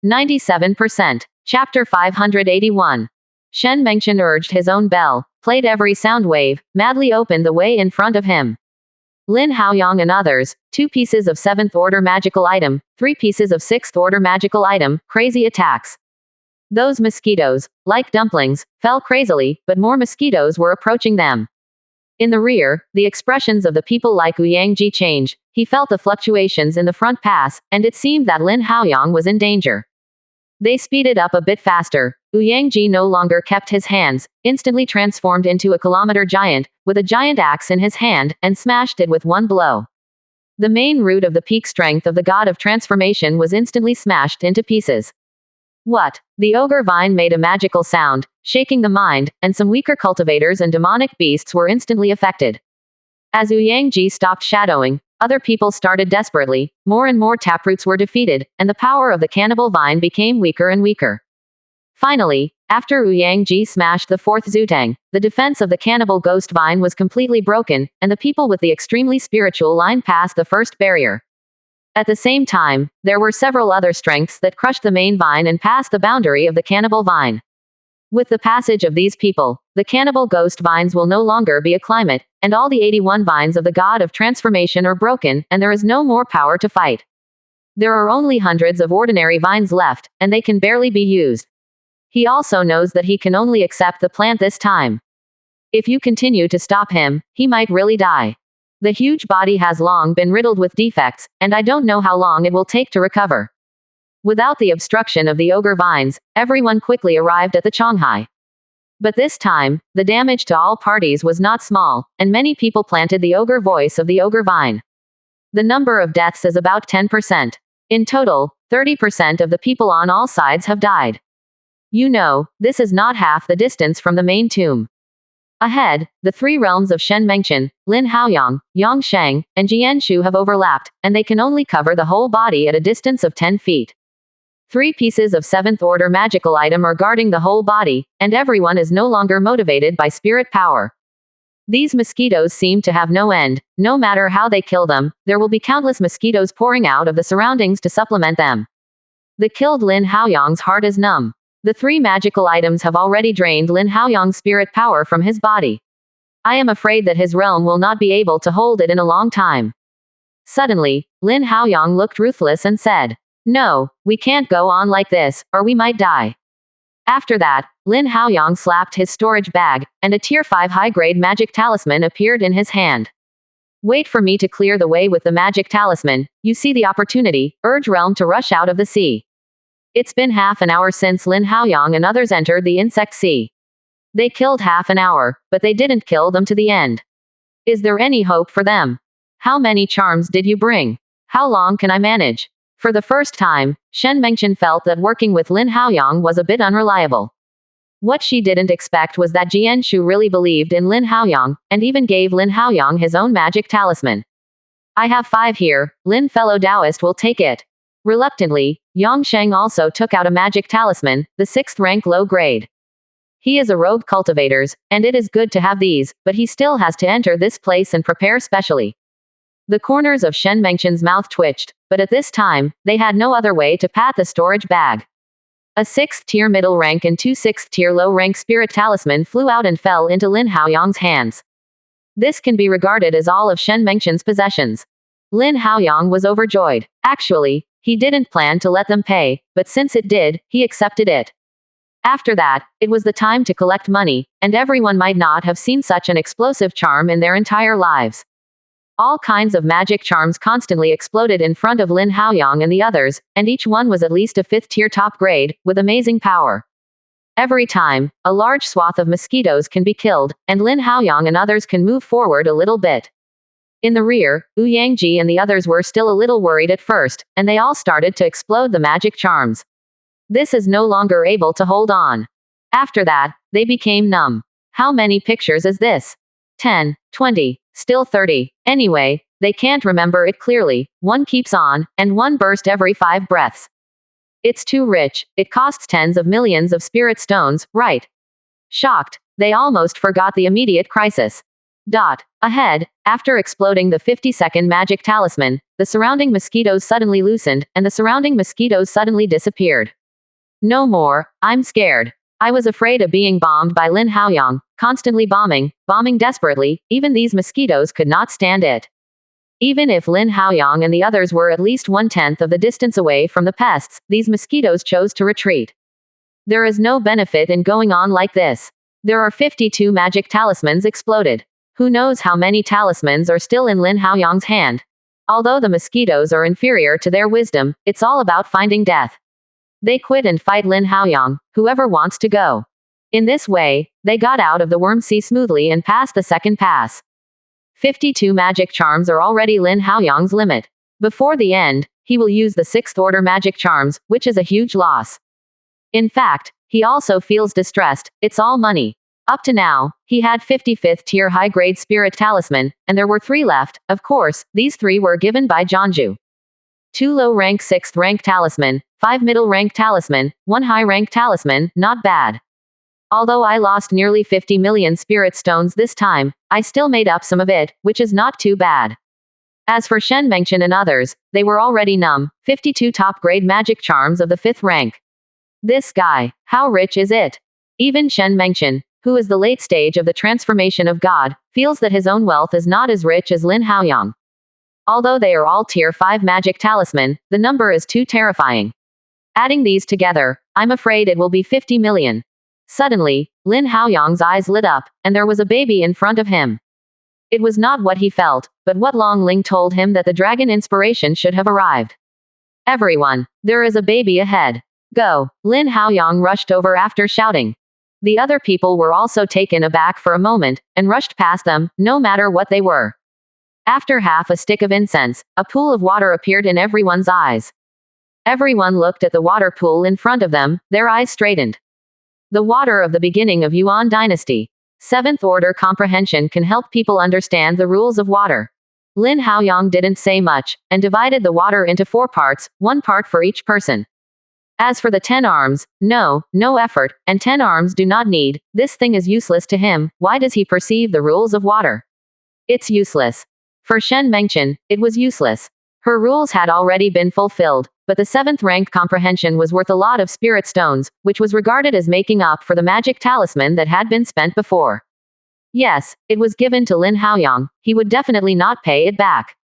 97%. Chapter 581. Shen Mengchen urged his own bell, played every sound wave, madly opened the way in front of him. Lin Haoyang and others, 2 pieces of 7th order magical item, 3 pieces of 6th order magical item, crazy attacks. Those mosquitoes, like dumplings, fell crazily, but more mosquitoes were approaching them. In the rear, the expressions of the people like Wu Yangji changed. He felt the fluctuations in the front pass, and it seemed that Lin Haoyang was in danger. They speeded up a bit faster. Wu Yangji no longer kept his hands, instantly transformed into a kilometer giant, with a giant axe in his hand, and smashed it with one blow. The main root of the peak strength of the god of transformation was instantly smashed into pieces. What? The ogre vine made a magical sound, shaking the mind, and some weaker cultivators and demonic beasts were instantly affected. As Wu Yangji stopped shadowing, other people started desperately, more and more taproots were defeated, and the power of the cannibal vine became weaker and weaker. Finally, after Wu Yangji smashed the 4th Zutang, the defense of the cannibal ghost vine was completely broken, and the people with the extremely spiritual line passed the first barrier. At the same time, there were several other strengths that crushed the main vine and passed the boundary of the cannibal vine. With the passage of these people, the cannibal ghost vines will no longer be a climate, and all the 81 vines of the god of transformation are broken, and there is no more power to fight. There are only hundreds of ordinary vines left, and they can barely be used. He also knows that he can only accept the plant this time. If you continue to stop him, he might really die. The huge body has long been riddled with defects, and I don't know how long it will take to recover. Without the obstruction of the ogre vines, everyone quickly arrived at the Changhai. But this time, the damage to all parties was not small, and many people planted the ogre voice of the ogre vine. The number of deaths is about 10%. In total, 30% of the people on all sides have died. You know, this is not half the distance from the main tomb. Ahead, the 3 realms of Shen Mengchen, Lin Haoyang, Yang Sheng, and Jianshu have overlapped, and they can only cover the whole body at a distance of 10 feet. 3 pieces of 7th order magical item are guarding the whole body, and everyone is no longer motivated by spirit power. These mosquitoes seem to have no end. No matter how they kill them, there will be countless mosquitoes pouring out of the surroundings to supplement them. The killed Lin Haoyang's heart is numb. The 3 magical items have already drained Lin Haoyang's spirit power from his body. I am afraid that his realm will not be able to hold it in a long time. Suddenly, Lin Haoyang looked ruthless and said, "No, we can't go on like this, or we might die." After that, Lin Haoyang slapped his storage bag, and a tier 5 high-grade magic talisman appeared in his hand. "Wait for me to clear the way with the magic talisman. You see the opportunity, urge realm to rush out of the sea." It's been half an hour since Lin Haoyang and others entered the insect sea. They killed half an hour, but they didn't kill them to the end. Is there any hope for them? How many charms did you bring? How long can I manage? For the first time, Shen Mengchen felt that working with Lin Haoyang was a bit unreliable. What she didn't expect was that Jianshu really believed in Lin Haoyang, and even gave Lin Haoyang his own magic talisman. "I have 5 here, Lin fellow Taoist will take it." Reluctantly, Yang Sheng also took out a magic talisman, the 6th rank low grade. He is a rogue cultivator, and it is good to have these, but he still has to enter this place and prepare specially. The corners of Shen Mengchen's mouth twitched, but at this time, they had no other way to pat the storage bag. A 6th tier middle rank and 2 6th tier low rank spirit talisman flew out and fell into Lin Haoyang's hands. This can be regarded as all of Shen Mengchen's possessions. Lin Haoyang was overjoyed. Actually, he didn't plan to let them pay, but since it did, he accepted it. After that, it was the time to collect money, and everyone might not have seen such an explosive charm in their entire lives. All kinds of magic charms constantly exploded in front of Lin Haoyang and the others, and each one was at least a 5th tier top grade, with amazing power. Every time, a large swath of mosquitoes can be killed, and Lin Haoyang and others can move forward a little bit. In the rear, Wu Yangji and the others were still a little worried at first, and they all started to explode the magic charms. This is no longer able to hold on. After that, they became numb. How many pictures is this? 10, 20, still 30. Anyway, they can't remember it clearly. One keeps on, and one burst every 5 breaths. It's too rich, it costs tens of millions of spirit stones, right? Shocked, they almost forgot the immediate crisis. Ahead, after exploding the 50-second magic talisman, the surrounding mosquitoes suddenly loosened, and the surrounding mosquitoes suddenly disappeared. No more, I'm scared. I was afraid of being bombed by Lin Haoyang, constantly bombing desperately, even these mosquitoes could not stand it. Even if Lin Haoyang and the others were at least 1/10 of the distance away from the pests, these mosquitoes chose to retreat. There is no benefit in going on like this. There are 52 magic talismans exploded. Who knows how many talismans are still in Lin Haoyang's hand? Although the mosquitoes are inferior to their wisdom, it's all about finding death. They quit and fight Lin Haoyang, whoever wants to go. In this way, they got out of the worm sea smoothly and passed the second pass. 52 magic charms are already Lin Haoyang's limit. Before the end, he will use the 6th order magic charms, which is a huge loss. In fact, he also feels distressed, it's all money. Up to now, he had 55th tier high-grade spirit talisman, and there were 3 left. Of course, these 3 were given by Jianzhu. 2 low-rank 6th rank talisman, 5 middle-rank talisman, 1 high-rank talisman, not bad. Although I lost nearly 50 million spirit stones this time, I still made up some of it, which is not too bad. As for Shen Mengchen and others, they were already numb, 52 top-grade magic charms of the 5th rank. This guy, how rich is it? Even Shen Mengchen, who is the late stage of the transformation of God, feels that his own wealth is not as rich as Lin Haoyang. Although they are all tier 5 magic talisman, the number is too terrifying. Adding these together, I'm afraid it will be 50 million. Suddenly, Lin Haoyang's eyes lit up, and there was a baby in front of him. It was not what he felt, but what Long Ling told him that the dragon inspiration should have arrived. Everyone, there is a baby ahead. Go! Lin Haoyang rushed over after shouting. The other people were also taken aback for a moment, and rushed past them, no matter what they were. After half a stick of incense, a pool of water appeared in everyone's eyes. Everyone looked at the water pool in front of them, their eyes straightened. The water of the beginning of Yuan dynasty. 7th order comprehension can help people understand the rules of water. Lin Haoyang didn't say much, and divided the water into 4 parts, 1 part for each person. As for the 10 arms, no effort, and 10 arms do not need, this thing is useless to him. Why does he perceive the rules of water? It's useless. For Shen Mengchen, it was useless. Her rules had already been fulfilled, but the 7th rank comprehension was worth a lot of spirit stones, which was regarded as making up for the magic talisman that had been spent before. Yes, it was given to Lin Haoyang, he would definitely not pay it back.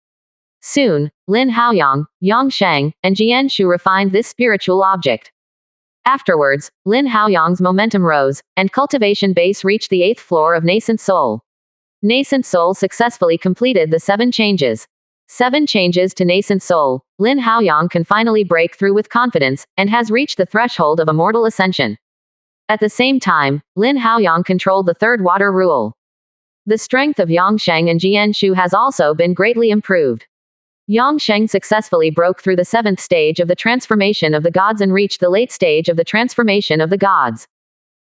Soon, Lin Haoyang, Yang Sheng, and Jian Shu refined this spiritual object. Afterwards, Lin Haoyang's momentum rose, and cultivation base reached the 8th floor of Nascent Soul. Nascent Soul successfully completed the 7 changes. 7 changes to Nascent Soul, Lin Haoyang can finally break through with confidence, and has reached the threshold of immortal ascension. At the same time, Lin Haoyang controlled the 3rd water rule. The strength of Yang Sheng and Jian Shu has also been greatly improved. Yang Sheng successfully broke through the 7th stage of the transformation of the gods and reached the late stage of the transformation of the gods.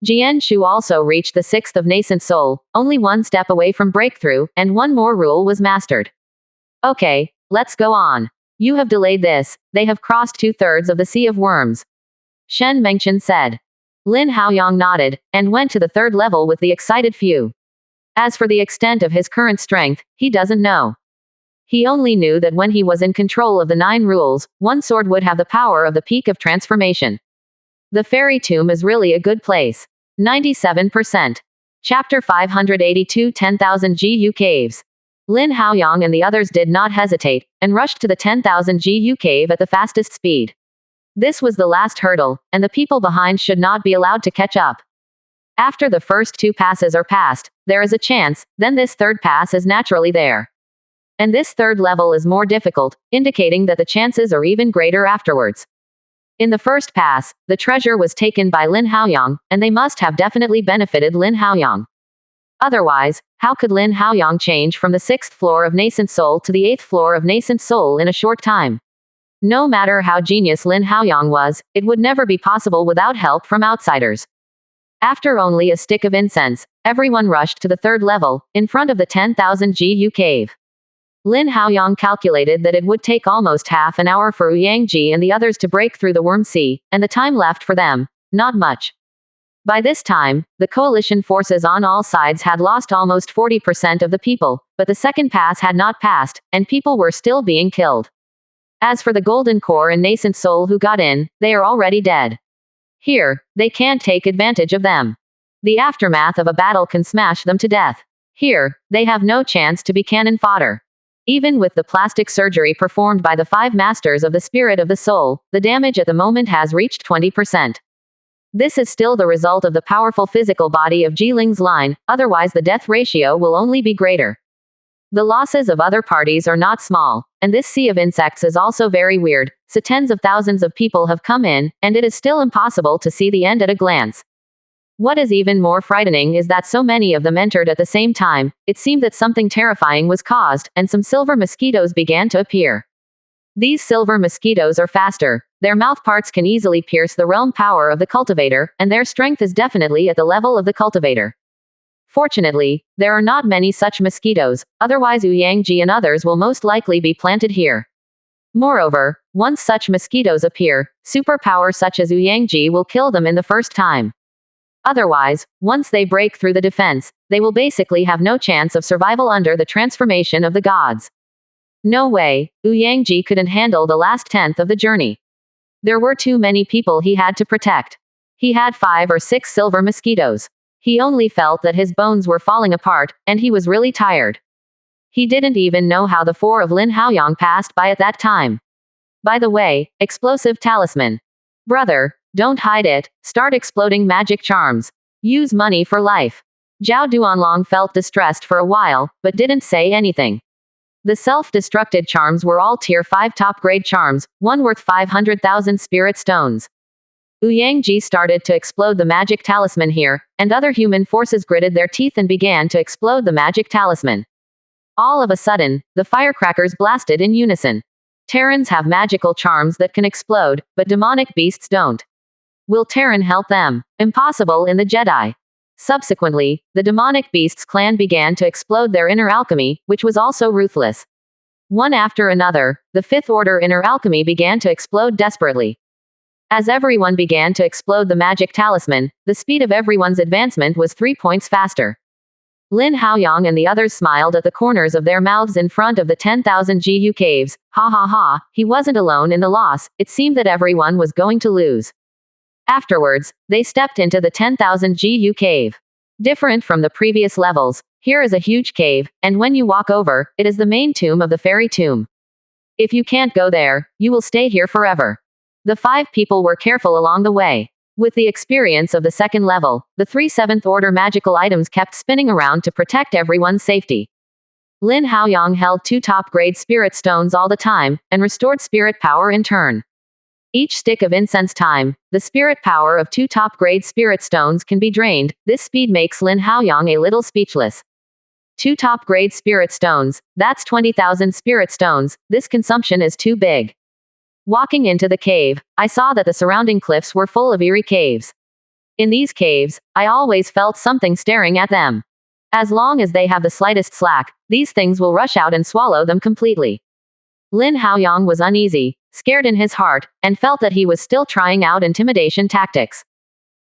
Jian Shu also reached the 6th of Nascent Soul, only 1 step away from breakthrough, and 1 more rule was mastered. Okay, let's go on. You have delayed this, they have crossed 2/3 of the Sea of Worms. Shen Mengchen said. Lin Haoyang nodded, and went to the 3rd level with the excited few. As for the extent of his current strength, he doesn't know. He only knew that when he was in control of the 9 rules, 1 sword would have the power of the peak of transformation. The fairy tomb is really a good place. 97%. Chapter 582 10,000 GU Caves. Lin Haoyang and the others did not hesitate, and rushed to the 10,000 GU cave at the fastest speed. This was the last hurdle, and the people behind should not be allowed to catch up. After the first 2 passes are passed, there is a chance, then this 3rd pass is naturally there. And this 3rd level is more difficult, indicating that the chances are even greater afterwards. In the first pass, the treasure was taken by Lin Haoyang, and they must have definitely benefited Lin Haoyang. Otherwise, how could Lin Haoyang change from the 6th floor of Nascent Soul to the 8th floor of Nascent Soul in a short time? No matter how genius Lin Haoyang was, it would never be possible without help from outsiders. After only a stick of incense, everyone rushed to the 3rd level, in front of the 10,000 GU cave. Lin Haoyang calculated that it would take almost half an hour for Yang Ji and the others to break through the Worm Sea, and the time left for them, not much. By this time, the coalition forces on all sides had lost almost 40% of the people, but the second pass had not passed, and people were still being killed. As for the golden core and nascent soul who got in, they are already dead. Here, they can't take advantage of them. The aftermath of a battle can smash them to death. Here, they have no chance to be cannon fodder. Even with the plastic surgery performed by the 5 masters of the spirit of the soul, the damage at the moment has reached 20%. This is still the result of the powerful physical body of Jiling's line, otherwise the death ratio will only be greater. The losses of other parties are not small, and this sea of insects is also very weird, so tens of thousands of people have come in, and it is still impossible to see the end at a glance. What is even more frightening is that so many of them entered at the same time. It seemed that something terrifying was caused, and some silver mosquitoes began to appear. These silver mosquitoes are faster, their mouth parts can easily pierce the realm power of the cultivator, and their strength is definitely at the level of the cultivator. Fortunately, there are not many such mosquitoes, otherwise Uyangji and others will most likely be planted here. Moreover, once such mosquitoes appear, superpower such as Uyangji will kill them in the first time. Otherwise, once they break through the defense, they will basically have no chance of survival under the transformation of the gods. No way, Uyangji couldn't handle the last tenth of the journey. There were too many people he had to protect. He had 5 or 6 silver mosquitoes. He only felt that his bones were falling apart, and he was really tired. He didn't even know how the 4 of Lin Haoyang passed by at that time. By the way, explosive talisman. Brother, don't hide it, start exploding magic charms. Use money for life. Zhao Duanlong felt distressed for a while, but didn't say anything. The self-destructed charms were all tier 5 top-grade charms, one worth 500,000 spirit stones. Uyangji started to explode the magic talisman here, and other human forces gritted their teeth and began to explode the magic talisman. All of a sudden, the firecrackers blasted in unison. Terrans have magical charms that can explode, but demonic beasts don't. Will Terran help them? Impossible in the Jedi. Subsequently, the demonic beasts clan began to explode their inner alchemy, which was also ruthless. One after another, the 5th order inner alchemy began to explode desperately. As everyone began to explode the magic talisman, the speed of everyone's advancement was 3 points faster. Lin Haoyang and the others smiled at the corners of their mouths in front of the 10,000 GU caves. Ha ha ha, he wasn't alone in the loss, it seemed that everyone was going to lose. Afterwards, they stepped into the 10,000 GU cave. Different from the previous levels, here is a huge cave, and when you walk over, it is the main tomb of the fairy tomb. If you can't go there, you will stay here forever. The 5 people were careful along the way. With the experience of the second level, the 3 7th order magical items kept spinning around to protect everyone's safety. Lin Haoyang held 2 top-grade spirit stones all the time, and restored spirit power in turn. Each stick of incense time, the spirit power of 2 top-grade spirit stones can be drained. This speed makes Lin Haoyang a little speechless. 2 top-grade spirit stones, that's 20,000 spirit stones, this consumption is too big. Walking into the cave, I saw that the surrounding cliffs were full of eerie caves. In these caves, I always felt something staring at them. As long as they have the slightest slack, these things will rush out and swallow them completely. Lin Haoyang was uneasy, scared in his heart, and felt that he was still trying out intimidation tactics.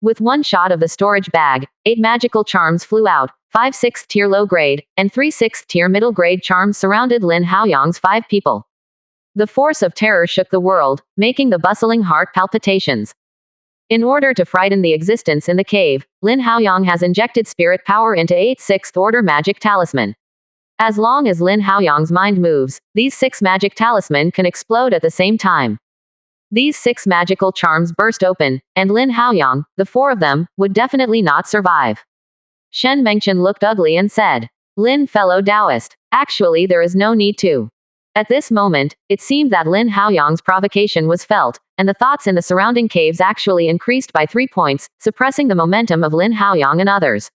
With one shot of the storage bag, 8 magical charms flew out, 5 6th tier low grade, and 3 6th tier middle grade charms surrounded Lin Haoyang's 5 people. The force of terror shook the world, making the bustling heart palpitations. In order to frighten the existence in the cave, Lin Haoyang has injected spirit power into 8 6th order magic talisman. As long as Lin Haoyang's mind moves, these 6 magic talisman can explode at the same time. These 6 magical charms burst open, and Lin Haoyang, the 4 of them, would definitely not survive. Shen Mengchen looked ugly and said, Lin fellow Taoist, actually there is no need to. At this moment, it seemed that Lin Haoyang's provocation was felt, and the thoughts in the surrounding caves actually increased by 3 points, suppressing the momentum of Lin Haoyang and others.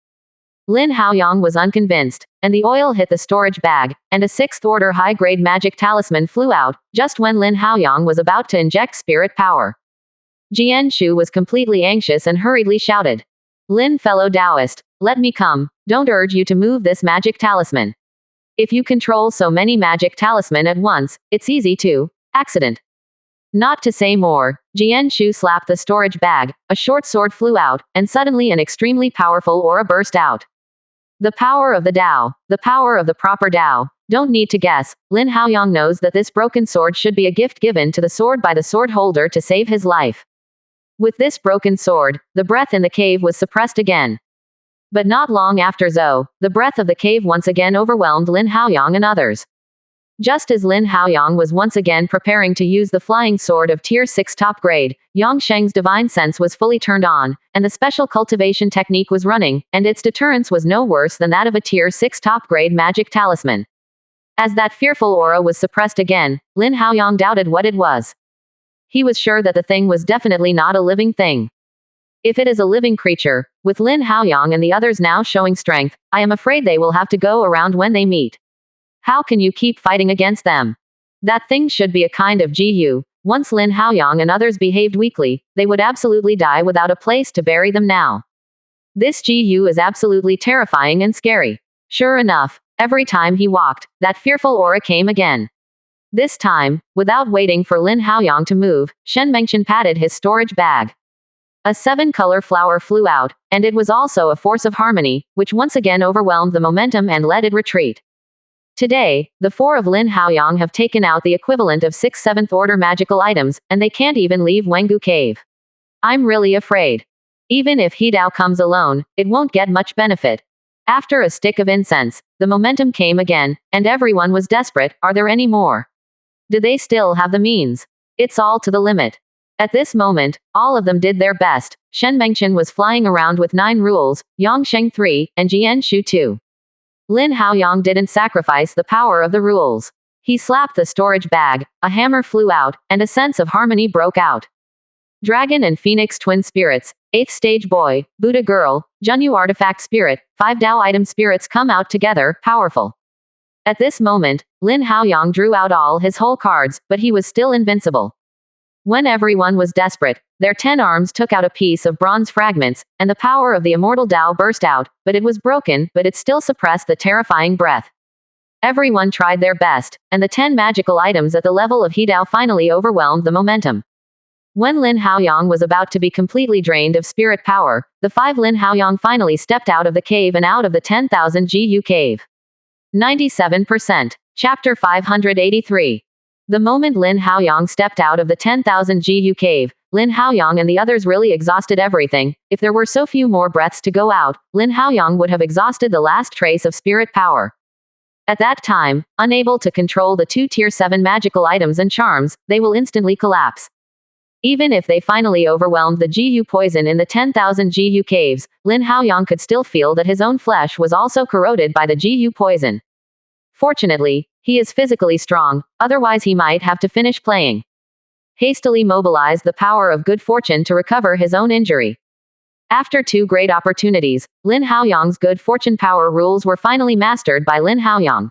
Lin Haoyang was unconvinced, and the oil hit the storage bag, and a 6th order high-grade magic talisman flew out, just when Lin Haoyang was about to inject spirit power. Jian Shu was completely anxious and hurriedly shouted, Lin fellow Taoist, let me come, don't urge you to move this magic talisman. If you control so many magic talisman at once, it's easy to accident. Not to say more, Jian Shu slapped the storage bag, a short sword flew out, and suddenly an extremely powerful aura burst out. The power of the Tao, the power of the proper Tao. Don't need to guess, Lin Haoyang knows that this broken sword should be a gift given to the sword by the sword holder to save his life. With this broken sword, the breath in the cave was suppressed again. But not long after the breath of the cave once again overwhelmed Lin Haoyang and others. Just as Lin Haoyang was once again preparing to use the flying sword of Tier 6 top grade, Yang Sheng's divine sense was fully turned on, and the special cultivation technique was running, and its deterrence was no worse than that of a Tier 6 top grade magic talisman. As that fearful aura was suppressed again, Lin Haoyang doubted what it was. He was sure that the thing was definitely not a living thing. If it is a living creature, with Lin Haoyang and the others now showing strength, I am afraid they will have to go around when they meet. How can you keep fighting against them? That thing should be a kind of GU. Once Lin Haoyang and others behaved weakly, they would absolutely die without a place to bury them now. This GU is absolutely terrifying and scary. Sure enough, every time he walked, that fearful aura came again. This time, without waiting for Lin Haoyang to move, Shen Mengchen patted his storage bag. A 7-color flower flew out, and it was also a force of harmony, which once again overwhelmed the momentum and let it retreat. Today, the 4 of Lin Haoyang have taken out the equivalent of 6 7th order magical items, and they can't even leave Wengu Cave. I'm really afraid. Even if He Dao comes alone, it won't get much benefit. After a stick of incense, the momentum came again, and everyone was desperate. Are there any more? Do they still have the means? It's all to the limit. At this moment, all of them did their best. Shen Mengchen was flying around with 9 rules, Yang Sheng 3, and Jian Shu 2. Lin Haoyang didn't sacrifice the power of the rules. He slapped the storage bag, a hammer flew out, and a sense of harmony broke out. Dragon and Phoenix twin spirits, 8th stage boy, Buddha girl, Junyu artifact spirit, 5 Dao item spirits come out together, powerful. At this moment, Lin Haoyang drew out all his whole cards, but he was still invincible. When everyone was desperate, their 10 arms took out a piece of bronze fragments, and the power of the immortal Tao burst out, but it was broken, but it still suppressed the terrifying breath. Everyone tried their best, and the 10 magical items at the level of He Dao finally overwhelmed the momentum. When Lin Haoyang was about to be completely drained of spirit power, the 5 Lin Haoyang finally stepped out of the cave and out of the 10,000 GU cave. 97%. Chapter 583. The moment Lin Haoyang stepped out of the 10,000 GU cave, Lin Haoyang and the others really exhausted everything. If there were so few more breaths to go out, Lin Haoyang would have exhausted the last trace of spirit power. At that time, unable to control the 2 Tier 7 magical items and charms, they will instantly collapse. Even if they finally overwhelmed the GU poison in the 10,000 GU caves, Lin Haoyang could still feel that his own flesh was also corroded by the GU poison. Fortunately, he is physically strong, otherwise he might have to finish playing. Hastily mobilized the power of good fortune to recover his own injury. After 2 great opportunities, Lin Haoyang's good fortune power rules were finally mastered by Lin Haoyang.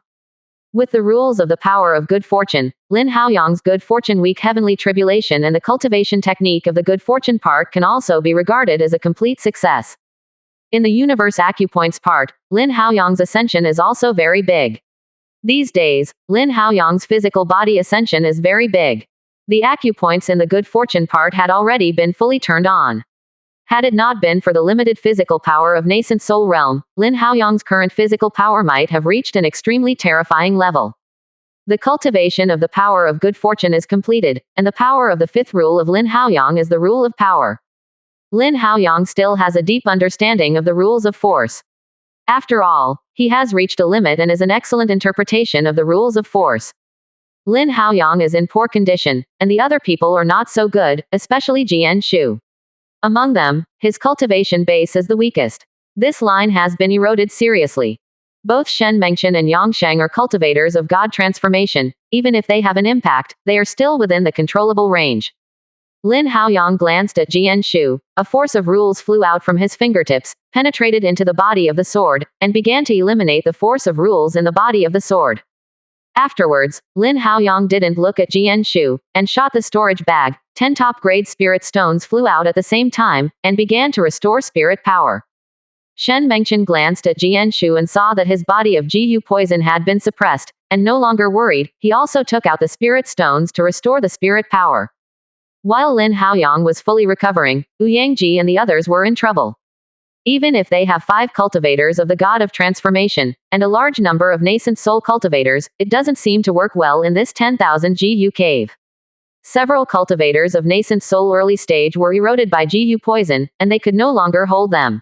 With the rules of the power of good fortune, Lin Haoyang's good fortune weak heavenly tribulation and the cultivation technique of the good fortune part can also be regarded as a complete success. In the universe acupoints part, Lin Haoyang's ascension is also very big. These days, Lin Haoyang's physical body ascension is very big. The acupoints in the good fortune part had already been fully turned on. Had it not been for the limited physical power of nascent soul realm, Lin Haoyang's current physical power might have reached an extremely terrifying level. The cultivation of the power of good fortune is completed, and the power of the 5th rule of Lin Haoyang is the rule of power. Lin Haoyang still has a deep understanding of the rules of force. After all, he has reached a limit and is an excellent interpretation of the rules of force. Lin Haoyang is in poor condition, and the other people are not so good, especially Jian Shu. Among them, his cultivation base is the weakest. This line has been eroded seriously. Both Shen Mengchen and Yang Sheng are cultivators of God transformation. Even if they have an impact, they are still within the controllable range. Lin Haoyang glanced at Jian Shu. A force of rules flew out from his fingertips, penetrated into the body of the sword, and began to eliminate the force of rules in the body of the sword. Afterwards, Lin Haoyang didn't look at Jian Shu, and shot the storage bag. 10 top-grade spirit stones flew out at the same time, and began to restore spirit power. Shen Mengchen glanced at Jian Shu and saw that his body of GU poison had been suppressed, and no longer worried, he also took out the spirit stones to restore the spirit power. While Lin Haoyang was fully recovering, Ouyang and the others were in trouble. Even if they have 5 cultivators of the god of transformation, and a large number of nascent soul cultivators, it doesn't seem to work well in this 10,000 GU cave. Several cultivators of nascent soul early stage were eroded by GU poison, and they could no longer hold them.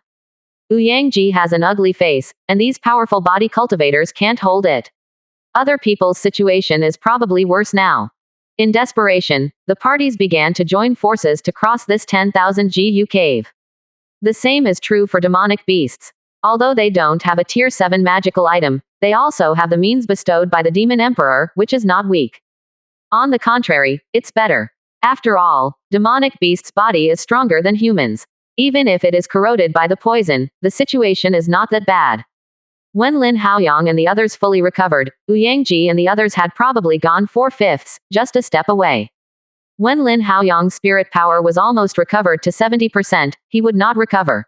Ouyang has an ugly face, and these powerful body cultivators can't hold it. Other people's situation is probably worse now. In desperation, the parties began to join forces to cross this 10,000 GU cave. The same is true for demonic beasts. Although they don't have a tier 7 magical item, they also have the means bestowed by the Demon Emperor, which is not weak. On the contrary, it's better. After all, demonic beasts' body is stronger than humans. Even if it is corroded by the poison, the situation is not that bad. When Lin Haoyang and the others fully recovered, Ouyang and the others had probably gone 4/5, just a step away. When Lin Haoyang's spirit power was almost recovered to 70%, he would not recover.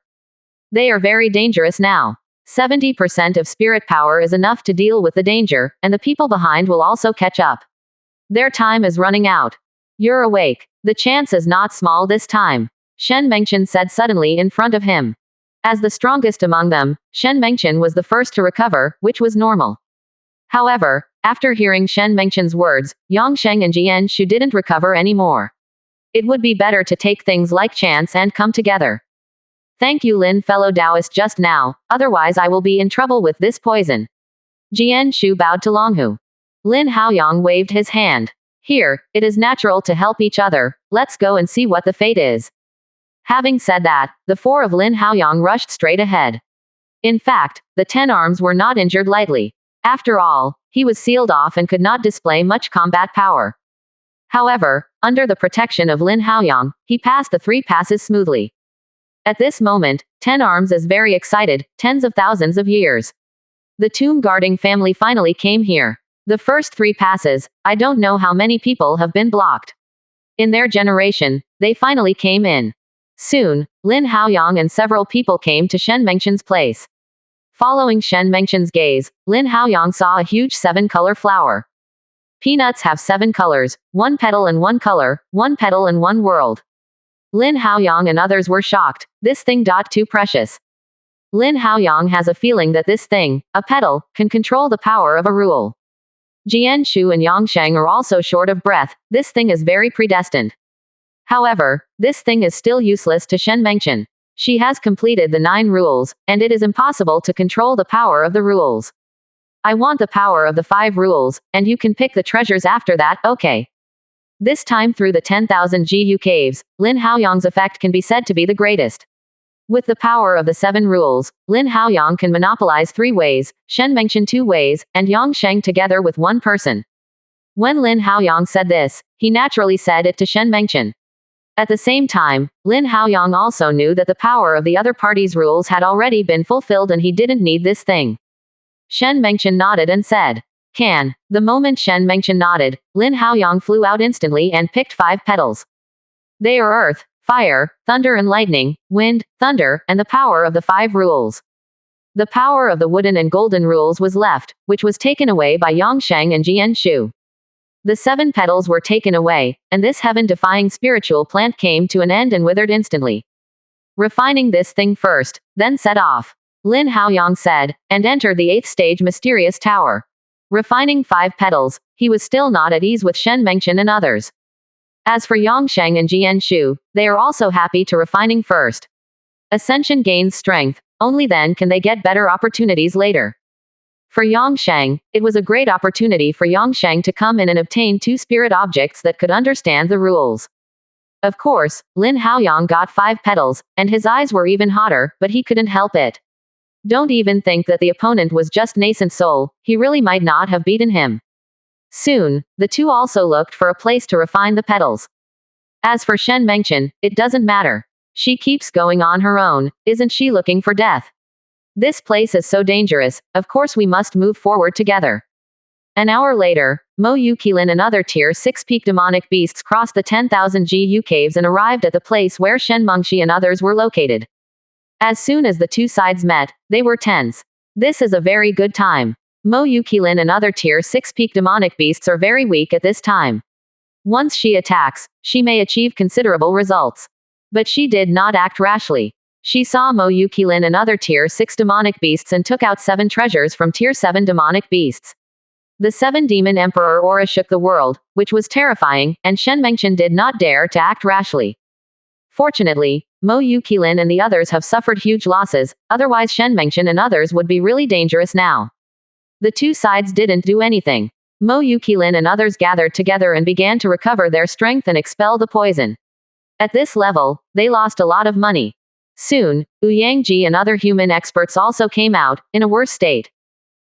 They are very dangerous now. 70% of spirit power is enough to deal with the danger, and the people behind will also catch up. Their time is running out. You're awake. The chance is not small this time, Shen Mengchen said suddenly in front of him. As the strongest among them, Shen Mengchen was the first to recover, which was normal. However, after hearing Shen Mengchen's words, Yongsheng and Jian Shu didn't recover anymore. It would be better to take things like chance and come together. Thank you, Lin, fellow Taoist, just now, otherwise I will be in trouble with this poison. Jian Shu bowed to Longhu. Lin Haoyang waved his hand. Here, it is natural to help each other, let's go and see what the fate is. Having said that, the 4 of Lin Haoyang rushed straight ahead. In fact, the 10 arms were not injured lightly. After all, he was sealed off and could not display much combat power. However, under the protection of Lin Haoyang, he passed the 3 passes smoothly. At this moment, 10 arms is very excited, tens of thousands of years. The tomb guarding family finally came here. The first 3 passes, I don't know how many people have been blocked. In their generation, they finally came in. Soon, Lin Haoyang and several people came to Shen Mengchen's place. Following Shen Mengchen's gaze, Lin Haoyang saw a huge 7-color flower. Peanuts have 7 colors, 1 petal and 1 color, 1 petal and 1 world. Lin Haoyang and others were shocked. This thing too precious. Lin Haoyang has a feeling that this thing, a petal, can control the power of a rule. Jian Shu and Yongsheng are also short of breath. This thing is very predestined. However, this thing is still useless to Shen Mengchen. She has completed the 9 rules, and it is impossible to control the power of the rules. I want the power of the 5 rules, and you can pick the treasures after that, okay? This time through the 10,000 GU caves, Lin Haoyang's effect can be said to be the greatest. With the power of the 7 rules, Lin Haoyang can monopolize 3 ways, Shen Mengchen 2 ways, and Yongsheng together with 1 person. When Lin Haoyang said this, he naturally said it to Shen Mengchen. At the same time, Lin Haoyang also knew that the power of the other party's rules had already been fulfilled and he didn't need this thing. Shen Mengchen nodded and said, "Can." The moment Shen Mengchen nodded, Lin Haoyang flew out instantly and picked 5 petals. They are earth, fire, thunder and lightning, wind, thunder, and the power of the 5 rules. The power of the wooden and golden rules was left, which was taken away by Yongsheng and Jian Shu. The 7 petals were taken away, and this heaven-defying spiritual plant came to an end and withered instantly. Refining this thing first, then set off, Lin Haoyang said, and entered the 8th stage mysterious tower. Refining 5 petals, he was still not at ease with Shen Mengchen and others. As for Yongsheng and Jian Shu, they are also happy to refining first. Ascension gains strength, only then can they get better opportunities later. For Yongsheng, it was a great opportunity for Yongsheng to come in and obtain 2 spirit objects that could understand the rules. Of course, Lin Haoyang got 5 petals, and his eyes were even hotter, but he couldn't help it. Don't even think that the opponent was just nascent soul, he really might not have beaten him. Soon, the 2 also looked for a place to refine the petals. As for Shen Mengchen, it doesn't matter. She keeps going on her own, isn't she looking for death? This place is so dangerous, of course we must move forward together. An hour later, Mo Yukilin and other tier 6 peak demonic beasts crossed the 10,000 GU caves and arrived at the place where Shen Mengshi and others were located. As soon as the 2 sides met, they were tense. This is a very good time. Mo Yukilin and other tier 6 peak demonic beasts are very weak at this time. Once she attacks, she may achieve considerable results. But she did not act rashly. She saw Mo Yukilin and other Tier 6 demonic beasts and took out 7 treasures from Tier 7 demonic beasts. The 7 demon emperor aura shook the world, which was terrifying, and Shen Mengchen did not dare to act rashly. Fortunately, Mo Yukilin and the others have suffered huge losses, otherwise Shen Mengchen and others would be really dangerous now. The two sides didn't do anything. Mo Yukilin and others gathered together and began to recover their strength and expel the poison. At this level, they lost a lot of money. Soon, Ouyang and other human experts also came out, in a worse state.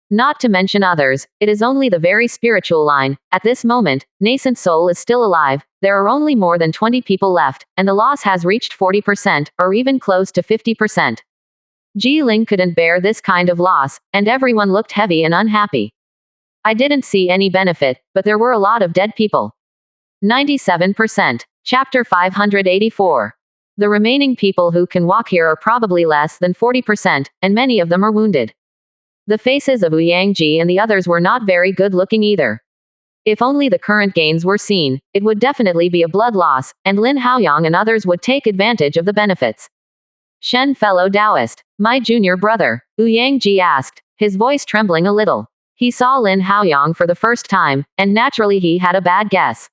Not to mention others, it is only the very spiritual line. At this moment, nascent soul is still alive, there are only more than 20 people left, and the loss has reached 40%, or even close to 50%. Ji Ling couldn't bear this kind of loss, and everyone looked heavy and unhappy. I didn't see any benefit, but there were a lot of dead people. 97%. Chapter 584. The remaining people who can walk here are probably less than 40%, and many of them are wounded. The faces of Ouyang and the others were not very good looking either. If only the current gains were seen, it would definitely be a blood loss, and Lin Haoyang and others would take advantage of the benefits. Shen, fellow Taoist. My junior brother, Ouyang asked, his voice trembling a little. He saw Lin Haoyang for the first time, and naturally he had a bad guess.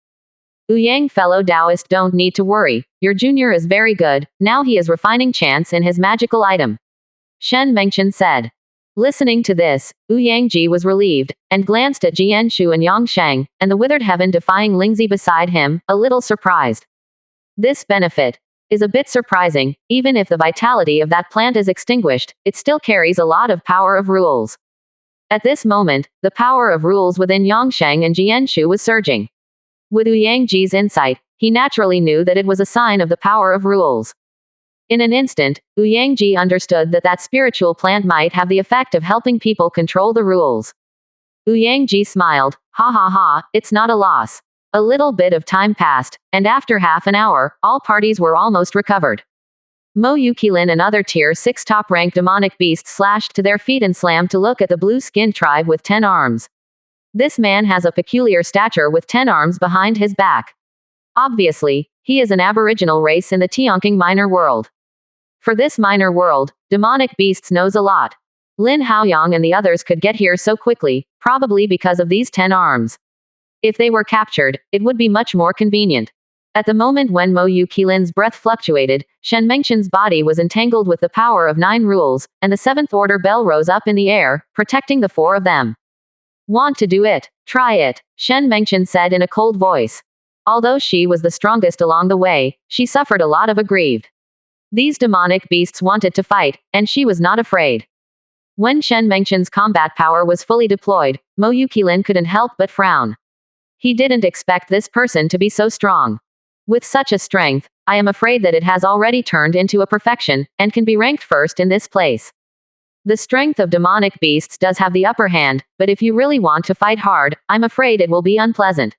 Ouyang, fellow Taoist, don't need to worry, your junior is very good, now he is refining chance in his magical item. Shen Mengchen said. Listening to this, Ouyang was relieved, and glanced at Jianshu and Yangsheng, and the withered heaven defying Lingzi beside him, a little surprised. This benefit is a bit surprising, even if the vitality of that plant is extinguished, it still carries a lot of power of rules. At this moment, the power of rules within Yangsheng and Jianshu was surging. With Ouyang insight, he naturally knew that it was a sign of the power of rules. In an instant, Ouyang understood that that spiritual plant might have the effect of helping people control the rules. Ouyang smiled, ha ha ha, it's not a loss. A little bit of time passed, and after half an hour, all parties were almost recovered. Mo Yukilin and other Tier 6 top-ranked demonic beasts slashed to their feet and slammed to look at the blue-skinned tribe with 10 arms. This man has a peculiar stature with 10 arms behind his back. Obviously, he is an aboriginal race in the Tianqing minor world. For this minor world, demonic beasts knows a lot. Lin Haoyang and the others could get here so quickly, probably because of these 10 arms. If they were captured, it would be much more convenient. At the moment when Mo Yukilin's breath fluctuated, Shen Mengchen's body was entangled with the power of 9 rules, and the 7th order bell rose up in the air, protecting the 4 of them. Want to do it? Try it, Shen Mengchen said in a cold voice. Although she was the strongest along the way, she suffered a lot of aggrieved. These demonic beasts wanted to fight, and she was not afraid. When Shen Mengchen's combat power was fully deployed, Mo Yukilin couldn't help but frown. He didn't expect this person to be so strong. With such a strength, I am afraid that it has already turned into a perfection, and can be ranked first in this place. The strength of demonic beasts does have the upper hand, but if you really want to fight hard, I'm afraid it will be unpleasant.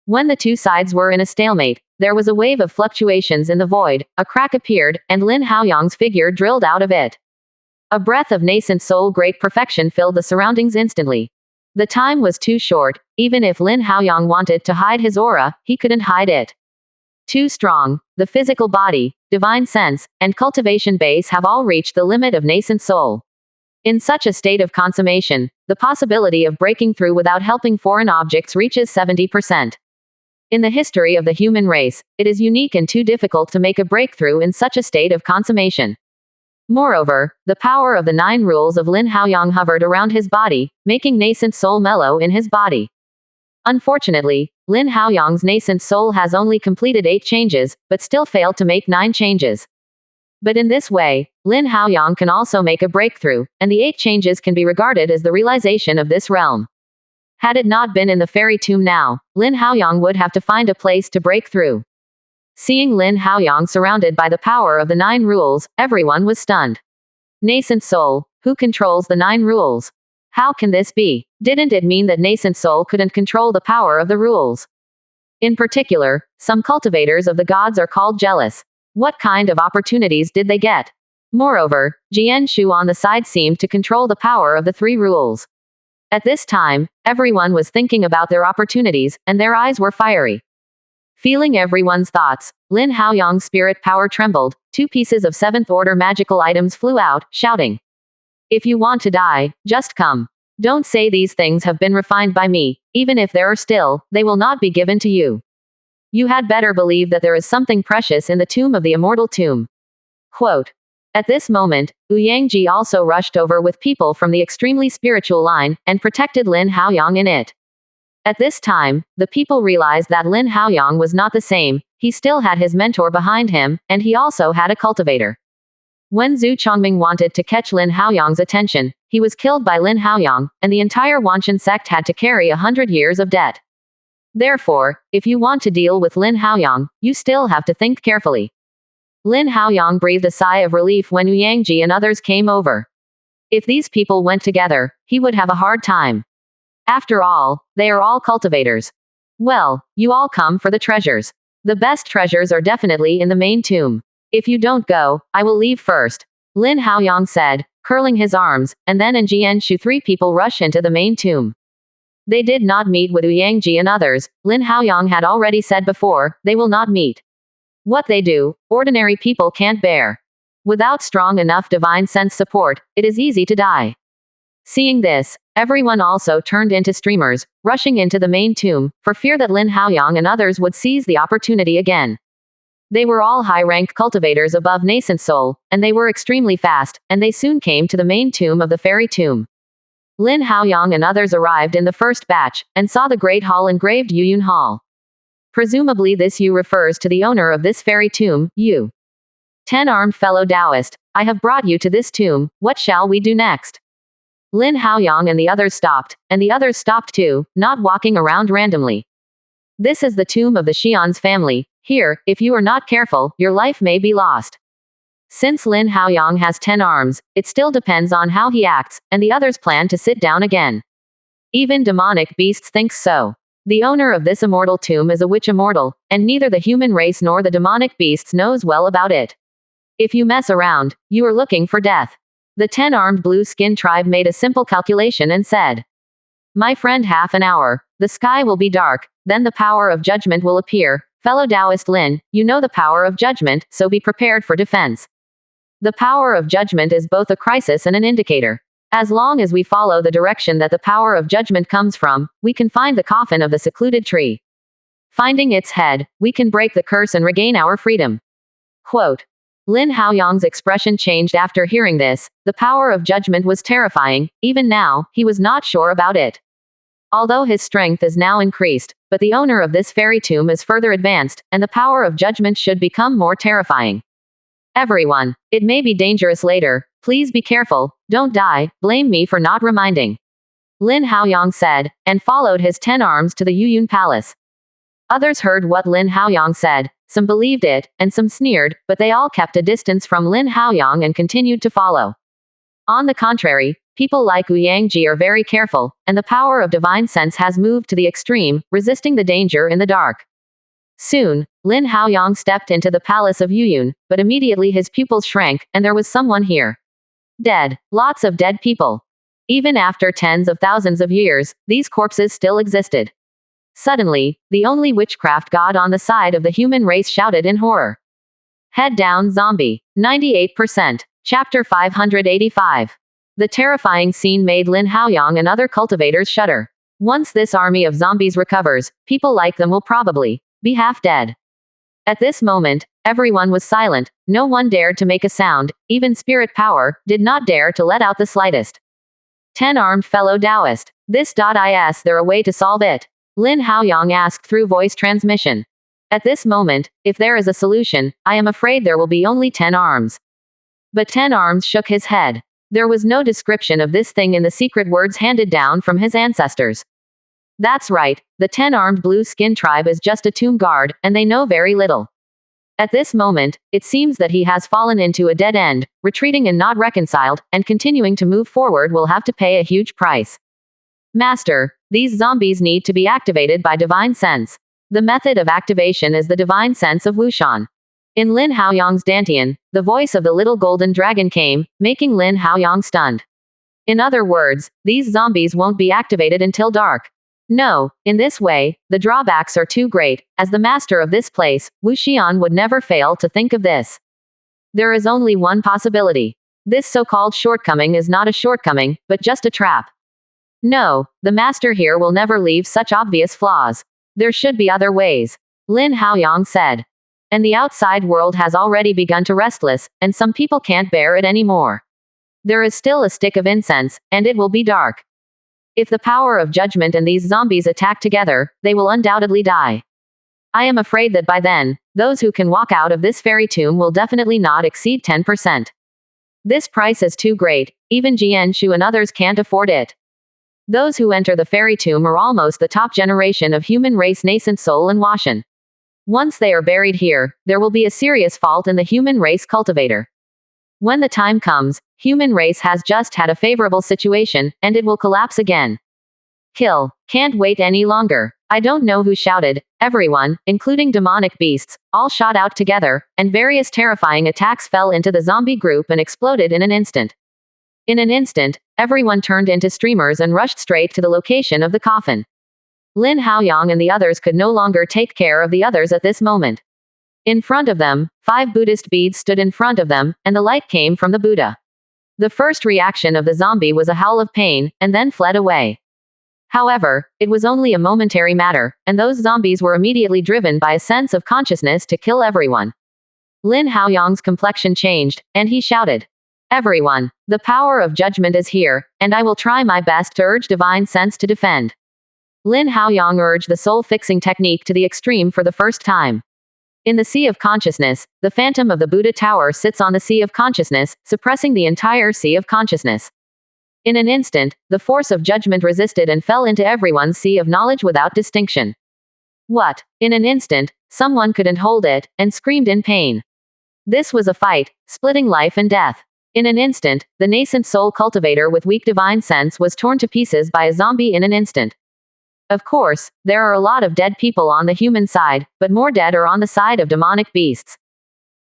When the two sides were in a stalemate, there was a wave of fluctuations in the void, a crack appeared, and Lin Haoyang's figure drilled out of it. A breath of nascent soul great perfection filled the surroundings instantly. The time was too short, even if Lin Haoyang wanted to hide his aura, he couldn't hide it. Too strong, the physical body, divine sense, and cultivation base have all reached the limit of nascent soul. In such a state of consummation, the possibility of breaking through without helping foreign objects reaches 70%. In the history of the human race, it is unique and too difficult to make a breakthrough in such a state of consummation. Moreover, the power of the 9 rules of Lin Haoyang hovered around his body, making nascent soul mellow in his body. Unfortunately, Lin Haoyang's nascent soul has only completed 8 changes, but still failed to make 9 changes. But in this way, Lin Haoyang can also make a breakthrough, and the 8 changes can be regarded as the realization of this realm. Had it not been in the fairy tomb now, Lin Haoyang would have to find a place to break through. Seeing Lin Haoyang surrounded by the power of the 9 rules, everyone was stunned. Nascent soul, who controls the 9 rules? How can this be? Didn't it mean that nascent soul couldn't control the power of the rules? In particular, some cultivators of the gods are called jealous. What kind of opportunities did they get? Moreover, Jianshu on the side seemed to control the power of the 3 rules. At this time, everyone was thinking about their opportunities, and their eyes were fiery. Feeling everyone's thoughts, Lin Haoyang's spirit power trembled. 2 pieces of 7th order magical items flew out, shouting, "If you want to die, just come. Don't say these things have been refined by me. Even if there are still, they will not be given to you. You had better believe that there is something precious in the tomb of the immortal tomb." Quote. At this moment, Ouyangji also rushed over with people from the extremely spiritual line, and protected Lin Haoyang in it. At this time, the people realized that Lin Haoyang was not the same. He still had his mentor behind him, and he also had a cultivator. When Zhu Chongming wanted to catch Lin Haoyang's attention, he was killed by Lin Haoyang, and the entire Wanshan sect had to carry 100 years of debt. Therefore, if you want to deal with Lin Haoyang, you still have to think carefully. Lin Haoyang breathed a sigh of relief when Ouyangji and others came over. If these people went together, he would have a hard time. After all, they are all cultivators. Well, you all come for the treasures. The best treasures are definitely in the main tomb. If you don't go, I will leave first, Lin Haoyang said, curling his arms, and then in Jianshu 3 people rush into the main tomb. They did not meet with Ouyangji and others. Lin Haoyang had already said before, they will not meet. What they do, ordinary people can't bear. Without strong enough divine sense support, it is easy to die. Seeing this, everyone also turned into streamers, rushing into the main tomb, for fear that Lin Haoyang and others would seize the opportunity again. They were all high-ranked cultivators above nascent soul, and they were extremely fast, and they soon came to the main tomb of the fairy tomb. Lin Haoyang and others arrived in the first batch, and saw the great hall engraved Yuyun Hall. Presumably this Yu refers to the owner of this fairy tomb, Yu. 10-armed fellow Taoist, I have brought you to this tomb, what shall we do next? Lin Haoyang and the others stopped, and the others stopped too, not walking around randomly. This is the tomb of the Xian's family. Here, if you are not careful, your life may be lost. Since Lin Haoyang has 10 arms, it still depends on how he acts, and the others plan to sit down again. Even demonic beasts think so. The owner of this immortal tomb is a witch immortal, and neither the human race nor the demonic beasts knows well about it. If you mess around, you are looking for death. The 10-armed blue skin tribe made a simple calculation and said, "My friend, half an hour, the sky will be dark, then the power of judgment will appear. Fellow Taoist Lin, you know the power of judgment, so be prepared for defense. The power of judgment is both a crisis and an indicator. As long as we follow the direction that the power of judgment comes from, we can find the coffin of the secluded tree. Finding its head, we can break the curse and regain our freedom." Quote. Lin Haoyang's expression changed after hearing this. The power of judgment was terrifying. Even now, he was not sure about it. Although his strength is now increased, but the owner of this fairy tomb is further advanced, and the power of judgment should become more terrifying. Everyone, it may be dangerous later. Please be careful, don't die, blame me for not reminding. Lin Haoyang said, and followed his 10 arms to the Yuyun Palace. Others heard what Lin Haoyang said, some believed it, and some sneered, but they all kept a distance from Lin Haoyang and continued to follow. On the contrary, people like Ouyangji are very careful, and the power of divine sense has moved to the extreme, resisting the danger in the dark. Soon, Lin Haoyang stepped into the palace of Yuyun, but immediately his pupils shrank, and there was someone here. Dead. Lots of dead people. Even after tens of thousands of years, these corpses still existed. Suddenly, the only witchcraft god on the side of the human race shouted in horror. Head down, zombie. 98%. Chapter 585. The terrifying scene made Lin Haoyang and other cultivators shudder. Once this army of zombies recovers, people like them will probably be half dead. At this moment, everyone was silent. No one dared to make a sound. Even spirit power did not dare to let out the slightest. 10-armed fellow Taoist. Is there a way to solve it? Lin Haoyang asked through voice transmission. At this moment, if there is a solution, I am afraid there will be only 10 arms. But 10 arms shook his head. There was no description of this thing in the secret words handed down from his ancestors. That's right, the 10-armed blue skin tribe is just a tomb guard, and they know very little. At this moment, it seems that he has fallen into a dead end, retreating and not reconciled, and continuing to move forward will have to pay a huge price. Master, these zombies need to be activated by divine sense. The method of activation is the divine sense of Wushan. In Lin Haoyang's dantian, the voice of the little golden dragon came, making Lin Haoyang stunned. In other words, these zombies won't be activated until dark. No, in this way, the drawbacks are too great. As the master of this place, Wu Xian would never fail to think of this. There is only one possibility. This so-called shortcoming is not a shortcoming, but just a trap. No, the master here will never leave such obvious flaws. There should be other ways. Lin Haoyang said. And the outside world has already begun to restless, and some people can't bear it anymore. There is still a stick of incense, and it will be dark. If the power of judgment and these zombies attack together, they will undoubtedly die. I am afraid that by then, those who can walk out of this fairy tomb will definitely not exceed 10%. This price is too great, even Jian Shu and others can't afford it. Those who enter the fairy tomb are almost the top generation of human race nascent soul and Washan. Once they are buried here, there will be a serious fault in the human race cultivator. When the time comes, human race has just had a favorable situation, and it will collapse again. Kill. Can't wait any longer. I don't know who shouted. Everyone, including demonic beasts, all shot out together, and various terrifying attacks fell into the zombie group and exploded in an instant. In an instant, everyone turned into streamers and rushed straight to the location of the coffin. Lin Haoyang and the others could no longer take care of the others at this moment. In front of them, 5 Buddhist beads stood in front of them, and the light came from the Buddha. The first reaction of the zombie was a howl of pain, and then fled away. However, it was only a momentary matter, and those zombies were immediately driven by a sense of consciousness to kill everyone. Lin Haoyang's complexion changed, and he shouted, "Everyone, the power of judgment is here, and I will try my best to urge divine sense to defend." Lin Haoyang urged the soul-fixing technique to the extreme for the first time. In the sea of consciousness, the phantom of the Buddha tower sits on the sea of consciousness, suppressing the entire sea of consciousness. In an instant, the force of judgment resisted and fell into everyone's sea of knowledge without distinction. What? In an instant, someone couldn't hold it, and screamed in pain. This was a fight, splitting life and death. In an instant, the nascent soul cultivator with weak divine sense was torn to pieces by a zombie in an instant. Of course, there are a lot of dead people on the human side, but more dead are on the side of demonic beasts.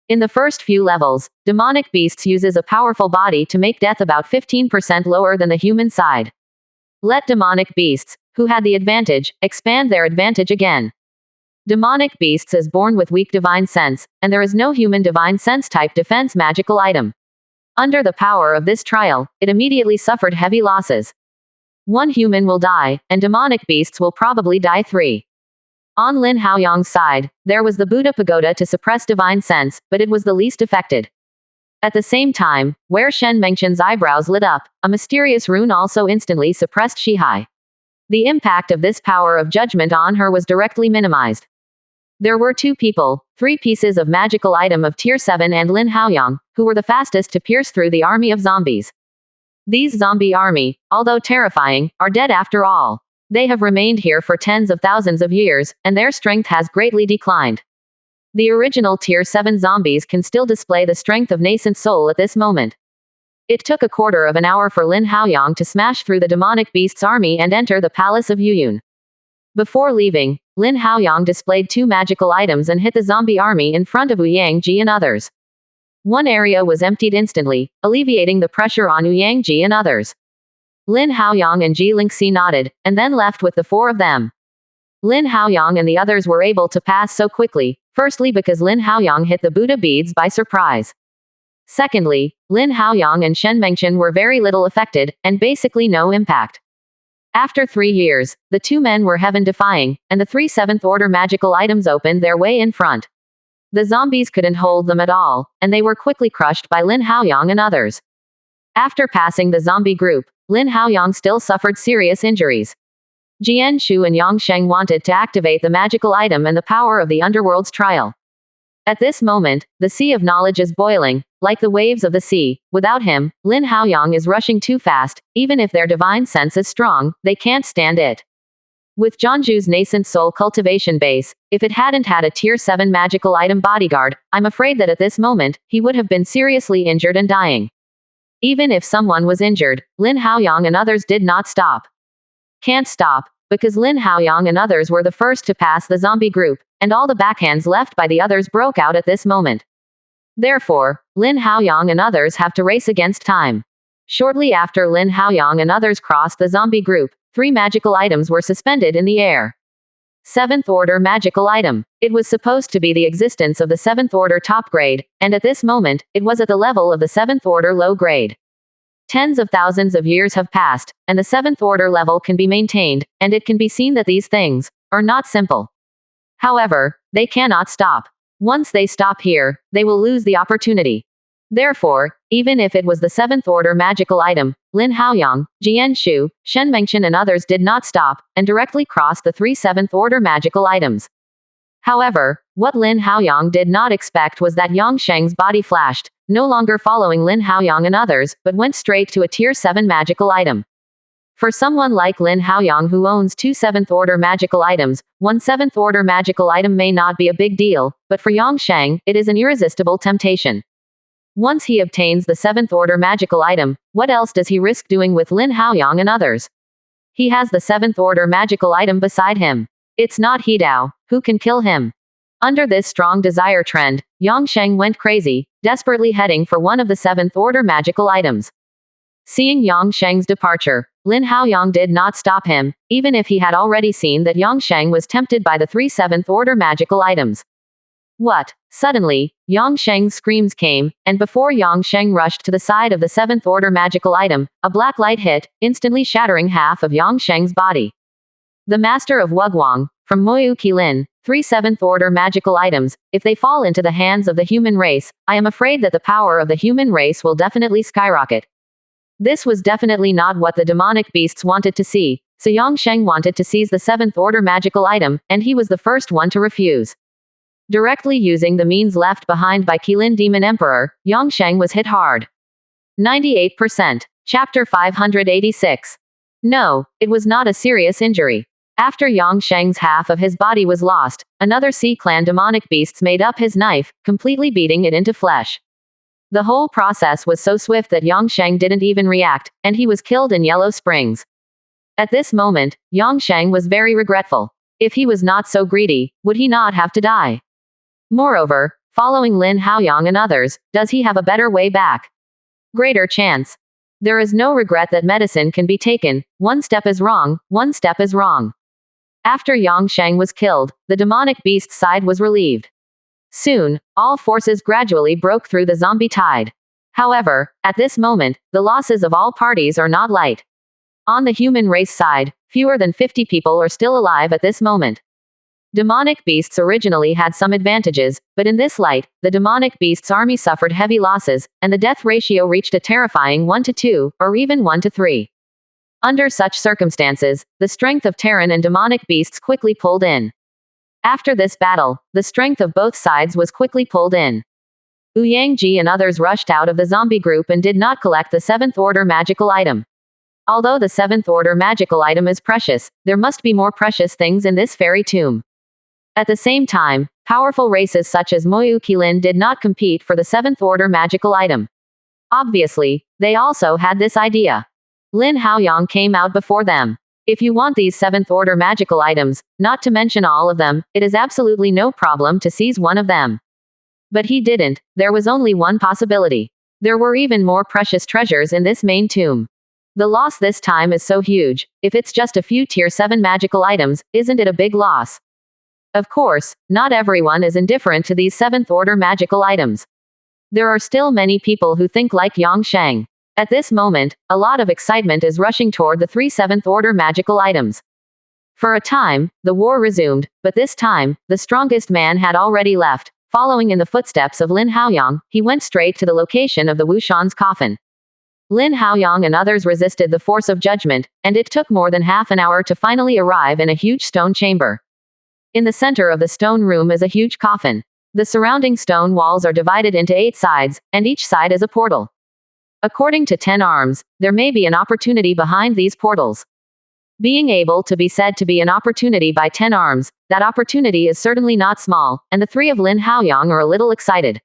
In the first few levels, demonic beasts uses a powerful body to make death about 15% lower than the human side. Let demonic beasts, who had the advantage, expand their advantage again. Demonic beasts is born with weak divine sense, and there is no human divine sense type defense magical item. Under the power of this trial, it immediately suffered heavy losses. 1 human will die, and demonic beasts will probably die 3. On Lin Haoyang's side, there was the Buddha pagoda to suppress divine sense, but it was the least affected. At the same time, where Shen Mengqian's eyebrows lit up, a mysterious rune also instantly suppressed Shihai. The impact of this power of judgment on her was directly minimized. There were 2 people, 3 pieces of magical item of tier 7 and Lin Haoyang, who were the fastest to pierce through the army of zombies. These zombie army, although terrifying, are dead after all. They have remained here for tens of thousands of years, and their strength has greatly declined. The original tier 7 zombies can still display the strength of nascent soul at this moment. It took a quarter of an hour for Lin Haoyang to smash through the demonic beast's army and enter the palace of Yuyun. Before leaving, Lin Haoyang displayed 2 magical items and hit the zombie army in front of Ouyang-ji and others. One area was emptied instantly, alleviating the pressure on Ouyang-ji and others. Lin Haoyang and Ji Lingxi nodded, and then left with the 4 of them. Lin Haoyang and the others were able to pass so quickly, firstly because Lin Haoyang hit the Buddha beads by surprise. Secondly, Lin Haoyang and Shen Mengqian were very little affected, and basically no impact. After 3 years, the 2 men were heaven-defying, and the 3 7th-order magical items opened their way in front. The zombies couldn't hold them at all, and they were quickly crushed by Lin Haoyang and others. After passing the zombie group, Lin Haoyang still suffered serious injuries. Jian Shu and Yang Sheng wanted to activate the magical item and the power of the underworld's trial. At this moment, the sea of knowledge is boiling, like the waves of the sea. Without him, Lin Haoyang is rushing too fast. Even if their divine sense is strong, they can't stand it. With Zhangju's nascent soul cultivation base, if it hadn't had a tier 7 magical item bodyguard, I'm afraid that at this moment, he would have been seriously injured and dying. Even if someone was injured, Lin Haoyang and others did not stop. Can't stop, because Lin Haoyang and others were the first to pass the zombie group, and all the backhands left by the others broke out at this moment. Therefore, Lin Haoyang and others have to race against time. Shortly after Lin Haoyang and others crossed the zombie group, 3 magical items were suspended in the air. 7th order magical item. It was supposed to be the existence of the 7th order top grade, and at this moment, it was at the level of the 7th order low grade. Tens of thousands of years have passed, and the 7th order level can be maintained, and it can be seen that these things are not simple. However, they cannot stop. Once they stop here, they will lose the opportunity. Therefore, even if it was the 7th order magical item, Lin Haoyang, Jian Shu, Shen Mengchen and others did not stop, and directly crossed the 3 7th order magical items. However, what Lin Haoyang did not expect was that Yang Sheng's body flashed, no longer following Lin Haoyang and others, but went straight to a tier 7 magical item. For someone like Lin Haoyang who owns 2 7th order magical items, 1 7th order magical item may not be a big deal, but for Yang Sheng, it is an irresistible temptation. Once he obtains the 7th order magical item, what else does he risk doing with Lin Haoyang and others? He has the 7th order magical item beside him. It's not Hidao, who can kill him. Under this strong desire trend, Yang Sheng went crazy, desperately heading for one of the 7th order magical items. Seeing Yang Sheng's departure, Lin Haoyang did not stop him, even if he had already seen that Yang Sheng was tempted by the 3 7th order magical items. What? Suddenly, Yang Sheng's screams came, and before Yang Sheng rushed to the side of the 7th order magical item, a black light hit, instantly shattering half of Yang Sheng's body. The master of Wugwang, from Moyu Qilin, 3 7th order magical items, if they fall into the hands of the human race, I am afraid that the power of the human race will definitely skyrocket. This was definitely not what the demonic beasts wanted to see, so Yang Sheng wanted to seize the 7th order magical item, and he was the first one to refuse. Directly using the means left behind by Qilin Demon Emperor, Yang Sheng was hit hard. 98%. Chapter 586. No, it was not a serious injury. After Yang Sheng's half of his body was lost, another Sea Clan demonic beasts made up his knife, completely beating it into flesh. The whole process was so swift that Yang Sheng didn't even react, and he was killed in Yellow Springs. At this moment, Yang Sheng was very regretful. If he was not so greedy, would he not have to die? Moreover, following Lin Haoyang and others, does he have a better way back? Greater chance. There is no regret that medicine can be taken. One step is wrong, one step is wrong. After Yang Sheng was killed, the demonic beast side was relieved. Soon, all forces gradually broke through the zombie tide. However, at this moment, the losses of all parties are not light. On the human race side, fewer than 50 people are still alive at this moment. Demonic beasts originally had some advantages, but in this light, the demonic beasts' army suffered heavy losses, and the death ratio reached a terrifying 1-2, or even 1-3. Under such circumstances, the strength of Terran and demonic beasts quickly pulled in. After this battle, the strength of both sides was quickly pulled in. Ouyang-ji and others rushed out of the zombie group and did not collect the 7th order magical item. Although the 7th order magical item is precious, there must be more precious things in this fairy tomb. At the same time, powerful races such as Moyu Qilin did not compete for the 7th order magical item. Obviously, they also had this idea. Lin Haoyang came out before them. If you want these 7th order magical items, not to mention all of them, it is absolutely no problem to seize one of them. But he didn't. There was only one possibility. There were even more precious treasures in this main tomb. The loss this time is so huge. If it's just a few tier 7 magical items, isn't it a big loss? Of course, not everyone is indifferent to these 7th order magical items. There are still many people who think like Yang Sheng. At this moment, a lot of excitement is rushing toward the 3 7th order magical items. For a time, the war resumed, but this time, the strongest man had already left. Following in the footsteps of Lin Haoyang, he went straight to the location of the Wushan's coffin. Lin Haoyang and others resisted the force of judgment, and it took more than half an hour to finally arrive in a huge stone chamber. In the center of the stone room is a huge coffin. The surrounding stone walls are divided into 8 sides, and each side is a portal. According to 10 arms, there may be an opportunity behind these portals. Being able to be said to be an opportunity by 10 arms, that opportunity is certainly not small, and the 3 of Lin Haoyang are a little excited.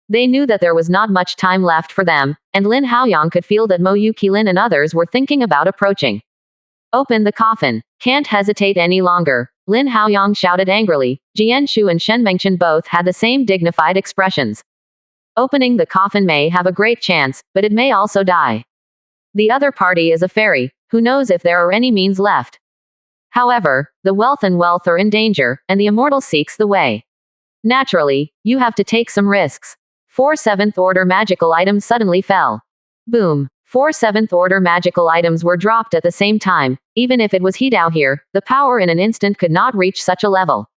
They knew that there was not much time left for them, and Lin Haoyang could feel that Moyu Qilin and others were thinking about approaching. Open the coffin. Can't hesitate any longer. Lin Haoyang shouted angrily. Jian Shu and Shen Mengchen both had the same dignified expressions. Opening the coffin may have a great chance, but it may also die. The other party is a fairy. Who knows if there are any means left? However, the wealth are in danger, and the immortal seeks the way. Naturally, you have to take some risks. 4 7th order magical items suddenly fell. Boom. 4 7th order magical items were dropped at the same time. Even if it was Hidao here, the power in an instant could not reach such a level.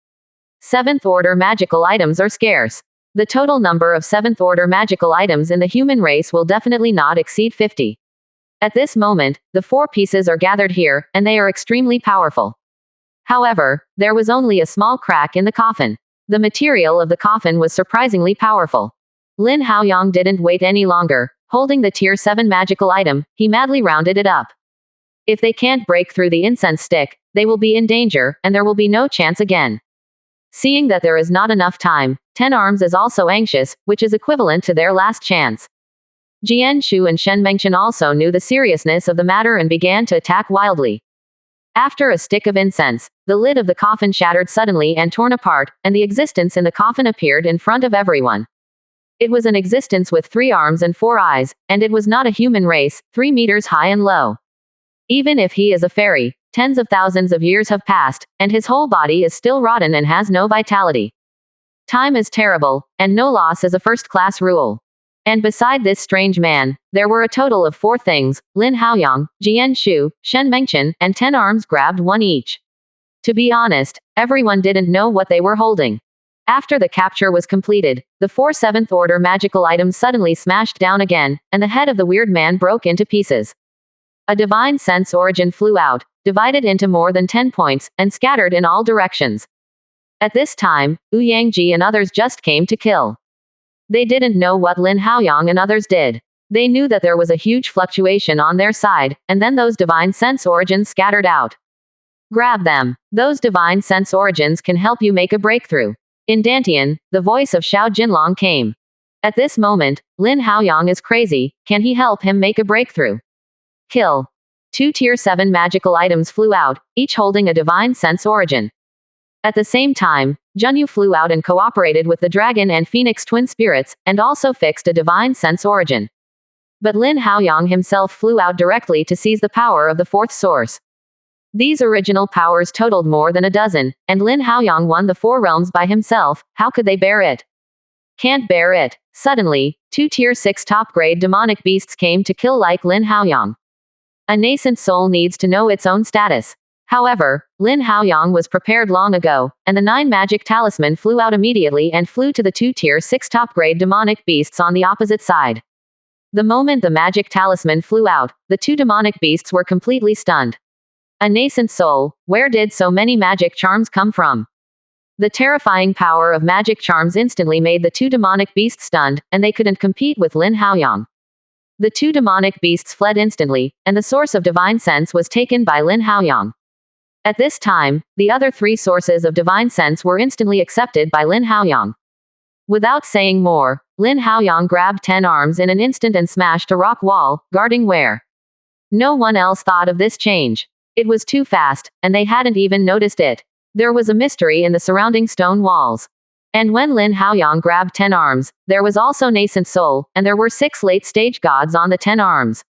7th order magical items are scarce. The total number of 7th order magical items in the human race will definitely not exceed 50. At this moment, the 4 pieces are gathered here, and they are extremely powerful. However, there was only a small crack in the coffin. The material of the coffin was surprisingly powerful. Lin Haoyang didn't wait any longer. Holding the tier 7 magical item, he madly rounded it up. If they can't break through the incense stick, they will be in danger, and there will be no chance again. Seeing that there is not enough time, 10 Arms is also anxious, which is equivalent to their last chance. Jian Shu and Shen Mengchen also knew the seriousness of the matter and began to attack wildly. After a stick of incense, the lid of the coffin shattered suddenly and torn apart, and the existence in the coffin appeared in front of everyone. It was an existence with 3 arms and 4 eyes, and it was not a human race, 3 meters high and low. Even if he is a fairy, tens of thousands of years have passed, and his whole body is still rotten and has no vitality. Time is terrible, and no loss is a first-class rule. And beside this strange man, there were a total of 4 things. Lin Haoyang, Jian Shu, Shen Mengchen, and 10 Arms grabbed one each. To be honest, everyone didn't know what they were holding. After the capture was completed, the 4 7th order magical items suddenly smashed down again, and the head of the weird man broke into pieces. A divine sense origin flew out, divided into more than 10 points, and scattered in all directions. At this time, Wu Yangji and others just came to kill. They didn't know what Lin Haoyang and others did. They knew that there was a huge fluctuation on their side, and then those divine sense origins scattered out. Grab them. Those divine sense origins can help you make a breakthrough. In Dantian, the voice of Xiao Jinlong came. At this moment, Lin Haoyang is crazy. Can he help him make a breakthrough? Kill. 2 tier 7 magical items flew out, each holding a divine sense origin. At the same time, Junyu flew out and cooperated with the dragon and phoenix twin spirits, and also fixed a divine sense origin. But Lin Haoyang himself flew out directly to seize the power of the 4th source. These original powers totaled more than a dozen, and Lin Haoyang won the 4 realms by himself. How could they bear it? Can't bear it. Suddenly, 2 tier 6 top-grade demonic beasts came to kill like Lin Haoyang. A nascent soul needs to know its own status. However, Lin Haoyang was prepared long ago, and the 9 magic talisman flew out immediately and flew to the 2 tier 6 top-grade demonic beasts on the opposite side. The moment the magic talisman flew out, the 2 demonic beasts were completely stunned. A nascent soul, where did so many magic charms come from? The terrifying power of magic charms instantly made the 2 demonic beasts stunned, and they couldn't compete with Lin Haoyang. The 2 demonic beasts fled instantly, and the source of divine sense was taken by Lin Haoyang. At this time, the other 3 sources of divine sense were instantly accepted by Lin Haoyang. Without saying more, Lin Haoyang grabbed 10 arms in an instant and smashed a rock wall, guarding where no one else thought of this change. It was too fast, and they hadn't even noticed it. There was a mystery in the surrounding stone walls. And when Lin Haoyang grabbed 10 arms, there was also nascent soul, and there were 6 late-stage gods on the 10 arms.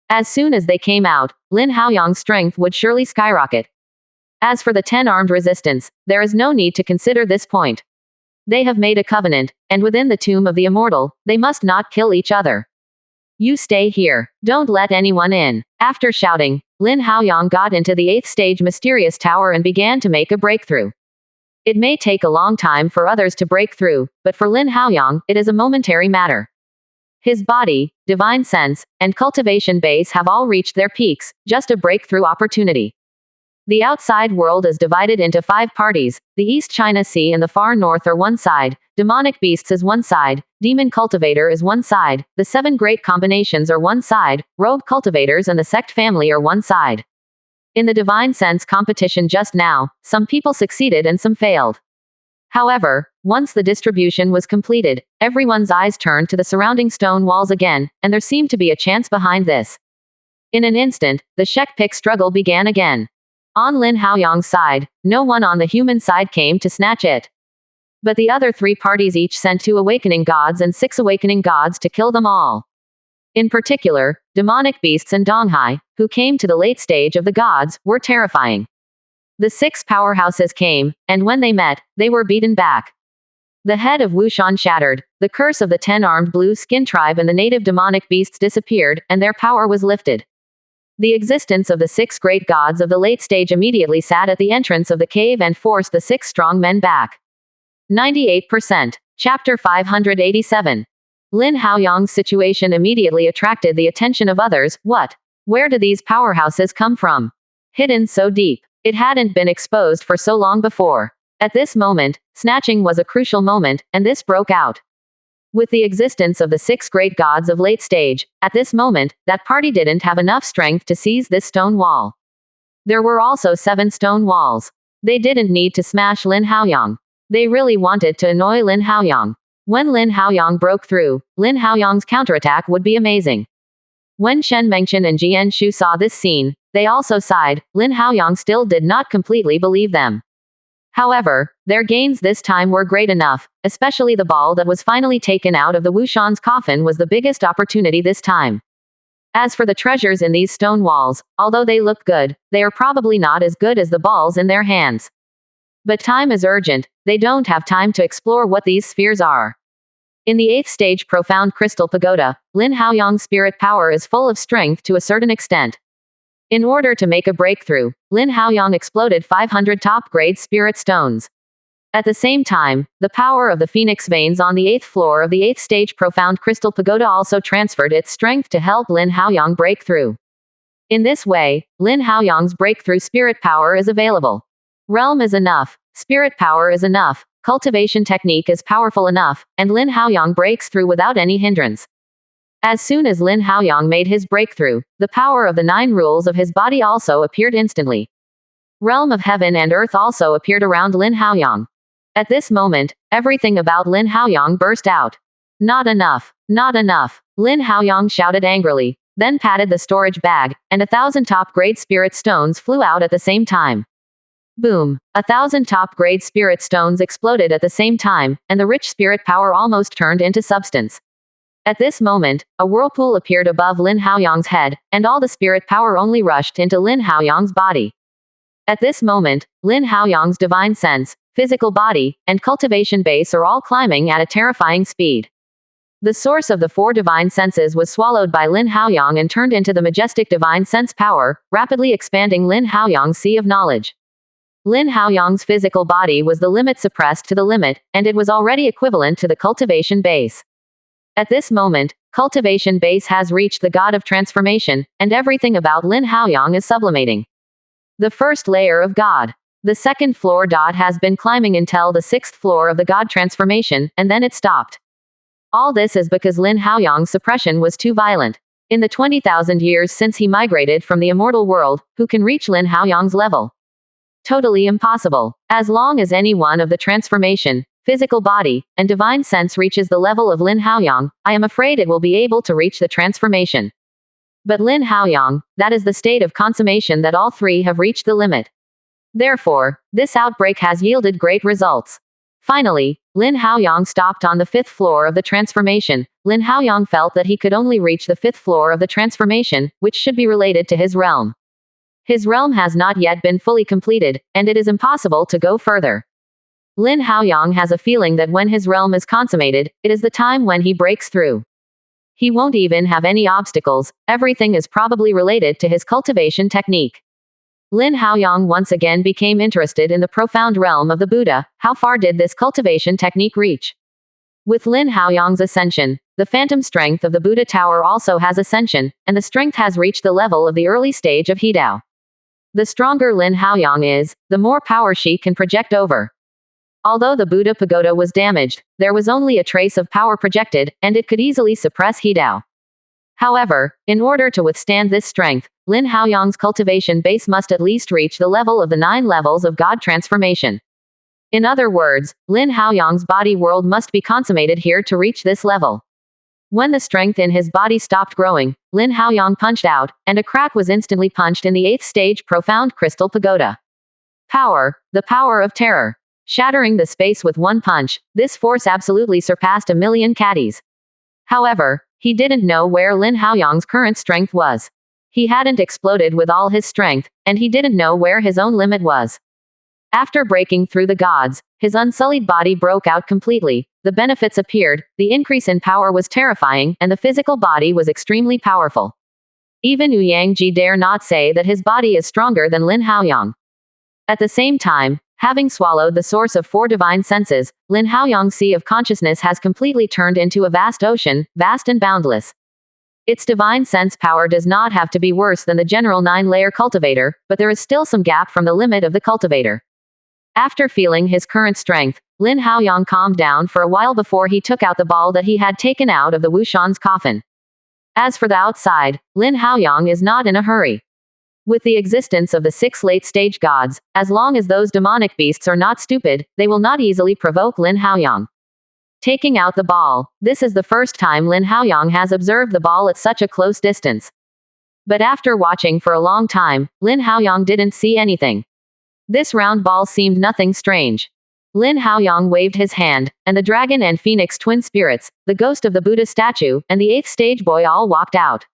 As soon as they came out, Lin Haoyang's strength would surely skyrocket. As for the 10-armed resistance, there is no need to consider this point. They have made a covenant, and within the tomb of the immortal, they must not kill each other. You stay here. Don't let anyone in. After shouting, Lin Haoyang got into the 8th stage mysterious tower and began to make a breakthrough. It may take a long time for others to break through, but for Lin Haoyang, it is a momentary matter. His body, divine sense, and cultivation base have all reached their peaks, just a breakthrough opportunity. The outside world is divided into 5 parties. The East China Sea and the far north are one side, demonic beasts is one side, demon cultivator is one side, the 7 great combinations are one side, rogue cultivators and the sect family are one side. In the divine sense competition just now, some people succeeded and some failed. However, once the distribution was completed, everyone's eyes turned to the surrounding stone walls again, and there seemed to be a chance behind this. In an instant, the Shek pick struggle began again. On Lin Haoyang's side, no one on the human side came to snatch it. But the other 3 parties each sent 2 awakening gods and 6 awakening gods to kill them all. In particular, demonic beasts and Donghai, who came to the late stage of the gods, were terrifying. The 6 powerhouses came, and when they met, they were beaten back. The head of Wushan shattered, the curse of the 10-armed blue skin tribe and the native demonic beasts disappeared, and their power was lifted. The existence of the 6 great gods of the late stage immediately sat at the entrance of the cave and forced the 6 strong men back. 98%. Chapter 587. Lin Haoyang's situation immediately attracted the attention of others. What? Where do these powerhouses come from? Hidden so deep. It hadn't been exposed for so long before. At this moment, snatching was a crucial moment, and this broke out. With the existence of the 6 great gods of late stage, at this moment, that party didn't have enough strength to seize this stone wall. There were also 7 stone walls. They didn't need to smash Lin Haoyang. They really wanted to annoy Lin Haoyang. When Lin Haoyang broke through, Lin Haoyang's counterattack would be amazing. When Shen Mengchen and Jian Shu saw this scene, they also sighed. Lin Haoyang still did not completely believe them. However, their gains this time were great enough, especially the ball that was finally taken out of the Wushan's coffin was the biggest opportunity this time. As for the treasures in these stone walls, although they look good, they are probably not as good as the balls in their hands. But time is urgent, they don't have time to explore what these spheres are. In the 8th stage profound crystal pagoda, Lin Haoyang's spirit power is full of strength to a certain extent. In order to make a breakthrough, Lin Haoyang exploded 500 top-grade spirit stones. At the same time, the power of the phoenix veins on the 8th floor of the 8th stage profound crystal pagoda also transferred its strength to help Lin Haoyang break through. In this way, Lin Haoyang's breakthrough spirit power is available. Realm is enough, spirit power is enough, cultivation technique is powerful enough, and Lin Haoyang breaks through without any hindrance. As soon as Lin Haoyang made his breakthrough, the power of the 9 rules of his body also appeared instantly. Realm of heaven and earth also appeared around Lin Haoyang. At this moment, everything about Lin Haoyang burst out. Not enough. Not enough. Lin Haoyang shouted angrily, then patted the storage bag, and 1,000 top-grade spirit stones flew out at the same time. Boom. 1,000 top-grade spirit stones exploded at the same time, and the rich spirit power almost turned into substance. At this moment, a whirlpool appeared above Lin Haoyang's head, and all the spirit power only rushed into Lin Haoyang's body. At this moment, Lin Haoyang's divine sense, physical body, and cultivation base are all climbing at a terrifying speed. The source of the 4 divine senses was swallowed by Lin Haoyang and turned into the majestic divine sense power, rapidly expanding Lin Haoyang's sea of knowledge. Lin Haoyang's physical body was the limit suppressed to the limit, and it was already equivalent to the cultivation base. At this moment, cultivation base has reached the god of transformation, and everything about Lin Haoyang is sublimating. The first layer of god. The second floor dot has been climbing until the 6th floor of the god transformation, and then it stopped. All this is because Lin Haoyang's suppression was too violent. In the 20,000 years since he migrated from the immortal world, who can reach Lin Haoyang's level? Totally impossible. As long as any one of the transformation, physical body, and divine sense reaches the level of Lin Haoyang, I am afraid it will be able to reach the transformation. But Lin Haoyang, that is the state of consummation that all 3 have reached the limit. Therefore, this outbreak has yielded great results. Finally, Lin Haoyang stopped on the 5th floor of the transformation. Lin Haoyang felt that he could only reach the 5th floor of the transformation, which should be related to his realm. His realm has not yet been fully completed, and it is impossible to go further. Lin Haoyang has a feeling that when his realm is consummated, it is the time when he breaks through. He won't even have any obstacles, everything is probably related to his cultivation technique. Lin Haoyang once again became interested in the profound realm of the Buddha. How far did this cultivation technique reach? With Lin Haoyang's ascension, the phantom strength of the Buddha Tower also has ascension, and the strength has reached the level of the early stage of Hidao. The stronger Lin Haoyang is, the more power she can project over. Although the Buddha Pagoda was damaged, there was only a trace of power projected, and it could easily suppress Hidao. However, in order to withstand this strength, Lin Haoyang's cultivation base must at least reach the level of the 9 levels of God transformation. In other words, Lin Haoyang's body world must be consummated here to reach this level. When the strength in his body stopped growing, Lin Haoyang punched out, and a crack was instantly punched in the 8th stage profound crystal pagoda. Power, the power of terror. Shattering the space with one punch, this force absolutely surpassed 1,000,000 caddies. However, He didn't know where Lin Haoyang's current strength was. He hadn't exploded with all his strength, and he didn't know where his own limit was. After breaking through the gods, his unsullied body broke out completely, the benefits appeared, the increase in power was terrifying, and the physical body was extremely powerful. Even Yu Yangji dare not say that his body is stronger than Lin Haoyang. At the same time, having swallowed the source of 4 divine senses, Lin Haoyang's sea of consciousness has completely turned into a vast ocean, vast and boundless. Its divine sense power does not have to be worse than the general 9-layer cultivator, but there is still some gap from the limit of the cultivator. After feeling his current strength, Lin Haoyang calmed down for a while before he took out the ball that he had taken out of the Wushan's coffin. As for the outside, Lin Haoyang is not in a hurry. With the existence of the 6 late-stage gods, as long as those demonic beasts are not stupid, they will not easily provoke Lin Haoyang. Taking out the ball, this is the first time Lin Haoyang has observed the ball at such a close distance. But after watching for a long time, Lin Haoyang didn't see anything. This round ball seemed nothing strange. Lin Haoyang waved his hand, and the dragon and phoenix twin spirits, the ghost of the Buddha statue, and the 8th stage boy all walked out.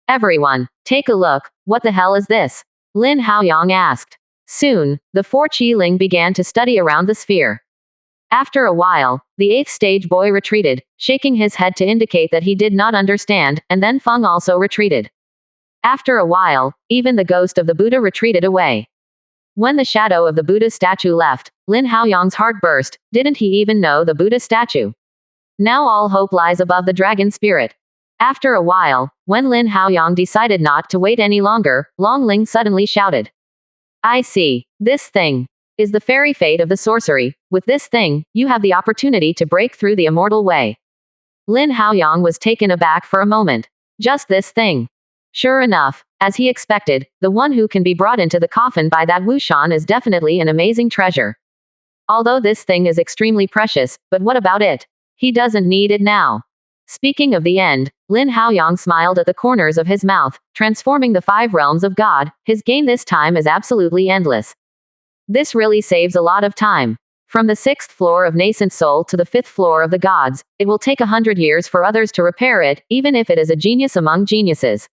Everyone, take a look, what the hell is this? Lin Haoyang asked. Soon, the 4 Qi-ling began to study around the sphere. After a while, the 8th stage boy retreated, shaking his head to indicate that he did not understand, and then Feng also retreated. After a while, even the ghost of the Buddha retreated away. When the shadow of the Buddha statue left, Lin Haoyang's heart burst. Didn't he even know the Buddha statue? Now all hope lies above the dragon spirit. After a while, when Lin Haoyang decided not to wait any longer, Long Ling suddenly shouted. I see. This thing is the fairy fate of the sorcery. With this thing, you have the opportunity to break through the immortal way. Lin Haoyang was taken aback for a moment. Just this thing. Sure enough, as he expected, the one who can be brought into the coffin by that Wushan is definitely an amazing treasure. Although this thing is extremely precious, but what about it? He doesn't need it now. Speaking of the end, Lin Haoyang smiled at the corners of his mouth, transforming the 5 realms of God. His gain this time is absolutely endless. This really saves a lot of time. From the 6th floor of nascent soul to the 5th floor of the gods, it will take 100 years for others to repair it, even if it is a genius among geniuses.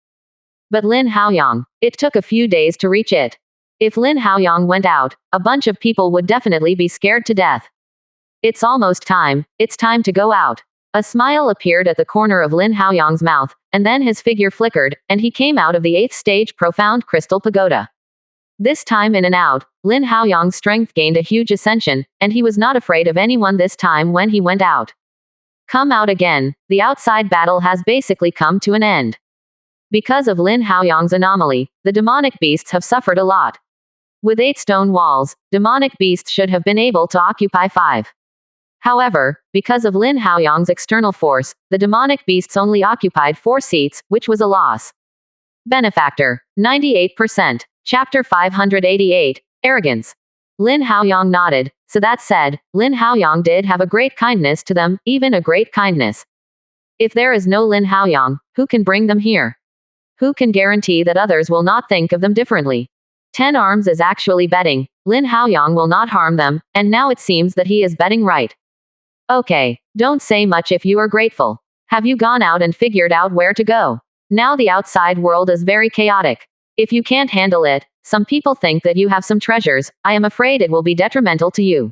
But Lin Haoyang, it took a few days to reach it. If Lin Haoyang went out, a bunch of people would definitely be scared to death. It's almost time, it's time to go out. A smile appeared at the corner of Lin Haoyang's mouth, and then his figure flickered, and he came out of the 8th stage profound crystal pagoda. This time in and out, Lin Haoyang's strength gained a huge ascension, and he was not afraid of anyone this time when he went out. Come out again, the outside battle has basically come to an end. Because of Lin Haoyang's anomaly, the demonic beasts have suffered a lot. With 8 stone walls, demonic beasts should have been able to occupy 5. However, because of Lin Haoyang's external force, the demonic beasts only occupied 4 seats, which was a loss. Benefactor, 98%. Chapter 588, Arrogance. Lin Haoyang nodded. So that said, Lin Haoyang did have a great kindness to them, even a great kindness. If there is no Lin Haoyang, who can bring them here? Who can guarantee that others will not think of them differently? 10 Arms is actually betting. Lin Haoyang will not harm them, and now it seems that he is betting right. Okay, don't say much if you are grateful. Have you gone out and figured out where to go? Now the outside world is very chaotic. If you can't handle it, some people think that you have some treasures, I am afraid it will be detrimental to you.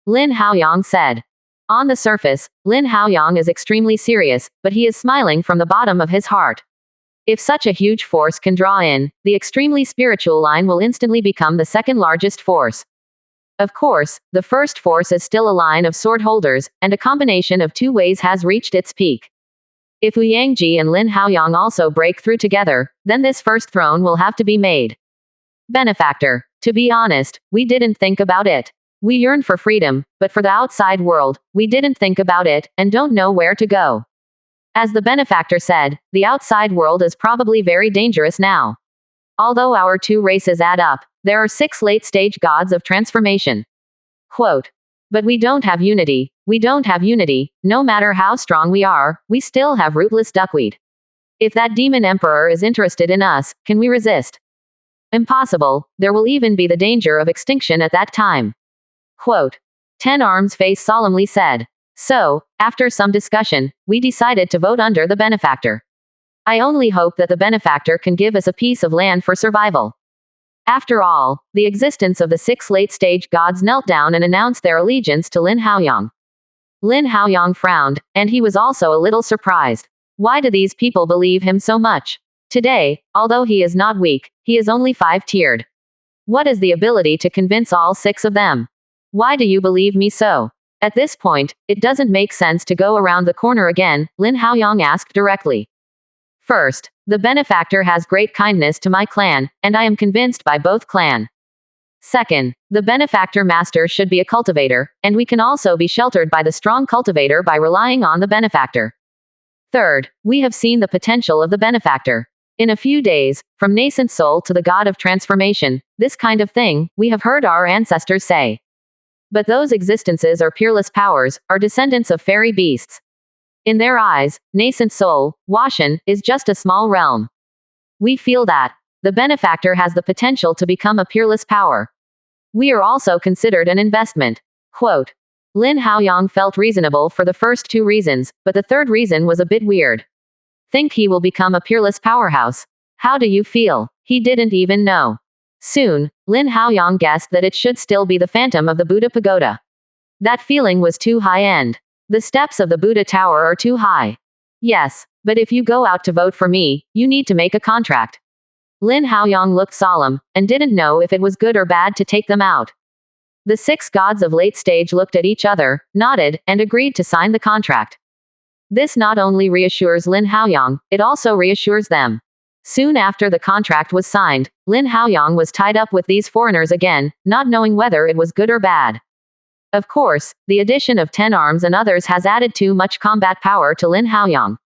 Lin Haoyang said. On the surface, Lin Haoyang is extremely serious, but he is smiling from the bottom of his heart. If such a huge force can draw in, the extremely spiritual line will instantly become the second largest force. Of course, the first force is still a line of sword holders, and a combination of 2 ways has reached its peak. If Wu Yangji and Lin Haoyang also break through together, then this first throne will have to be made. Benefactor, to be honest, we didn't think about it. We yearn for freedom, but for the outside world, we didn't think about it, and don't know where to go. As the benefactor said, the outside world is probably very dangerous now. Although our 2 races add up, there are 6 late-stage gods of transformation. Quote. But we don't have unity, no matter how strong we are, we still have rootless duckweed. If that demon emperor is interested in us, can we resist? Impossible, there will even be the danger of extinction at that time. Quote. 10 Arms face solemnly said. So, after some discussion, we decided to vote under the benefactor. I only hope that the benefactor can give us a piece of land for survival. After all, the existence of the 6 late-stage gods knelt down and announced their allegiance to Lin Haoyang. Lin Haoyang frowned, and he was also a little surprised. Why do these people believe him so much? Today, although he is not weak, he is only 5-tiered. What is the ability to convince all 6 of them? Why do you believe me so? At this point, it doesn't make sense to go around the corner again, Lin Haoyang asked directly. First, the benefactor has great kindness to my clan, and I am convinced by both clan. Second, the benefactor master should be a cultivator, and we can also be sheltered by the strong cultivator by relying on the benefactor. Third, we have seen the potential of the benefactor. In a few days, from nascent soul to the god of transformation, this kind of thing, we have heard our ancestors say. But those existences are peerless powers, are descendants of fairy beasts. In their eyes, nascent soul, Washan, is just a small realm. We feel that the benefactor has the potential to become a peerless power. We are also considered an investment. Quote. Lin Haoyang felt reasonable for the first 2 reasons, but the third reason was a bit weird. Think he will become a peerless powerhouse? How do you feel? He didn't even know. Soon, Lin Haoyang guessed that it should still be the phantom of the Buddha pagoda. That feeling was too high-end. The steps of the Buddha tower are too high. Yes, but if you go out to vote for me, you need to make a contract. Lin Haoyang looked solemn, and didn't know if it was good or bad to take them out. The 6 gods of late stage looked at each other, nodded, and agreed to sign the contract. This not only reassures Lin Haoyang, it also reassures them. Soon after the contract was signed, Lin Haoyang was tied up with these foreigners again, not knowing whether it was good or bad. Of course, the addition of 10 arms and others has added too much combat power to Lin Haoyang.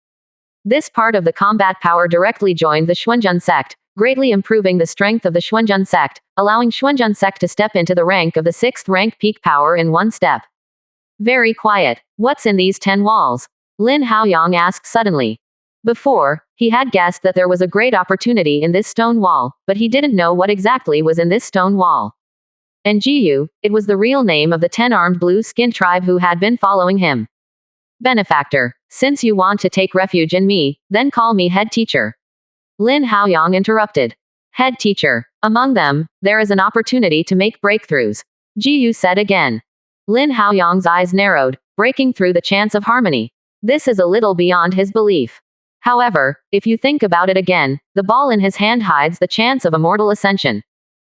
This part of the combat power directly joined the Xuanzhen sect, greatly improving the strength of the Xuanzhen sect, allowing Xuanzhen sect to step into the rank of the 6th rank peak power in one step. Very quiet. What's in these 10 walls? Lin Haoyang asked suddenly. Before, he had guessed that there was a great opportunity in this stone wall, but he didn't know what exactly was in this stone wall. And Jiyu, it was the real name of the 10-armed blue-skinned tribe who had been following him. Benefactor, since you want to take refuge in me, then call me head teacher. Lin Haoyang interrupted. Head teacher. Among them, there is an opportunity to make breakthroughs. Jiyu said again. Lin Haoyang's eyes narrowed, breaking through the chance of harmony. This is a little beyond his belief. However, if you think about it again, the ball in his hand hides the chance of immortal ascension.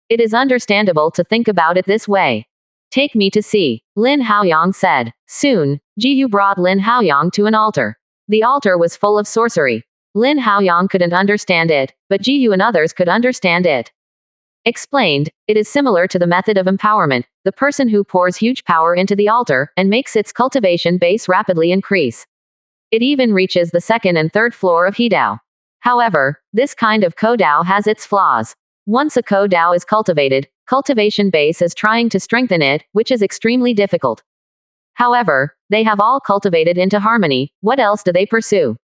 It is understandable to think about it this way. Take me to see, Lin Haoyang said. Soon, Jiyu brought Lin Haoyang to an altar. The altar was full of sorcery. Lin Haoyang couldn't understand it, but Jiyu and others could understand it. Explained, it is similar to the method of empowerment, the person who pours huge power into the altar and makes its cultivation base rapidly increase. It even reaches the 2nd and 3rd floor of He-Dao. However, this kind of Ko-Dao has its flaws. Once a Ko-Dao is cultivated, cultivation base is trying to strengthen it, which is extremely difficult. However, they have all cultivated into harmony, what else do they pursue?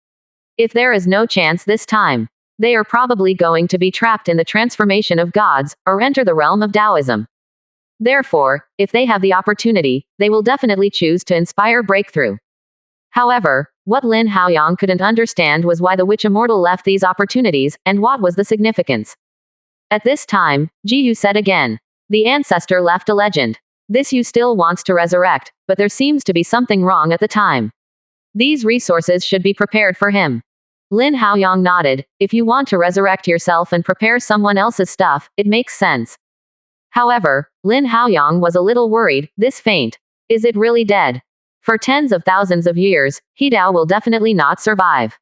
If there is no chance this time, they are probably going to be trapped in the transformation of gods, or enter the realm of Taoism. Therefore, if they have the opportunity, they will definitely choose to inspire breakthrough. However, what Lin Haoyang couldn't understand was why the witch immortal left these opportunities, and what was the significance. At this time, Jiyu said again. The ancestor left a legend. This Yu still wants to resurrect, but there seems to be something wrong at the time. These resources should be prepared for him. Lin Haoyang nodded. If you want to resurrect yourself and prepare someone else's stuff, it makes sense. However, Lin Haoyang was a little worried. This faint. Is it really dead? For tens of thousands of years, He-Dao will definitely not survive.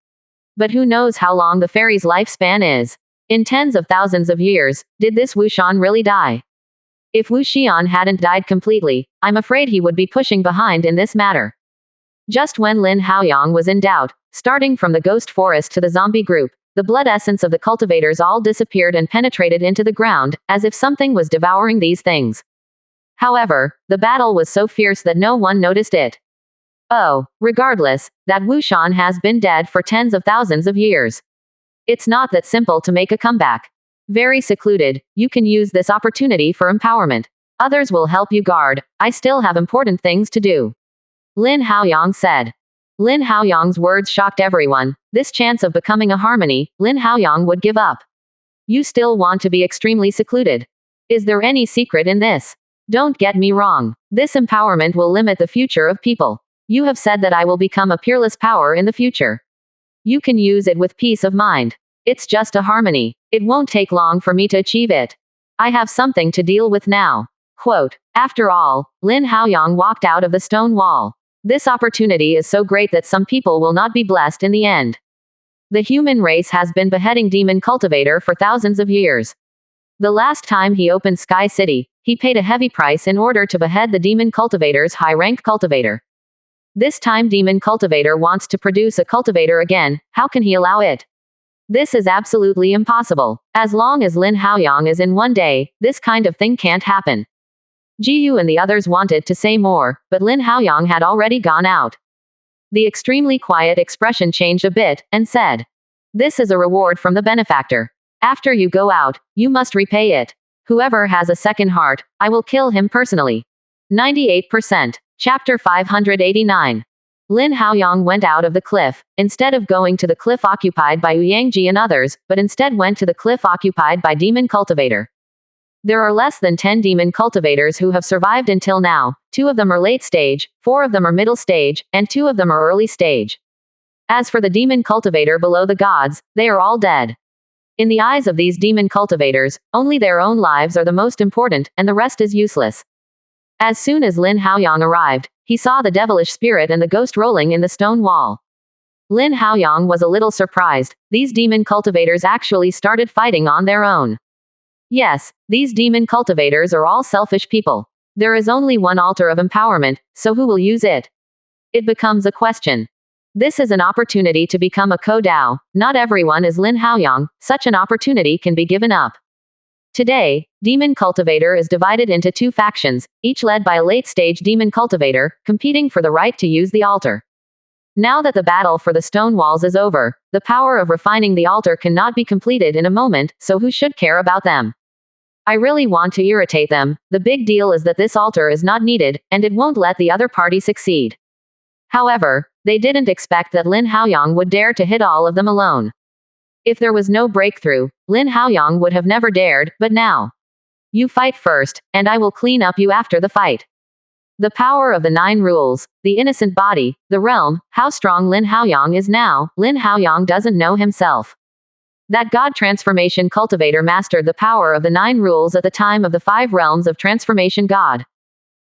But who knows how long the fairy's lifespan is? In tens of thousands of years, did this Wu Shan really die? If Wu Xian hadn't died completely, I'm afraid he would be pushing behind in this matter. Just when Lin Haoyang was in doubt, starting from the ghost forest to the zombie group, the blood essence of the cultivators all disappeared and penetrated into the ground, as if something was devouring these things. However, the battle was so fierce that no one noticed it. Oh, regardless, that Wu Shan has been dead for tens of thousands of years. It's not that simple to make a comeback. Very secluded, you can use this opportunity for empowerment. Others will help you guard. I still have important things to do. Lin Haoyang said. Lin Haoyang's words shocked everyone. This chance of becoming a harmony, Lin Haoyang would give up. You still want to be extremely secluded. Is there any secret in this? Don't get me wrong. This empowerment will limit the future of people. You have said that I will become a peerless power in the future. You can use it with peace of mind. It's just a harmony. It won't take long for me to achieve it. I have something to deal with now. Quote, after all, Lin Haoyang walked out of the stone wall. This opportunity is so great that some people will not be blessed in the end. The human race has been beheading Demon Cultivator for thousands of years. The last time he opened Sky City, he paid a heavy price in order to behead the Demon Cultivator's high-rank cultivator. This time Demon Cultivator wants to produce a cultivator again. How can he allow it? This is absolutely impossible. As long as Lin Haoyang is in one day, this kind of thing can't happen. Jiyu and the others wanted to say more, but Lin Haoyang had already gone out. The extremely quiet expression changed a bit, and said, this is a reward from the benefactor. After you go out, you must repay it. Whoever has a second heart, I will kill him personally. 98%. Chapter 589. Lin Haoyang went out of the cliff, instead of going to the cliff occupied by Yangji and others, but instead went to the cliff occupied by Demon Cultivator. There are less than 10 demon cultivators who have survived until now. 2 of them are late stage, 4 of them are middle stage, and 2 of them are early stage. As for the demon cultivator below the gods, they are all dead. In the eyes of these demon cultivators, only their own lives are the most important, and the rest is useless. As soon as Lin Haoyang arrived, he saw the devilish spirit and the ghost rolling in the stone wall. Lin Haoyang was a little surprised. These demon cultivators actually started fighting on their own. Yes, these demon cultivators are all selfish people. There is only one altar of empowerment, so who will use it? It becomes a question. This is an opportunity to become a Ko-Dao. Not everyone is Lin Haoyang. Such an opportunity can be given up. Today, Demon Cultivator is divided into 2 factions, each led by a late-stage Demon Cultivator, competing for the right to use the altar. Now that the battle for the stone walls is over, the power of refining the altar cannot be completed in a moment, so who should care about them? I really want to irritate them. The big deal is that this altar is not needed, and it won't let the other party succeed. However, they didn't expect that Lin Haoyang would dare to hit all of them alone. If there was no breakthrough, Lin Haoyang would have never dared, but now. You fight first, and I will clean up you after the fight. The power of the 9 rules, the innocent body, the realm, how strong Lin Haoyang is now. Lin Haoyang doesn't know himself. That God Transformation Cultivator mastered the power of the 9 rules at the time of the 5 realms of Transformation God.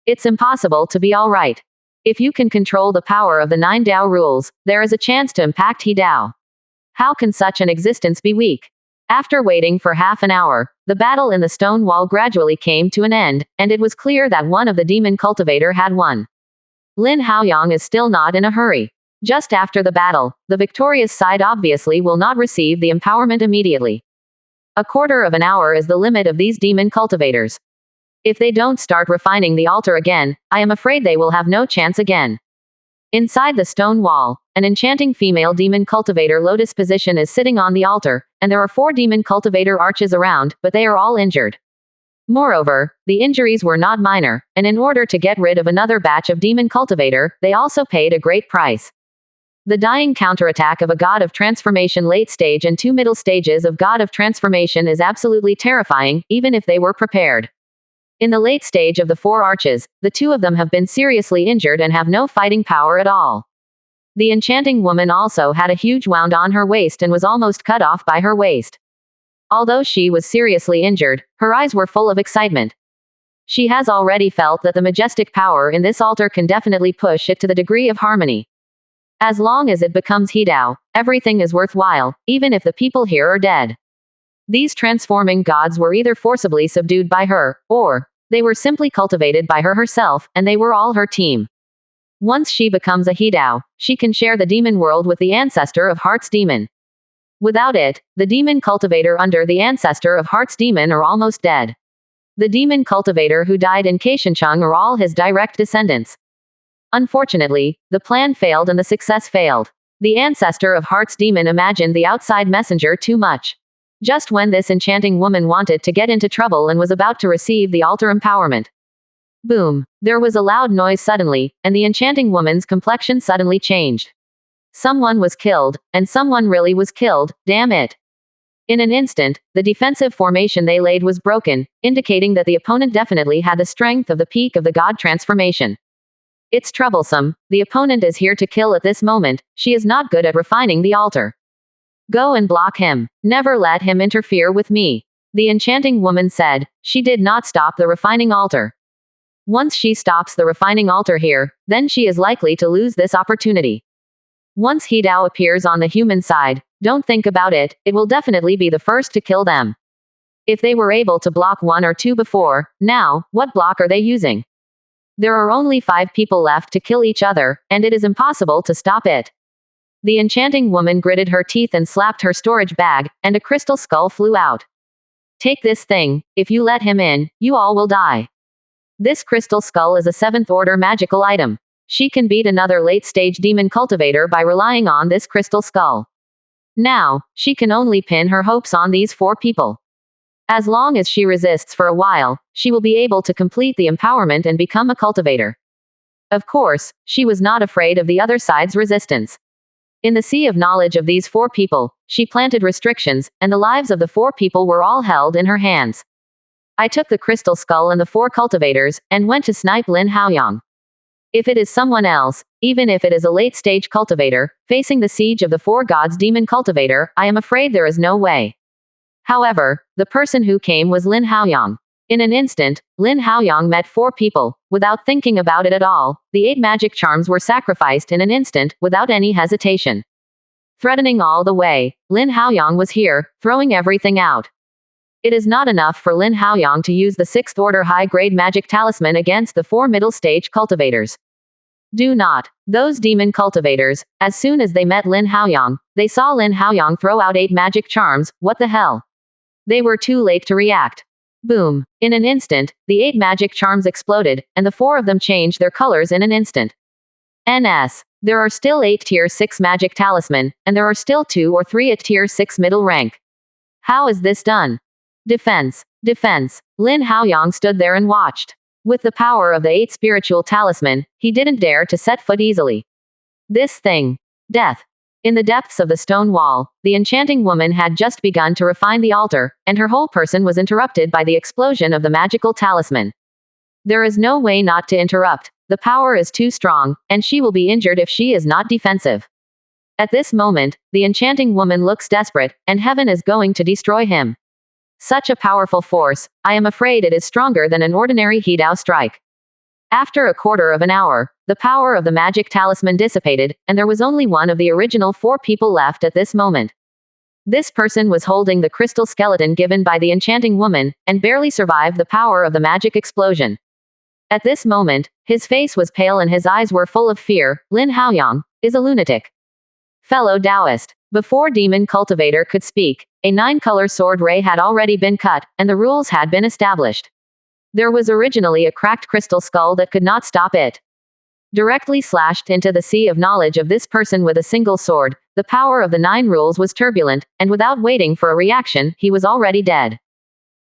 It's impossible to be alright. If you can control the power of the 9 Dao rules, there is a chance to impact He Dao. How can such an existence be weak? After waiting for half an hour, the battle in the stone wall gradually came to an end, and it was clear that one of the demon cultivator had won. Lin Haoyang is still not in a hurry. Just after the battle, the victorious side obviously will not receive the empowerment immediately. A quarter of an hour is the limit of these demon cultivators. If they don't start refining the altar again, I am afraid they will have no chance again. Inside the stone wall, an enchanting female demon cultivator lotus position is sitting on the altar, and there are 4 demon cultivator arches around, but they are all injured. Moreover, the injuries were not minor, and in order to get rid of another batch of demon cultivator, they also paid a great price. The dying counterattack of a God of Transformation late stage and 2 middle stages of God of Transformation is absolutely terrifying, even if they were prepared. In the late stage of the 4 arches, the 2 of them have been seriously injured and have no fighting power at all. The enchanting woman also had a huge wound on her waist and was almost cut off by her waist. Although she was seriously injured, her eyes were full of excitement. She has already felt that the majestic power in this altar can definitely push it to the degree of harmony. As long as it becomes He Dao, everything is worthwhile, even if the people here are dead. These transforming gods were either forcibly subdued by her, or they were simply cultivated by her herself, and they were all her team. Once she becomes a He Dao, she can share the demon world with the ancestor of Heart's demon. Without it, the demon cultivator under the ancestor of Heart's demon are almost dead. The demon cultivator who died in Kaishancheng are all his direct descendants. Unfortunately, the plan failed and the success failed. The ancestor of Heart's demon imagined the outside messenger too much. Just when this enchanting woman wanted to get into trouble and was about to receive the altar empowerment, Boom. There was a loud noise suddenly, and the enchanting woman's complexion suddenly changed. Someone was killed, and someone really was killed, damn it. In an instant, the defensive formation they laid was broken, indicating that the opponent definitely had the strength of the peak of the god transformation. It's troublesome, the opponent is here to kill at this moment, she is not good at refining the altar. Go and block him. Never let him interfere with me. The enchanting woman said. She did not stop the refining altar. Once she stops the refining altar here, then she is likely to lose this opportunity. Once He Dao appears on the human side, don't think about it, it will definitely be the first to kill them. If they were able to block 1 or 2 before, now, what block are they using? There are only 5 people left to kill each other, and it is impossible to stop it. The enchanting woman gritted her teeth and slapped her storage bag, and a crystal skull flew out. Take this thing, if you let him in, you all will die. This crystal skull is a 7th order magical item. She can beat another late-stage demon cultivator by relying on this crystal skull. Now, she can only pin her hopes on these 4 people. As long as she resists for a while, she will be able to complete the empowerment and become a cultivator. Of course, she was not afraid of the other side's resistance. In the sea of knowledge of these 4 people, she planted restrictions, and the lives of the 4 people were all held in her hands. I took the crystal skull and the 4 cultivators, and went to snipe Lin Haoyang. If it is someone else, even if it is a late-stage cultivator, facing the siege of the 4 gods demon cultivator, I am afraid there is no way. However, the person who came was Lin Haoyang. In an instant, Lin Haoyang met 4 people, without thinking about it at all, the 8 magic charms were sacrificed in an instant, without any hesitation. Threatening all the way, Lin Haoyang was here, throwing everything out. It is not enough for Lin Haoyang to use the 6th order high-grade magic talisman against the 4 middle-stage cultivators. Do not. Those demon cultivators, as soon as they met Lin Haoyang, they saw Lin Haoyang throw out 8 magic charms, what the hell? They were too late to react. Boom. In an instant, the 8 magic charms exploded, and the 4 of them changed their colors in an instant. NS. There are still 8 tier 6 magic talisman, and there are still 2 or 3 at tier 6 middle rank. How is this done? Defense. Defense. Lin Haoyang stood there and watched. With the power of the 8 spiritual talisman, he didn't dare to set foot easily. This thing. Death. In the depths of the stone wall, the enchanting woman had just begun to refine the altar, and her whole person was interrupted by the explosion of the magical talisman. There is no way not to interrupt. The power is too strong, and she will be injured if she is not defensive. At this moment, the enchanting woman looks desperate, and heaven is going to destroy him. Such a powerful force, I am afraid it is stronger than an ordinary He Dao strike. After a quarter of an hour, the power of the magic talisman dissipated, and there was only one of the original 4 people left at this moment. This person was holding the crystal skeleton given by the enchanting woman, and barely survived the power of the magic explosion. At this moment, his face was pale and his eyes were full of fear. Lin Haoyang is a lunatic. Fellow Taoist. Before Demon Cultivator could speak, a 9-color sword ray had already been cut, and the rules had been established. There was originally a cracked crystal skull that could not stop it. Directly slashed into the sea of knowledge of this person with a single sword, the power of the 9 rules was turbulent, and without waiting for a reaction, he was already dead.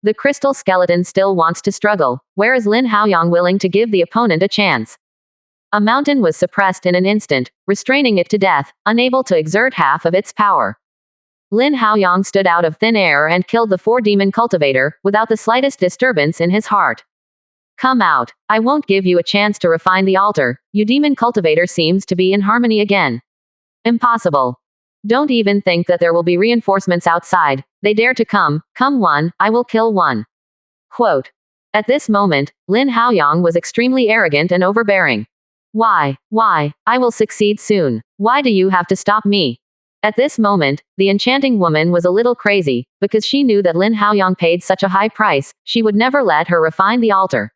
The crystal skeleton still wants to struggle, whereas Lin Haoyang willing to give the opponent a chance. A mountain was suppressed in an instant, restraining it to death, unable to exert half of its power. Lin Haoyang stood out of thin air and killed the 4 demon cultivator, without the slightest disturbance in his heart. Come out. I won't give you a chance to refine the altar. You demon cultivator seems to be in harmony again. Impossible. Don't even think that there will be reinforcements outside. They dare to come one, I will kill one. Quote. At this moment, Lin Haoyang was extremely arrogant and overbearing. Why, I will succeed soon. Why do you have to stop me? At this moment, the enchanting woman was a little crazy, because she knew that Lin Haoyang paid such a high price, she would never let her refine the altar.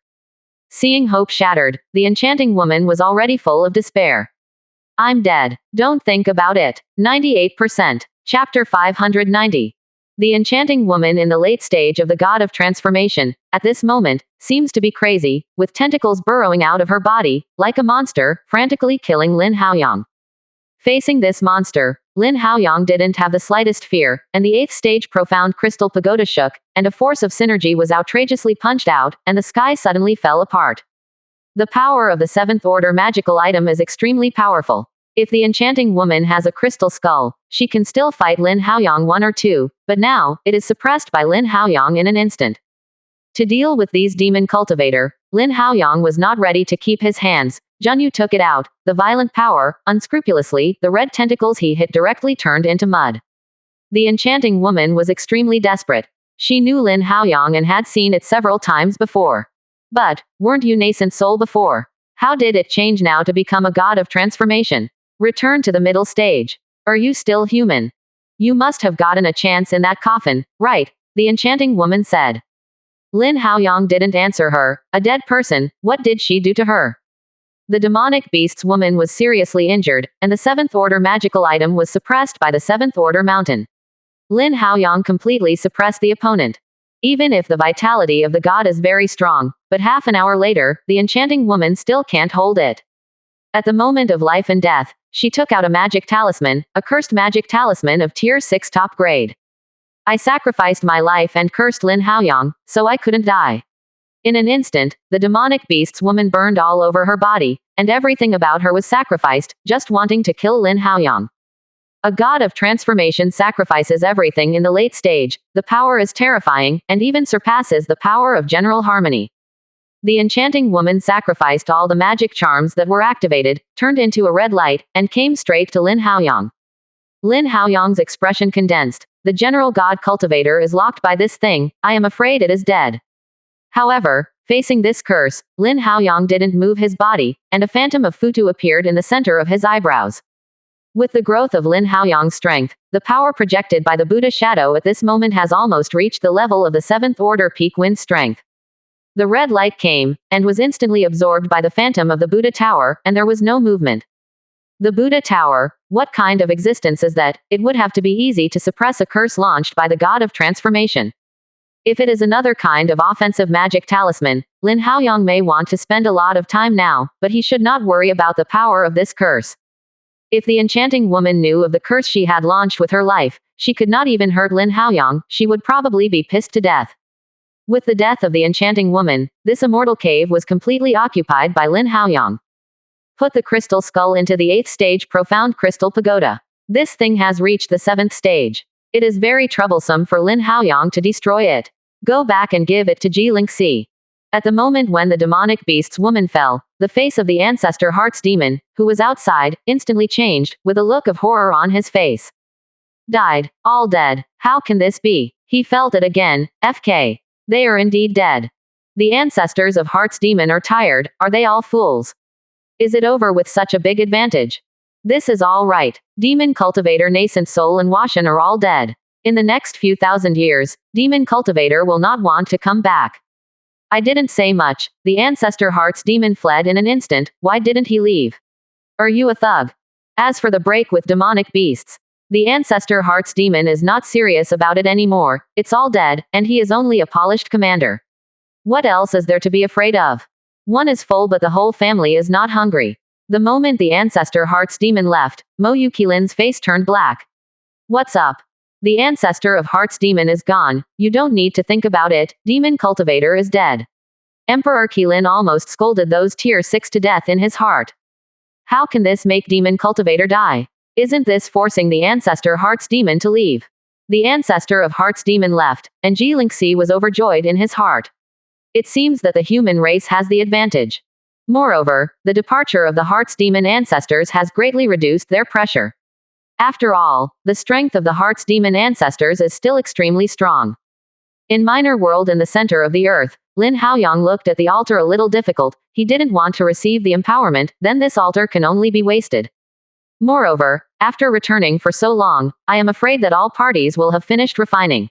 Seeing hope shattered, the enchanting woman was already full of despair. I'm dead. Don't think about it. 98%. Chapter 590. The enchanting woman in the late stage of the god of transformation, at this moment, seems to be crazy, with tentacles burrowing out of her body, like a monster, frantically killing Lin Haoyang. Facing this monster, Lin Haoyang didn't have the slightest fear, and the 8th stage profound crystal pagoda shook, and a force of synergy was outrageously punched out, and the sky suddenly fell apart. The power of the 7th order magical item is extremely powerful. If the enchanting woman has a crystal skull, she can still fight Lin Haoyang 1 or 2, but now, it is suppressed by Lin Haoyang in an instant. To deal with these demon cultivator, Lin Haoyang was not ready to keep his hands. Junyu took it out, the violent power, unscrupulously, the red tentacles he hit directly turned into mud. The enchanting woman was extremely desperate. She knew Lin Haoyang and had seen it several times before. But, weren't you nascent soul before? How did it change now to become a god of transformation? Return to the middle stage. Are you still human? You must have gotten a chance in that coffin, right? The enchanting woman said. Lin Haoyang didn't answer her. A dead person, what did she do to her? The demonic beast's woman was seriously injured, and the 7th order magical item was suppressed by the 7th order mountain. Lin Haoyang completely suppressed the opponent. Even if the vitality of the god is very strong, but half an hour later, the enchanting woman still can't hold it. At the moment of life and death, she took out a magic talisman, a cursed magic talisman of tier 6 top grade. I sacrificed my life and cursed Lin Haoyang, so I couldn't die. In an instant, the demonic beast's woman burned all over her body, and everything about her was sacrificed, just wanting to kill Lin Haoyang. A god of transformation sacrifices everything in the late stage. The power is terrifying, and even surpasses the power of general harmony. The enchanting woman sacrificed all the magic charms that were activated, turned into a red light, and came straight to Lin Haoyang. Lin Haoyang's expression condensed. The general god cultivator is locked by this thing, I am afraid it is dead. However, facing this curse, Lin Haoyang didn't move his body, and a phantom of Futu appeared in the center of his eyebrows. With the growth of Lin Haoyang's strength, the power projected by the Buddha shadow at this moment has almost reached the level of the 7th order peak wind strength. The red light came, and was instantly absorbed by the phantom of the Buddha tower, and there was no movement. The Buddha tower, what kind of existence is that? It would have to be easy to suppress a curse launched by the god of transformation. If it is another kind of offensive magic talisman, Lin Haoyang may want to spend a lot of time now, but he should not worry about the power of this curse. If the enchanting woman knew of the curse she had launched with her life, she could not even hurt Lin Haoyang, she would probably be pissed to death. With the death of the enchanting woman, this immortal cave was completely occupied by Lin Haoyang. Put the crystal skull into the 8th stage profound crystal pagoda. This thing has reached the 7th stage. It is very troublesome for Lin Haoyang to destroy it. Go back and give it to Ji Lingxi. At the moment when the demonic beast's woman fell, the face of the ancestor heart's demon, who was outside, instantly changed, with a look of horror on his face. Died. All dead. How can this be? He felt it again. FK. They are indeed dead. The ancestors of heart's demon are tired. Are they all fools? Is it over with such a big advantage? This is all right. Demon cultivator nascent soul and Washan are all dead. In the next few thousand years, demon cultivator will not want to come back. I didn't say much. The ancestor heart's demon fled in an instant. Why didn't he leave? Are you a thug? As for the break with demonic beasts, the ancestor heart's demon is not serious about it anymore. It's all dead, and he is only a polished commander. What else is there to be afraid of? One is full but the whole family is not hungry. The moment the ancestor heart's demon left, Mo Yukilin's face turned black. What's up? The ancestor of heart's demon is gone. You don't need to think about it. Demon cultivator is dead. Emperor Qilin almost scolded those tier 6 to death in his heart. How can this make demon cultivator die? Isn't this forcing the ancestor heart's demon to leave? The ancestor of heart's demon left, and Ji Lingxi was overjoyed in his heart. It seems that the human race has the advantage. Moreover, the departure of the heart's demon ancestors has greatly reduced their pressure. After all, the strength of the heart's demon ancestors is still extremely strong. In Minor World in the center of the earth, Lin Haoyang looked at the altar a little difficult. He didn't want to receive the empowerment, then this altar can only be wasted. Moreover, after returning for so long, I am afraid that all parties will have finished refining.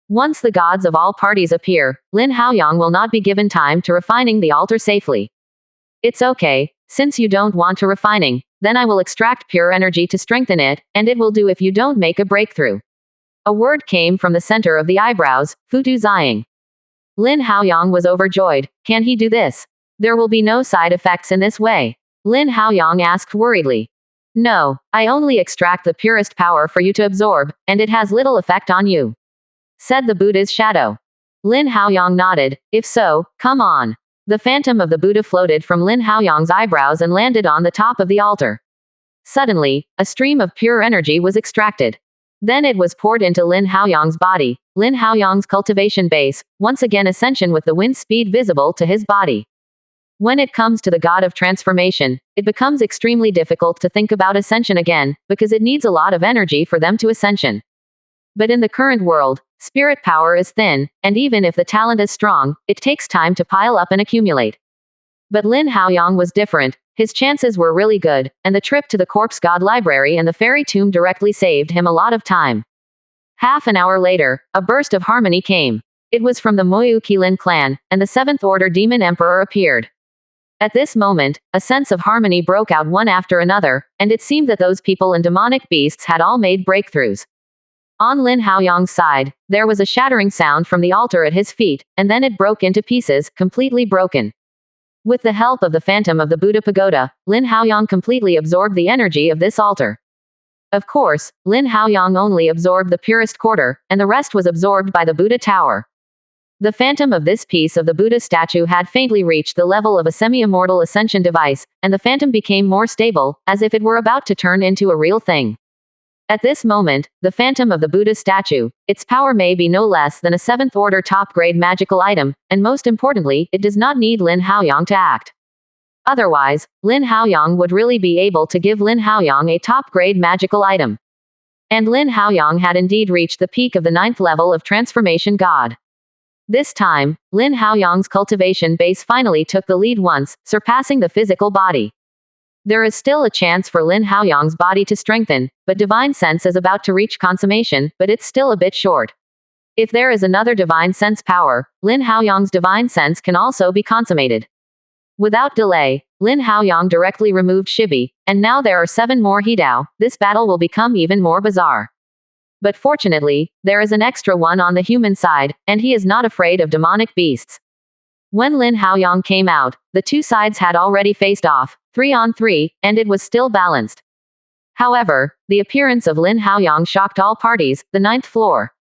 Once the gods of all parties appear, Lin Haoyang will not be given time to refining the altar safely. It's okay, since you don't want to refining, then I will extract pure energy to strengthen it, and it will do if you don't make a breakthrough. A word came from the center of the eyebrows, Futu Ziying. Lin Haoyang was overjoyed. Can he do this? There will be no side effects in this way. Lin Haoyang asked worriedly. No, I only extract the purest power for you to absorb, and it has little effect on you, said the Buddha's shadow. Lin Haoyang nodded. If so, come on. The phantom of the Buddha floated from Lin Haoyang's eyebrows and landed on the top of the altar. Suddenly, a stream of pure energy was extracted. Then it was poured into Lin Haoyang's body. Lin Haoyang's cultivation base, once again ascension with the wind speed visible to his body. When it comes to the god of transformation, it becomes extremely difficult to think about ascension again, because it needs a lot of energy for them to ascension. But in the current world, spirit power is thin, and even if the talent is strong, it takes time to pile up and accumulate. But Lin Haoyang was different. His chances were really good, and the trip to the corpse god library and the fairy tomb directly saved him a lot of time. Half an hour later, a burst of harmony came. It was from the Moyu Qilin clan, and the 7th Order Demon Emperor appeared. At this moment, a sense of harmony broke out one after another, and it seemed that those people and demonic beasts had all made breakthroughs. On Lin Haoyang's side, there was a shattering sound from the altar at his feet, and then it broke into pieces, completely broken. With the help of the phantom of the Buddha pagoda, Lin Haoyang completely absorbed the energy of this altar. Of course, Lin Haoyang only absorbed the purest quarter, and the rest was absorbed by the Buddha tower. The phantom of this piece of the Buddha statue had faintly reached the level of a semi-immortal ascension device, and the phantom became more stable, as if it were about to turn into a real thing. At this moment, the phantom of the Buddha statue, its power may be no less than a 7th order top-grade magical item, and most importantly, it does not need Lin Haoyang to act. Otherwise, Lin Haoyang would really be able to give Lin Haoyang a top-grade magical item. And Lin Haoyang had indeed reached the peak of the 9th level of transformation god. This time, Lin Haoyang's cultivation base finally took the lead once, surpassing the physical body. There is still a chance for Lin Haoyang's body to strengthen, but divine sense is about to reach consummation, but it's still a bit short. If there is another divine sense power, Lin Haoyang's divine sense can also be consummated. Without delay, Lin Haoyang directly removed Shibi, and now there are 7 more Hidao. This battle will become even more bizarre. But fortunately, there is an extra one on the human side, and he is not afraid of demonic beasts. When Lin Haoyang came out, the two sides had already faced off, 3 on 3, and it was still balanced. However, the appearance of Lin Haoyang shocked all parties. The 9th floor.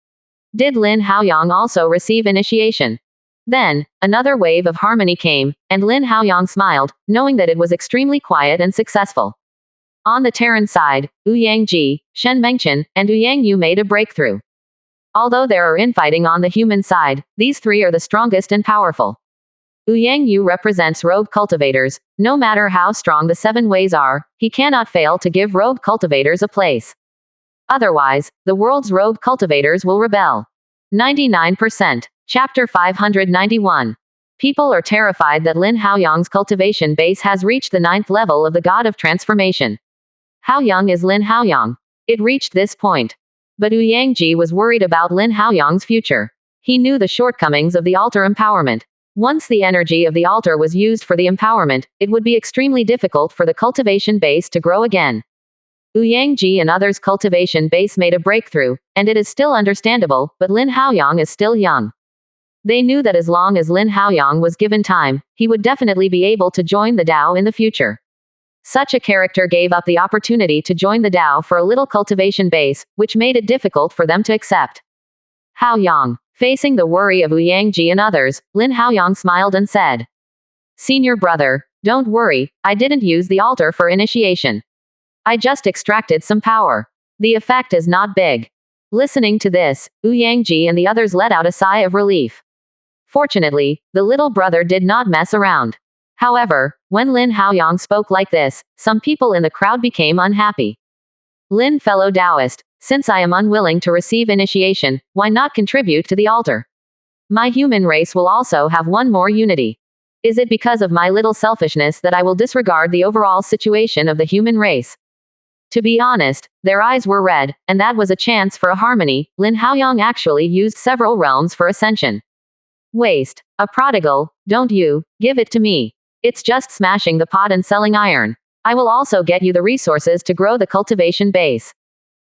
Did Lin Haoyang also receive initiation? Then, another wave of harmony came, and Lin Haoyang smiled, knowing that it was extremely quiet and successful. On the Terran side, Ouyang Ji, Shen Mengchen, and Ouyang Yu made a breakthrough. Although there are infighting on the human side, these 3 are the strongest and powerful. Ouyang Yu represents rogue cultivators. No matter how strong the 7 ways are, he cannot fail to give rogue cultivators a place. Otherwise, the world's rogue cultivators will rebel. 99%. Chapter 591. People are terrified that Lin Haoyang's cultivation base has reached the 9th level of the god of transformation. How young is Lin Haoyang? It reached this point. But Ouyang Ji was worried about Lin Haoyang's future. He knew the shortcomings of the altar empowerment. Once the energy of the altar was used for the empowerment, it would be extremely difficult for the cultivation base to grow again. Ouyang Ji and others' cultivation base made a breakthrough, and it is still understandable, but Lin Haoyang is still young. They knew that as long as Lin Haoyang was given time, he would definitely be able to join the Dao in the future. Such a character gave up the opportunity to join the Dao for a little cultivation base, which made it difficult for them to accept. Haoyang. Facing the worry of Ouyang Ji and others, Lin Haoyang smiled and said, "Senior brother, don't worry, I didn't use the altar for initiation. I just extracted some power. The effect is not big." Listening to this, Ouyang Ji and the others let out a sigh of relief. Fortunately, the little brother did not mess around. However, when Lin Haoyang spoke like this, some people in the crowd became unhappy. "Lin, fellow Taoist, since I am unwilling to receive initiation, why not contribute to the altar? My human race will also have one more unity. Is it because of my little selfishness that I will disregard the overall situation of the human race?" To be honest, their eyes were red, and that was a chance for a harmony. Lin Haoyang actually used several realms for ascension. "Waste. A prodigal, don't you? Give it to me. It's just smashing the pot and selling iron. I will also get you the resources to grow the cultivation base.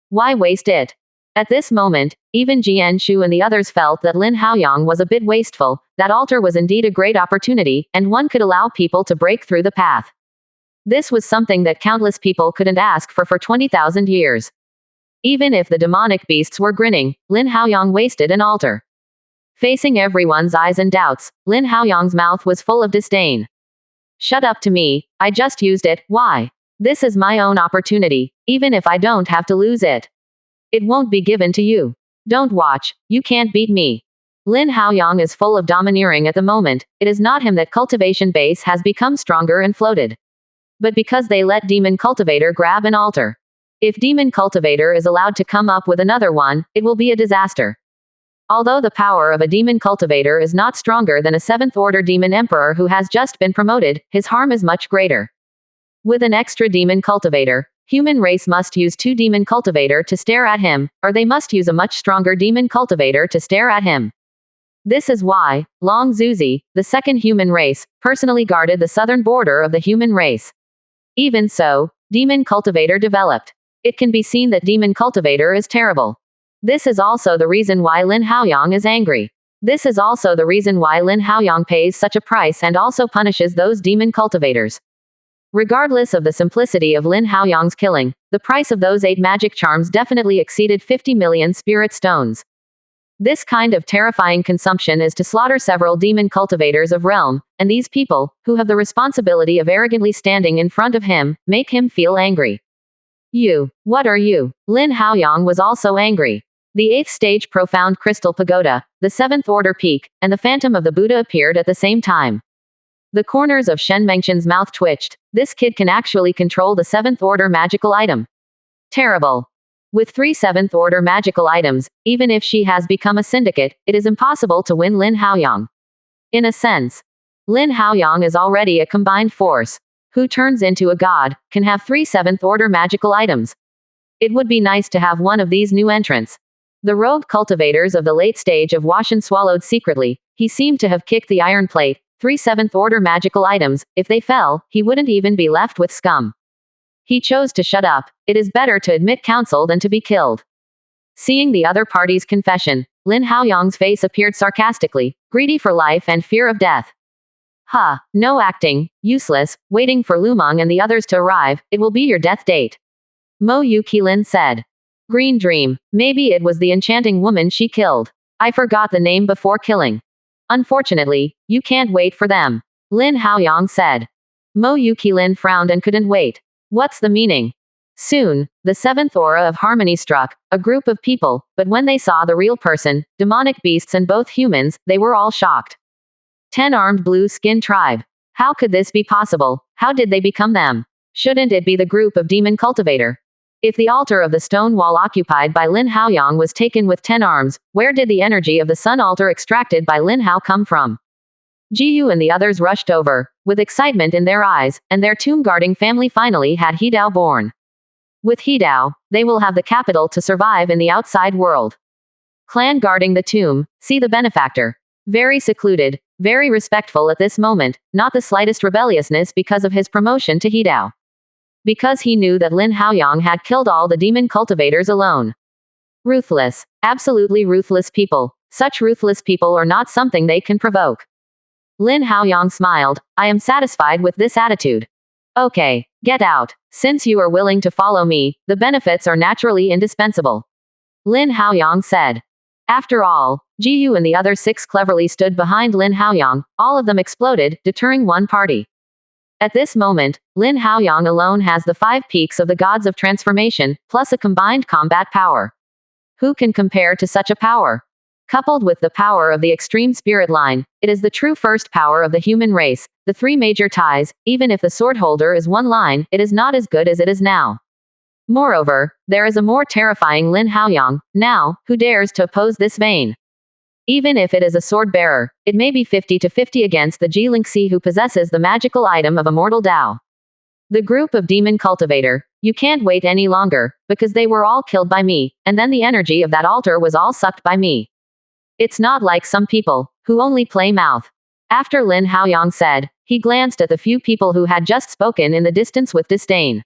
Why waste it?" At this moment, even Jian Shu and the others felt that Lin Haoyang was a bit wasteful. That altar was indeed a great opportunity, and one could allow people to break through the path. This was something that countless people couldn't ask for 20,000 years. Even if the demonic beasts were grinning, Lin Haoyang wasted an altar. Facing everyone's eyes and doubts, Lin Haoyang's mouth was full of disdain. Shut up to me, I just used it, why? This is my own opportunity, even if I don't have to lose it. It won't be given to you. Don't watch, you can't beat me. Lin Haoyang is full of domineering at the moment. It is not him that cultivation base has become stronger and floated. But because they let Demon Cultivator grab an altar. If Demon Cultivator is allowed to come up with another one, it will be a disaster. Although the power of a Demon Cultivator is not stronger than a 7th Order Demon Emperor who has just been promoted, his harm is much greater. With an extra Demon Cultivator, human race must use 2 Demon Cultivator to stare at him, or they must use a much stronger Demon Cultivator to stare at him. This is why, Long Zuzi, the second human race, personally guarded the southern border of the human race. Even so, Demon Cultivator developed. It can be seen that Demon Cultivator is terrible. This is also the reason why Lin Haoyang is angry. This is also the reason why Lin Haoyang pays such a price and also punishes those Demon Cultivators. Regardless of the simplicity of Lin Haoyang's killing, the price of those 8 magic charms definitely exceeded 50 million spirit stones. This kind of terrifying consumption is to slaughter several demon cultivators of realm, and these people, who have the responsibility of arrogantly standing in front of him, make him feel angry. You. What are you? Lin Haoyang was also angry. The 8th stage profound crystal pagoda, the 7th order peak, and the phantom of the Buddha appeared at the same time. The corners of Shen Mengqian's mouth twitched. This kid can actually control the 7th order magical item. Terrible. With 3 7th order magical items, even if she has become a syndicate, it is impossible to win Lin Haoyang. In a sense, Lin Haoyang is already a combined force. Who turns into a god, can have 3 7th order magical items. It would be nice to have one of these new entrants. The rogue cultivators of the late stage of Washan swallowed secretly. He seemed to have kicked the iron plate. 3 7th order magical items, if they fell, he wouldn't even be left with scum. He chose to shut up. It is better to admit counsel than to be killed. Seeing the other party's confession, Lin Haoyang's face appeared sarcastically, greedy for life and fear of death. No acting, useless, waiting for Lumang and the others to arrive, it will be your death date. Mo Yukilin said. Green Dream, maybe it was the enchanting woman she killed. I forgot the name before killing. Unfortunately, you can't wait for them. Lin Haoyang said. Mo Yukilin frowned and couldn't wait. What's the meaning? Soon, the 7th aura of harmony struck, a group of people, but when they saw the real person, demonic beasts and both humans, they were all shocked. 10-armed blue-skin tribe. How could this be possible? How did they become them? Shouldn't it be the group of demon cultivator? If the altar of the stone wall occupied by Lin Haoyang was taken with 10 arms, where did the energy of the sun altar extracted by Lin Hao come from? Jiyu and the others rushed over, with excitement in their eyes, and their tomb-guarding family finally had Hidao born. With Hidao, they will have the capital to survive in the outside world. Clan guarding the tomb, see the benefactor. Very secluded, very respectful at this moment, not the slightest rebelliousness because of his promotion to Hidao. Because he knew that Lin Haoyang had killed all the demon cultivators alone. Ruthless, absolutely ruthless people. Such ruthless people are not something they can provoke. Lin Haoyang smiled. I am satisfied with this attitude. Okay, get out. Since you are willing to follow me, the benefits are naturally indispensable. Lin Haoyang said. After all, Jiyu and the other 6 cleverly stood behind Lin Haoyang. All of them exploded, deterring one party. At this moment, Lin Haoyang alone has the 5 peaks of the gods of transformation, plus a combined combat power. Who can compare to such a power? Coupled with the power of the extreme spirit line, it is the true first power of the human race. The 3 major ties, even if the sword holder is one line, it is not as good as it is now. Moreover, there is a more terrifying Lin Haoyang, now, who dares to oppose this vein. Even if it is a sword bearer, it may be 50-50 against the Jilingxi who possesses the magical item of Immortal Dao. The group of demon cultivator, you can't wait any longer, because they were all killed by me, and then the energy of that altar was all sucked by me. It's not like some people, who only play mouth. After Lin Haoyang said, he glanced at the few people who had just spoken in the distance with disdain.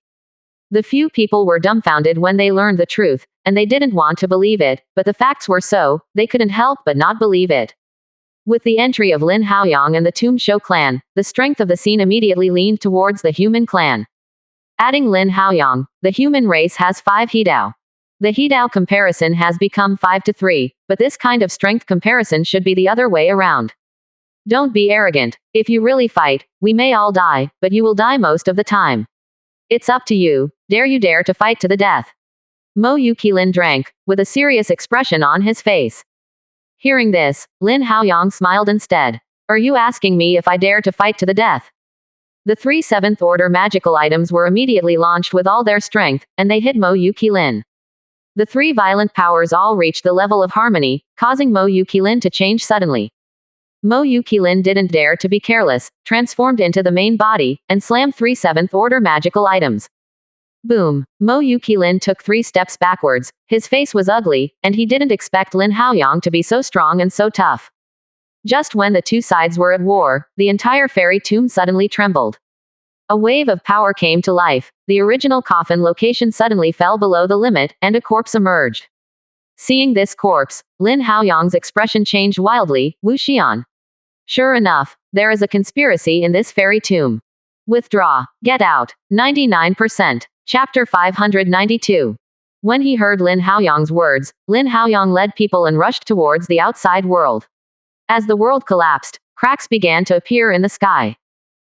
The few people were dumbfounded when they learned the truth, and they didn't want to believe it, but the facts were so, they couldn't help but not believe it. With the entry of Lin Haoyang and the Tomb Shou clan, the strength of the scene immediately leaned towards the human clan. Adding Lin Haoyang, the human race has 5 Hidao. The Hidao comparison has become 5-3, but this kind of strength comparison should be the other way around. Don't be arrogant. If you really fight, we may all die, but you will die most of the time. It's up to you. Dare you dare to fight to the death? Mo Yukilin drank, with a serious expression on his face. Hearing this, Lin Haoyang smiled instead. Are you asking me if I dare to fight to the death? The 3 7th order magical items were immediately launched with all their strength, and they hit Mo Yukilin. The 3 violent powers all reached the level of harmony, causing Mo Yukilin to change suddenly. Mo Yukilin didn't dare to be careless, transformed into the main body, and slammed 3 7th order magical items. Boom! Mo Yukilin took 3 steps backwards, his face was ugly, and he didn't expect Lin Haoyang to be so strong and so tough. Just when the 2 sides were at war, the entire fairy tomb suddenly trembled. A wave of power came to life, the original coffin location suddenly fell below the limit, and a corpse emerged. Seeing this corpse, Lin Haoyang's expression changed wildly. Wu Xian. Sure enough, there is a conspiracy in this fairy tomb. Withdraw. Get out. 99%. Chapter 592. When he heard Lin Haoyang's words, Lin Haoyang led people and rushed towards the outside world. As the world collapsed, cracks began to appear in the sky.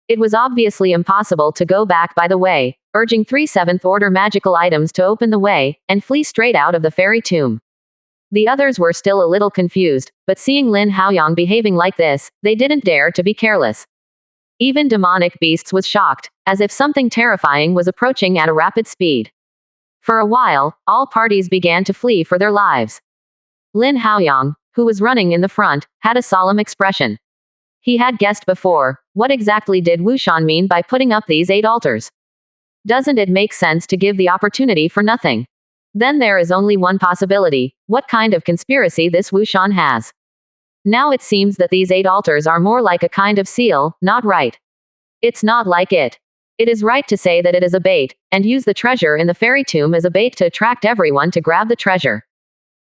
It was obviously impossible to go back by the way, urging 3 7th order magical items to open the way, and flee straight out of the fairy tomb. The others were still a little confused, but seeing Lin Haoyang behaving like this, they didn't dare to be careless. Even demonic beasts was shocked, as if something terrifying was approaching at a rapid speed. For a while, all parties began to flee for their lives. Lin Haoyang, who was running in the front, had a solemn expression. He had guessed before. What exactly did Wu Shan mean by putting up these 8 altars? Doesn't it make sense to give the opportunity for nothing? Then there is only one possibility: what kind of conspiracy this Wu Shan has. Now it seems that these 8 altars are more like a kind of seal, not right. It's not like it. It is right to say that it is a bait, and use the treasure in the fairy tomb as a bait to attract everyone to grab the treasure.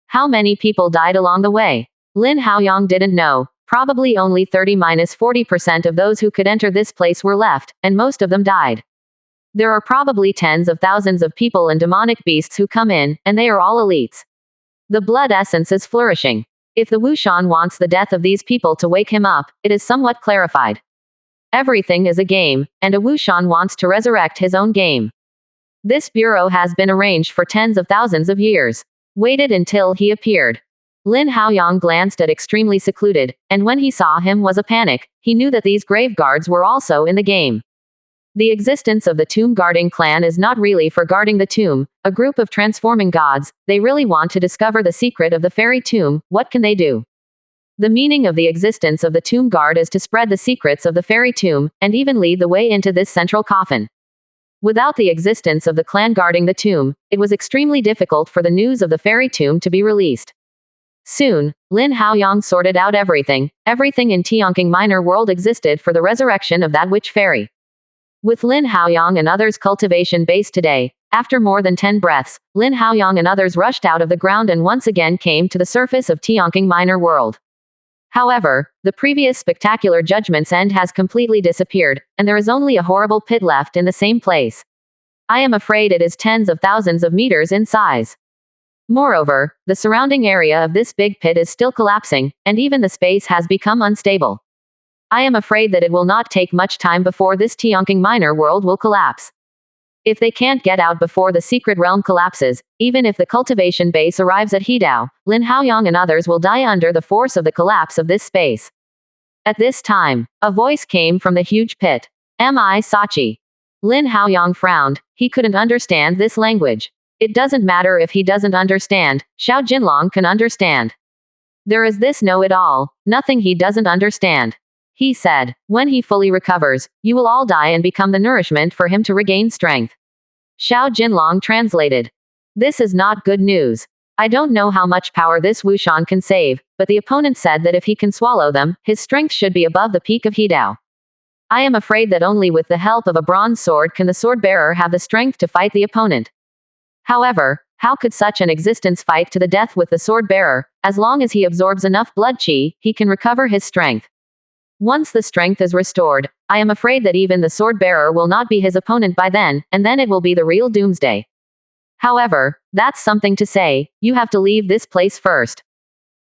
How many people died along the way? Lin Haoyang didn't know. Probably only 30–40% of those who could enter this place were left, and most of them died. There are probably tens of thousands of people and demonic beasts who come in, and they are all elites. The blood essence is flourishing. If the Wu Shan wants the death of these people to wake him up, it is somewhat clarified. Everything is a game, and a Wu Shan wants to resurrect his own game. This bureau has been arranged for tens of thousands of years. Waited until he appeared. Lin Haoyang glanced at extremely secluded, and when he saw him was a panic. He knew that these grave guards were also in the game. The existence of the tomb guarding clan is not really for guarding the tomb, a group of transforming gods. They really want to discover the secret of the fairy tomb. What can they do? The meaning of the existence of the tomb guard is to spread the secrets of the fairy tomb, and even lead the way into this central coffin. Without the existence of the clan guarding the tomb, it was extremely difficult for the news of the fairy tomb to be released. Soon, Lin Haoyang sorted out everything. Everything in Tianqing Minor World existed for the resurrection of that witch fairy. With Lin Haoyang and others' cultivation base today, after more than 10 breaths, Lin Haoyang and others rushed out of the ground and once again came to the surface of Tianqing Minor World. However, the previous spectacular Judgment's End has completely disappeared, and there is only a horrible pit left in the same place. I am afraid it is tens of thousands of meters in size. Moreover, the surrounding area of this big pit is still collapsing, and even the space has become unstable. I am afraid that it will not take much time before this Tianqing Minor World will collapse. If they can't get out before the secret realm collapses, even if the cultivation base arrives at Hidao, Lin Haoyang and others will die under the force of the collapse of this space. At this time, a voice came from the huge pit. Am I Sachi? Lin Haoyang frowned. He couldn't understand this language. It doesn't matter if he doesn't understand. Xiao Jinlong can understand. There is this know-it-all. Nothing he doesn't understand. He said, when he fully recovers, you will all die and become the nourishment for him to regain strength. Xiao Jinlong translated. This is not good news. I don't know how much power this Wu Shan can save, but the opponent said that if he can swallow them, his strength should be above the peak of Hidao. I am afraid that only with the help of a bronze sword can the sword bearer have the strength to fight the opponent. However, how could such an existence fight to the death with the sword bearer? As long as he absorbs enough blood qi, he can recover his strength. Once the strength is restored, I am afraid that even the sword bearer will not be his opponent by then, and then it will be the real doomsday. However, that's something to say, you have to leave this place first.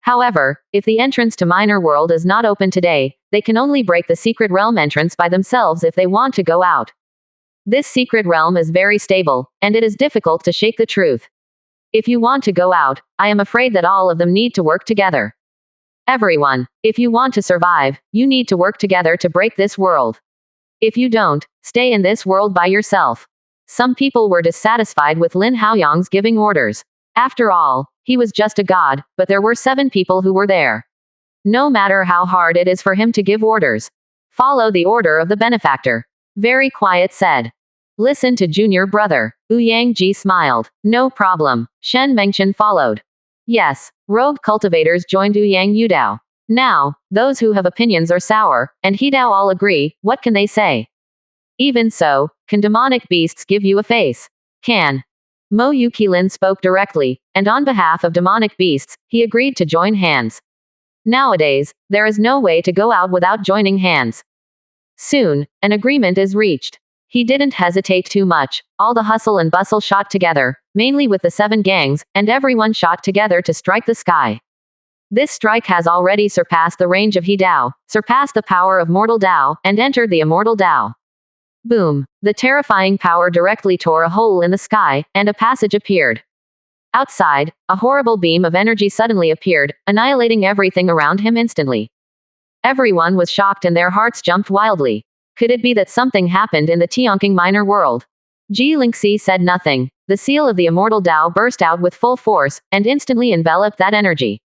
However, if the entrance to Minor World is not open today, they can only break the secret realm entrance by themselves if they want to go out. This secret realm is very stable, and it is difficult to shake the truth. If you want to go out, I am afraid that all of them need to work together. Everyone, if you want to survive, you need to work together to break this world. If you don't, stay in this world by yourself. Some people were dissatisfied with Lin Haoyang's giving orders. After all, he was just a god, but there were 7 people who were there. No matter how hard it is for him to give orders, follow the order of the benefactor. Very quiet said. Listen to junior brother. Ouyang Ji smiled. No problem. Shen Mengchen followed. Yes, rogue cultivators joined Ouyang Yudao. Now, those who have opinions are sour, and Hidao all agree, what can they say? Even so, can demonic beasts give you a face? Can. Mo Yukilin spoke directly, and on behalf of demonic beasts, he agreed to join hands. Nowadays, there is no way to go out without joining hands. Soon, an agreement is reached. He didn't hesitate too much. All the hustle and bustle shot together, mainly with the 7 gangs, and everyone shot together to strike the sky. This strike has already surpassed the range of Hidao, surpassed the power of mortal Dao, and entered the immortal Dao. Boom! The terrifying power directly tore a hole in the sky, and a passage appeared. Outside, a horrible beam of energy suddenly appeared, annihilating everything around him instantly. Everyone was shocked and their hearts jumped wildly. Could it be that something happened in the Tianqing Minor World? Ji Lingxi said nothing. The seal of the immortal Dao burst out with full force, and instantly enveloped that energy.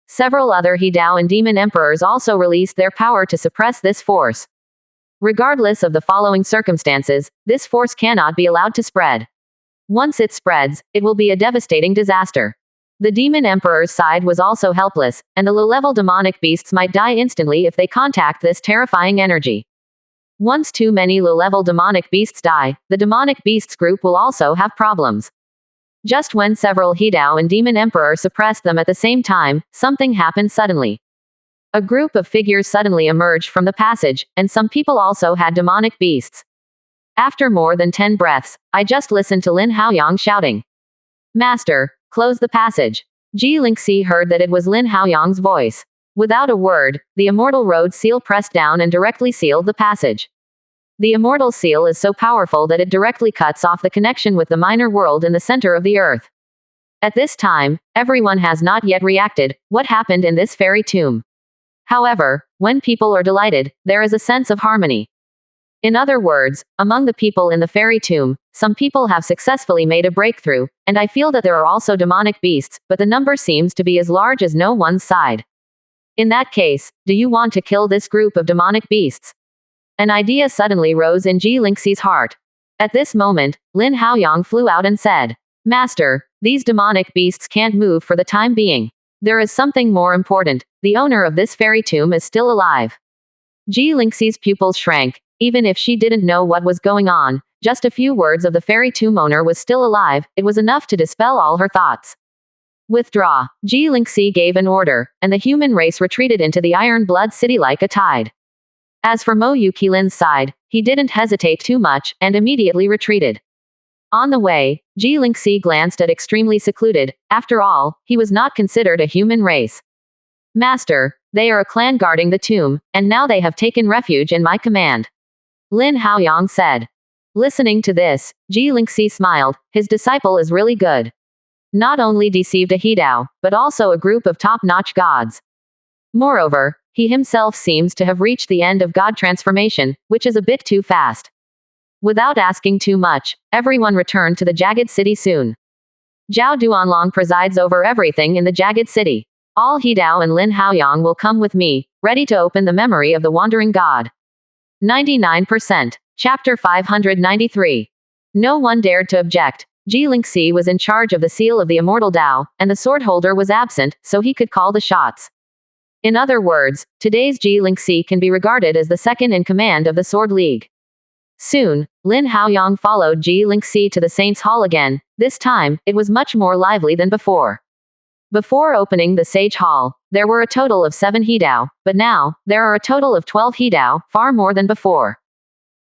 Several other Hidao and Demon Emperors also released their power to suppress this force. Regardless of the following circumstances, this force cannot be allowed to spread. Once it spreads, it will be a devastating disaster. The Demon Emperor's side was also helpless, and the low-level demonic beasts might die instantly if they contact this terrifying energy. Once too many low-level demonic beasts die, the demonic beasts group will also have problems. Just when several Hidao and Demon Emperor suppressed them at the same time, something happened suddenly. A group of figures suddenly emerged from the passage, and some people also had demonic beasts. After more than 10 breaths, I just listened to Lin Haoyang shouting, "Master, close the passage." Ji Lingxi heard that it was Lin Haoyang's voice. Without a word, the immortal road seal pressed down and directly sealed the passage. The immortal seal is so powerful that it directly cuts off the connection with the minor world in the center of the earth. At this time, everyone has not yet reacted. What happened in this fairy tomb? However, when people are delighted, there is a sense of harmony. In other words, among the people in the fairy tomb, some people have successfully made a breakthrough, and I feel that there are also demonic beasts, but the number seems to be as large as no one's side. In that case, do you want to kill this group of demonic beasts? An idea suddenly rose in Ji Lingxi's heart. At this moment, Lin Haoyang flew out and said, "Master, these demonic beasts can't move for the time being. There is something more important. The owner of this fairy tomb is still alive." Ji Lingxi's pupils shrank. Even if she didn't know what was going on, just a few words of the fairy tomb owner was still alive, it was enough to dispel all her thoughts. Withdraw. Ji Lingxi gave an order, and the human race retreated into the Iron Blood City like a tide. As for Mo Yuqilin's side, he didn't hesitate too much, and immediately retreated. On the way, Ji Lingxi glanced at extremely secluded. After all, he was not considered a human race. "Master, they are a clan guarding the tomb, and now they have taken refuge in my command," Lin Haoyang said. Listening to this, Ji Lingxi smiled. His disciple is really good. Not only deceived a Hidao, but also a group of top-notch gods. Moreover, he himself seems to have reached the end of god transformation, which is a bit too fast. Without asking too much, everyone returned to the Jagged City soon. Zhao Duanlong presides over everything in the Jagged City. All Hidao and Lin Haoyang will come with me, ready to open the memory of the wandering god. 99%. Chapter 593. No one dared to object. Ji Lingxi was in charge of the seal of the immortal Dao, and the sword holder was absent, so he could call the shots. In other words, today's Ji Lingxi can be regarded as the second in command of the Sword League. Soon, Lin Haoyang followed Ji Lingxi to the Saints' Hall again. This time, it was much more lively than before. Before opening the Sage Hall, there were a total of 7 Hidao, but now, there are a total of 12 Hidao, far more than before.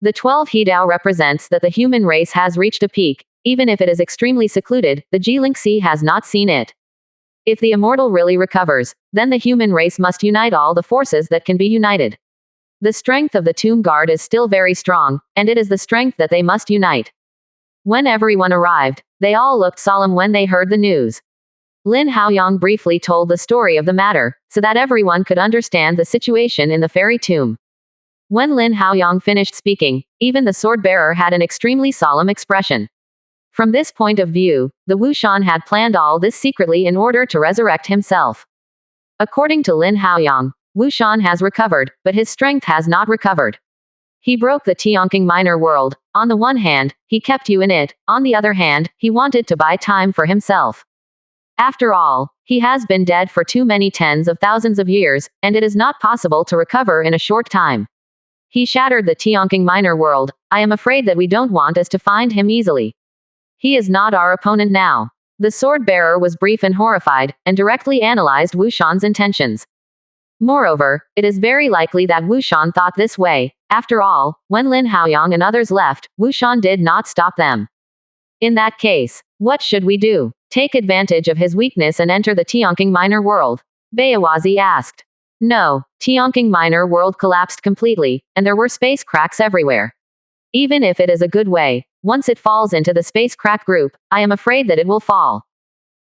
The 12 Hidao represents that the human race has reached a peak, Even if it is extremely secluded, the G-Link Sea has not seen it. If the immortal really recovers, then the human race must unite all the forces that can be united. The strength of the tomb guard is still very strong, and it is the strength that they must unite. When everyone arrived, they all looked solemn when they heard the news. Lin Haoyang briefly told the story of the matter, so that everyone could understand the situation in the fairy tomb. When Lin Haoyang finished speaking, even the sword-bearer had an extremely solemn expression. From this point of view, the Wushan had planned all this secretly in order to resurrect himself. According to Lin Haoyang, Wushan has recovered, but his strength has not recovered. He broke the Tianqing minor world. On the one hand, he kept you in it, on the other hand, he wanted to buy time for himself. After all, he has been dead for too many tens of thousands of years, and it is not possible to recover in a short time. He shattered the Tianqing minor world. I am afraid that we don't want us to find him easily. He is not our opponent now. The sword-bearer was brief and horrified, and directly analyzed Wushan's intentions. Moreover, it is very likely that Wushan thought this way. After all, when Lin Haoyang and others left, Wushan did not stop them. In that case, what should we do? Take advantage of his weakness and enter the Tianqing minor world? Bayawazi asked. No, Tianqing minor world collapsed completely, and there were space cracks everywhere. Even if it is a good way, once it falls into the space crack group, I am afraid that it will fall.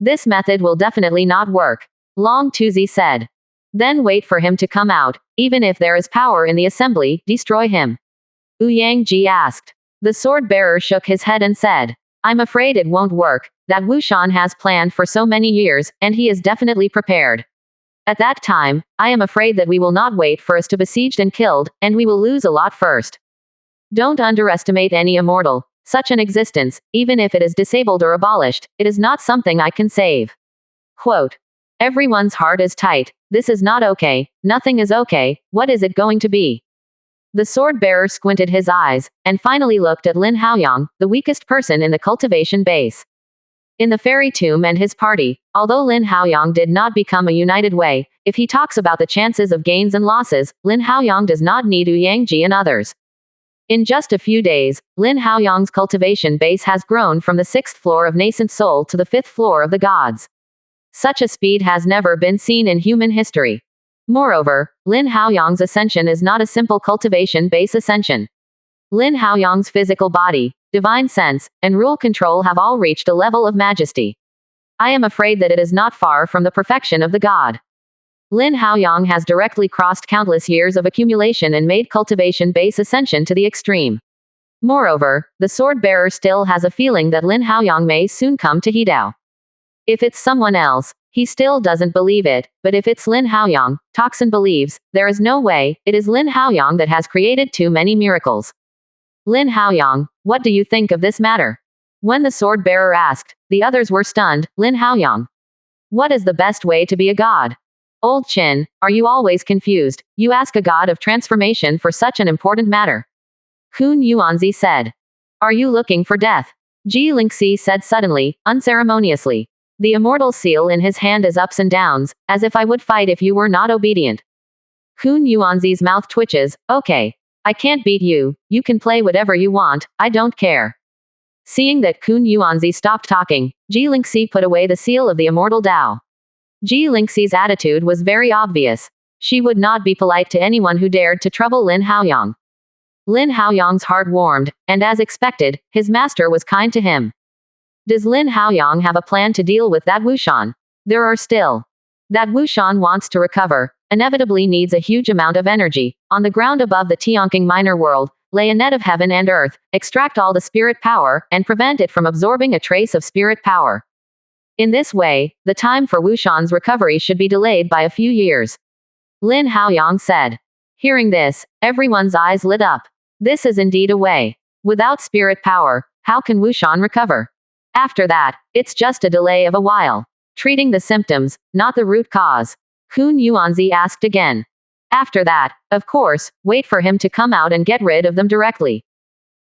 This method will definitely not work, Long Tuzi said. Then wait for him to come out. Even if there is power in the assembly, destroy him. Ouyang Ji asked. The sword-bearer shook his head and said, I'm afraid it won't work. That Wushan has planned for so many years, and he is definitely prepared. At that time, I am afraid that we will not wait for us to besieged and killed, and we will lose a lot first. Don't underestimate any immortal. Such an existence, even if it is disabled or abolished, it is not something I can save. Quote. Everyone's heart is tight. This is not okay. Nothing is okay. What is it going to be? The sword-bearer squinted his eyes, and finally looked at Lin Haoyang, the weakest person in the cultivation base. In the fairy tomb and his party, although Lin Haoyang did not become a united way, if he talks about the chances of gains and losses, Lin Haoyang does not need Ouyang Ji and others. In just a few days, Lin Haoyang's cultivation base has grown from the 6th floor of nascent soul to the 5th floor of the gods. Such a speed has never been seen in human history. Moreover, Lin Haoyang's ascension is not a simple cultivation base ascension. Lin Haoyang's physical body, divine sense, and rule control have all reached a level of majesty. I am afraid that it is not far from the perfection of the god. Lin Haoyang has directly crossed countless years of accumulation and made cultivation base ascension to the extreme. Moreover, the sword-bearer still has a feeling that Lin Haoyang may soon come to Hedao. If it's someone else, he still doesn't believe it, but if it's Lin Haoyang, Toxin believes, there is no way, it is Lin Haoyang that has created too many miracles. Lin Haoyang, what do you think of this matter? When the sword-bearer asked, the others were stunned. Lin Haoyang. What is the best way to be a god? Old Qin, are you always confused? You ask a god of transformation for such an important matter. Kun Yuanzi said. Are you looking for death? Ji Lingxi said suddenly, unceremoniously. The immortal seal in his hand is ups and downs, as if I would fight if you were not obedient. Kun Yuanzi's mouth twitches. Okay. I can't beat you. You can play whatever you want. I don't care. Seeing that Kun Yuanzi stopped talking, Ji Lingxi put away the seal of the immortal Dao. Ji Lingxi's attitude was very obvious. She would not be polite to anyone who dared to trouble Lin Haoyang. Lin Haoyang's heart warmed, and as expected, his master was kind to him. Does Lin Haoyang have a plan to deal with that Wushan? There are still. That Wushan wants to recover, inevitably needs a huge amount of energy. On the ground above the Tianqing minor world, lay a net of heaven and earth, extract all the spirit power, and prevent it from absorbing a trace of spirit power. In this way, the time for Wushan's recovery should be delayed by a few years. Lin Haoyang said. Hearing this, everyone's eyes lit up. This is indeed a way. Without spirit power, how can Wushan recover? After that, it's just a delay of a while. Treating the symptoms, not the root cause. Kun Yuanzi asked again. After that, of course, wait for him to come out and get rid of them directly.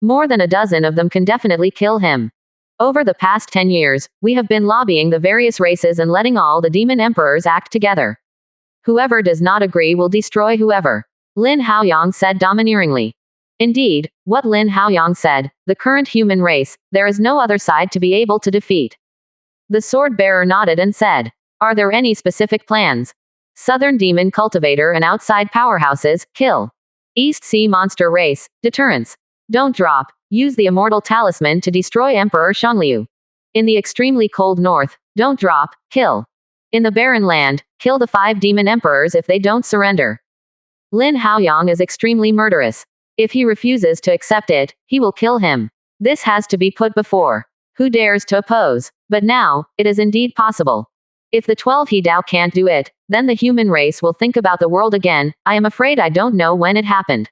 More than a dozen of them can definitely kill him. Over the past 10 years, we have been lobbying the various races and letting all the demon emperors act together. Whoever does not agree will destroy whoever. Lin Haoyang said domineeringly. Indeed, what Lin Haoyang said, the current human race, there is no other side to be able to defeat. The sword bearer nodded and said, "Are there any specific plans? Southern demon cultivator and outside powerhouses, kill. East sea monster race, deterrence. Don't drop, use the immortal talisman to destroy Emperor Xiangliu. In the extremely cold north, don't drop, kill. In the barren land, kill the 5 demon emperors if they don't surrender." Lin Haoyang is extremely murderous. If he refuses to accept it, he will kill him. This has to be put before. Who dares to oppose? But now, it is indeed possible. If the 12 He Dao can't do it, then the human race will think about the world again. I am afraid I don't know when it happened.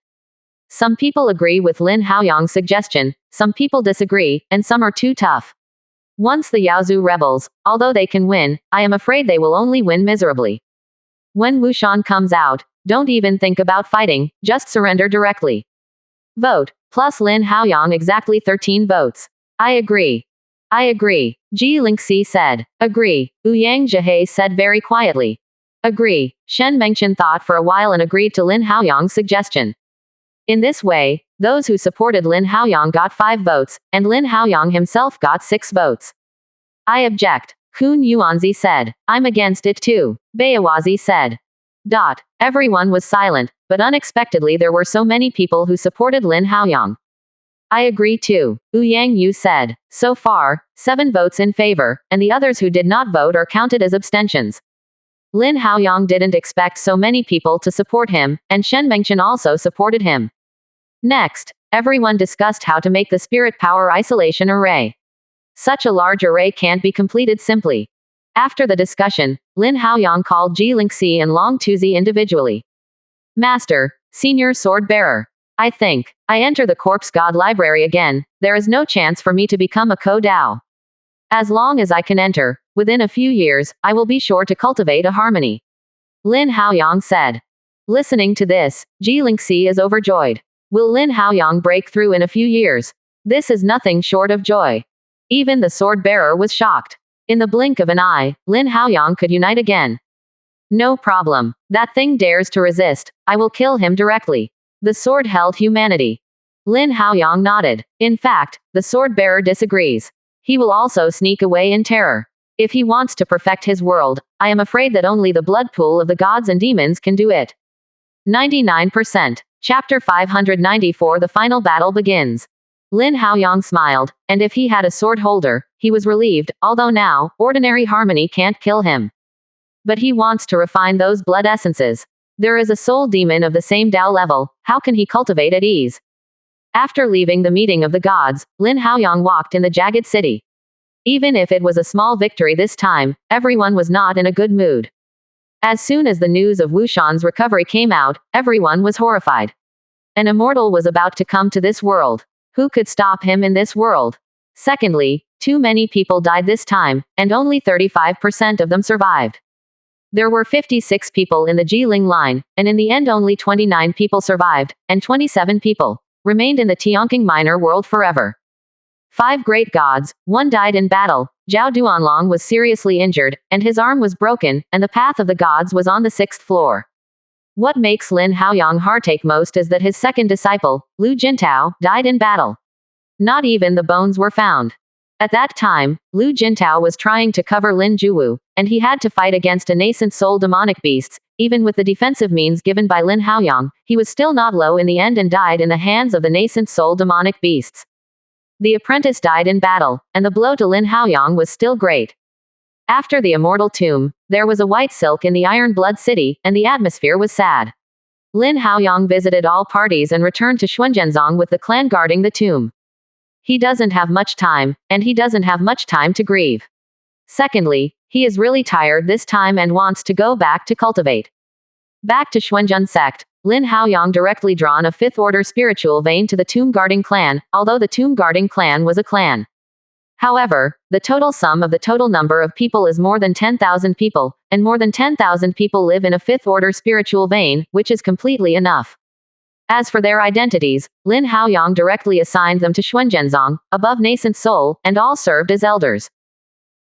Some people agree with Lin Haoyang's suggestion, some people disagree, and some are too tough. Once the Yaozu rebels, although they can win, I am afraid they will only win miserably. When Wushan comes out, don't even think about fighting, just surrender directly. Vote, plus Lin Haoyang exactly 13 votes. I agree. I agree. Ji Lingxi said. Agree. Ouyang Zhihei said very quietly. Agree. Shen Mengchen thought for a while and agreed to Lin Haoyang's suggestion. In this way, those who supported Lin Haoyang got 5 votes, and Lin Haoyang himself got 6 votes. I object. Kun Yuanzi said. I'm against it too. Bayawazi said. Everyone was silent, but unexpectedly there were so many people who supported Lin Haoyang. I agree too, Ouyang Yu said. So far, 7 votes in favor, and the others who did not vote are counted as abstentions. Lin Haoyang didn't expect so many people to support him, and Shen Mengchen also supported him. Next, everyone discussed how to make the spirit power isolation array. Such a large array can't be completed simply. After the discussion, Lin Haoyang called Ji Lingxi and Long Tuzi individually. Master, Senior Sword Bearer. I think, I enter the Corpse God Library again, there is no chance for me to become a Ko Dao. As long as I can enter, within a few years, I will be sure to cultivate a harmony. Lin Haoyang said. Listening to this, Ji Lingxi is overjoyed. Will Lin Haoyang break through in a few years? This is nothing short of joy. Even the sword bearer was shocked. In the blink of an eye, Lin Haoyang could unite again. No problem. That thing dares to resist. I will kill him directly. The sword held humanity. Lin Haoyang nodded. In fact, the sword bearer disagrees. He will also sneak away in terror. If he wants to perfect his world, I am afraid that only the blood pool of the gods and demons can do it. 99%. Chapter 594. The final battle begins. Lin Haoyang smiled, and if he had a sword holder, he was relieved, although now, ordinary harmony can't kill him. But he wants to refine those blood essences. There is a soul demon of the same Dao level, how can he cultivate at ease? After leaving the meeting of the gods, Lin Haoyang walked in the jagged city. Even if it was a small victory this time, everyone was not in a good mood. As soon as the news of Wushan's recovery came out, everyone was horrified. An immortal was about to come to this world. Who could stop him in this world? Secondly, too many people died this time, and only 35% of them survived. There were 56 people in the Jiling line, and in the end only 29 people survived, and 27 people remained in the Tianqing minor world forever. 5 great gods, 1 died in battle. Zhao Duanlong was seriously injured, and his arm was broken, and the path of the gods was on the 6th floor. What makes Lin Haoyang heartache most is that his second disciple, Lu Jintao, died in battle. Not even the bones were found. At that time, Lu Jintao was trying to cover Lin Juwu, and he had to fight against a nascent soul demonic beasts. Even with the defensive means given by Lin Haoyang, he was still not low in the end and died in the hands of the nascent soul demonic beasts. The apprentice died in battle, and the blow to Lin Haoyang was still great. After the immortal tomb, there was a white silk in the Iron Blood City, and the atmosphere was sad. Lin Haoyang visited all parties and returned to Xuanzhenzong with the clan guarding the tomb. He doesn't have much time, and he doesn't have much time to grieve. Secondly, he is really tired this time and wants to go back to cultivate. Back to Xuanzhen sect, Lin Haoyang directly drawn a 5th order spiritual vein to the tomb guarding clan, although the tomb guarding clan was a clan. However, the total sum of the total number of people is more than 10,000 people, and more than 10,000 people live in a 5th order spiritual vein, which is completely enough. As for their identities, Lin Haoyang directly assigned them to Xuanzhenzong, above nascent soul, and all served as elders.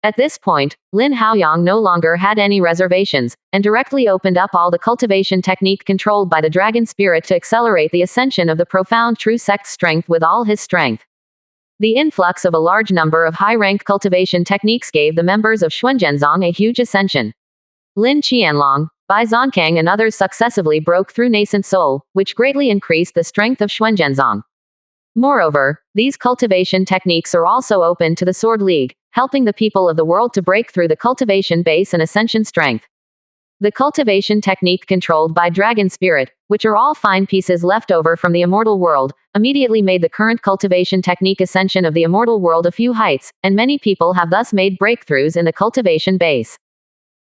At this point, Lin Haoyang no longer had any reservations, and directly opened up all the cultivation technique controlled by the dragon spirit to accelerate the ascension of the profound true sect's strength with all his strength. The influx of a large number of high-ranked cultivation techniques gave the members of Xuanzhenzong a huge ascension. Lin Qianlong, Bai Zonkang and others successively broke through nascent soul, which greatly increased the strength of Xuanzhenzong. Moreover, these cultivation techniques are also open to the Sword League, helping the people of the world to break through the cultivation base and ascension strength. The cultivation technique controlled by Dragon Spirit, which are all fine pieces left over from the immortal world, immediately made the current cultivation technique ascension of the immortal world a few heights, and many people have thus made breakthroughs in the cultivation base.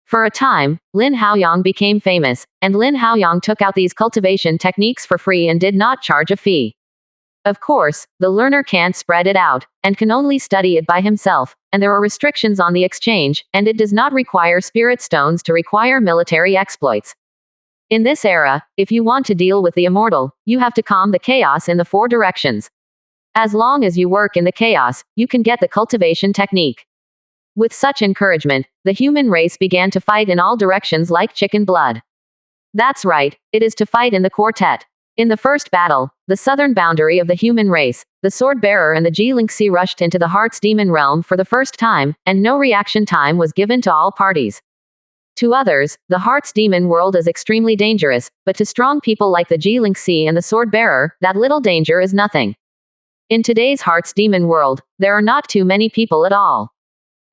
For a time, Lin Haoyang became famous, and Lin Haoyang took out these cultivation techniques for free and did not charge a fee. Of course, the learner can't spread it out, and can only study it by himself, and there are restrictions on the exchange, and it does not require spirit stones to require military exploits. In this era, if you want to deal with the immortal, you have to calm the chaos in the four directions. As long as you work in the chaos, you can get the cultivation technique. With such encouragement, the human race began to fight in all directions like chicken blood. That's right, it is to fight in the quartet. In the first battle, the southern boundary of the human race, the sword-bearer and the Jilingxi rushed into the Heart's demon realm for the first time, and no reaction time was given to all parties. To others, the Heart's demon world is extremely dangerous, but to strong people like the Jilingxi and the sword-bearer, that little danger is nothing. In today's Heart's demon world, there are not too many people at all.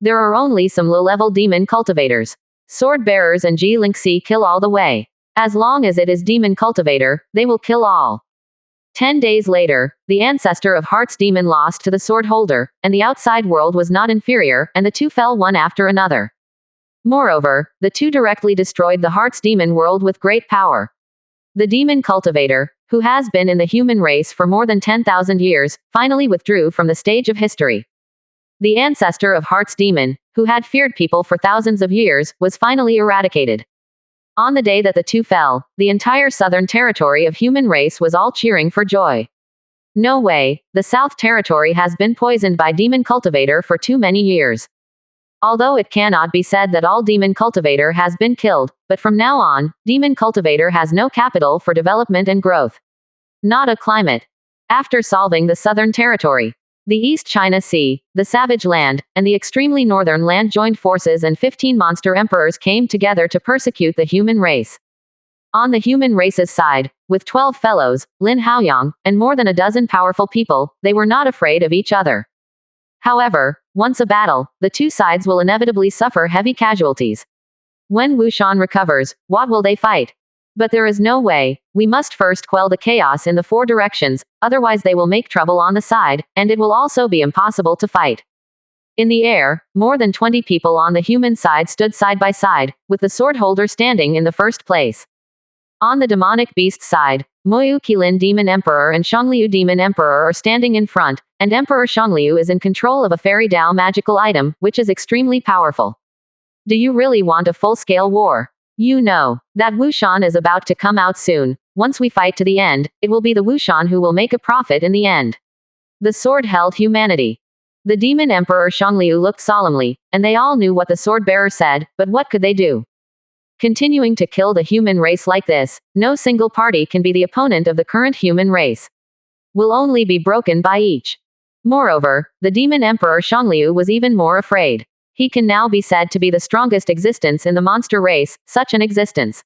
There are only some low-level demon cultivators. Sword-bearers and Jilingxi kill all the way. As long as it is demon cultivator, they will kill all. 10 days later, the ancestor of Heart's demon lost to the sword holder, and the outside world was not inferior, and the two fell one after another. Moreover, the two directly destroyed the Heart's demon world with great power. The demon cultivator, who has been in the human race for more than 10,000 years, finally withdrew from the stage of history. The ancestor of Heart's demon, who had feared people for thousands of years, was finally eradicated. On the day that the two fell, the entire southern territory of human race was all cheering for joy. No way, the south territory has been poisoned by demon cultivator for too many years. Although it cannot be said that all demon cultivator has been killed, but from now on, demon cultivator has no capital for development and growth. Not a climate. After solving the southern territory, the East China Sea, the Savage Land, and the extremely northern land joined forces and 15 monster emperors came together to persecute the human race. On the human race's side, with 12 fellows, Lin Haoyang, and more than a dozen powerful people, they were not afraid of each other. However, once a battle, the two sides will inevitably suffer heavy casualties. When Wushan recovers, what will they fight? But there is no way. We must first quell the chaos in the four directions, otherwise they will make trouble on the side, and it will also be impossible to fight. In the air, more than 20 people on the human side stood side by side, with the sword holder standing in the first place. On the demonic beast side, Moyu Qilin Demon Emperor and Xiangliu Demon Emperor are standing in front, and Emperor Xiangliu is in control of a fairy Dao magical item, which is extremely powerful. Do you really want a full-scale war? You know that Wushan is about to come out soon. Once we fight to the end, it will be the Wushan who will make a profit in the end. The sword held humanity. The demon emperor Xiangliu looked solemnly, and they all knew what the sword bearer said, but what could they do? Continuing to kill the human race like this, no single party can be the opponent of the current human race. Will only be broken by each. Moreover, the demon emperor Xiangliu was even more afraid. He can now be said to be the strongest existence in the monster race, such an existence.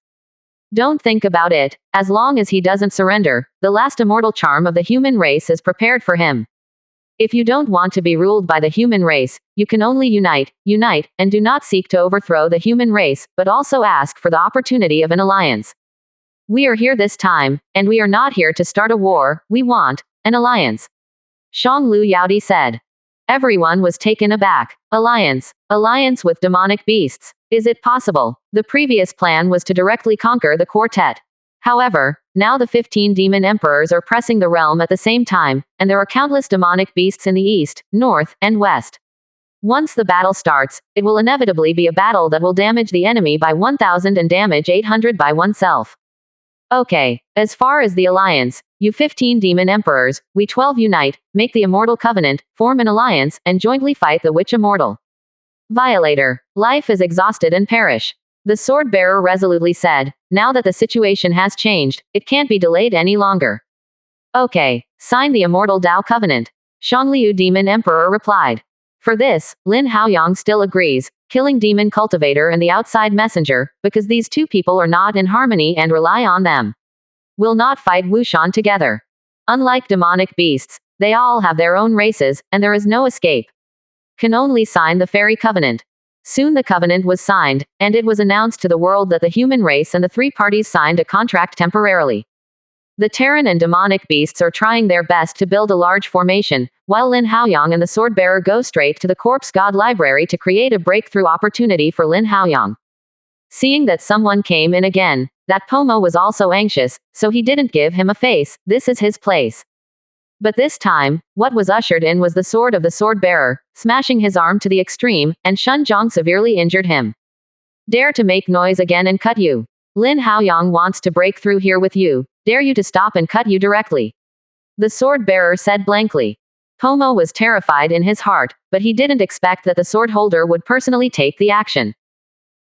Don't think about it. As long as he doesn't surrender, the last immortal charm of the human race is prepared for him. If you don't want to be ruled by the human race, you can only unite, and do not seek to overthrow the human race, but also ask for the opportunity of an alliance. We are here this time, and we are not here to start a war, we want an alliance. Shang Lu Yaodi said. Everyone was taken aback. Alliance with demonic beasts. Is it possible? The previous plan was to directly conquer the quartet. However, now the 15 demon emperors are pressing the realm at the same time, and there are countless demonic beasts in the east, north, and west. Once the battle starts, it will inevitably be a battle that will damage the enemy by 1,000 and damage 800 by oneself. Okay, as far as the alliance, you 15 demon emperors, we 12 unite, make the immortal covenant, form an alliance, and jointly fight the witch immortal. Violator. Life is exhausted and perish. The sword bearer resolutely said, now that the situation has changed, it can't be delayed any longer. Okay, sign the Immortal Dao Covenant. Xiangliu Demon Emperor replied. For this, Lin Haoyang still agrees, killing Demon Cultivator and the outside messenger, because these two people are not in harmony and rely on them. Will not fight Wushan together. Unlike demonic beasts, they all have their own races, and there is no escape. Can only sign the Fairy Covenant. Soon the covenant was signed, and it was announced to the world that the human race and the three parties signed a contract temporarily. The Terran and demonic beasts are trying their best to build a large formation, while Lin Haoyang and the Swordbearer go straight to the Corpse God Library to create a breakthrough opportunity for Lin Haoyang. Seeing that someone came in again, that Pomo was also anxious, so he didn't give him a face. This is his place. But this time, what was ushered in was the sword of the sword-bearer, smashing his arm to the extreme, and Shun Zhong severely injured him. Dare to make noise again and cut you. Lin Haoyang wants to break through here with you. Dare you to stop and cut you directly. The sword-bearer said blankly. Pomo was terrified in his heart, but he didn't expect that the sword holder would personally take the action.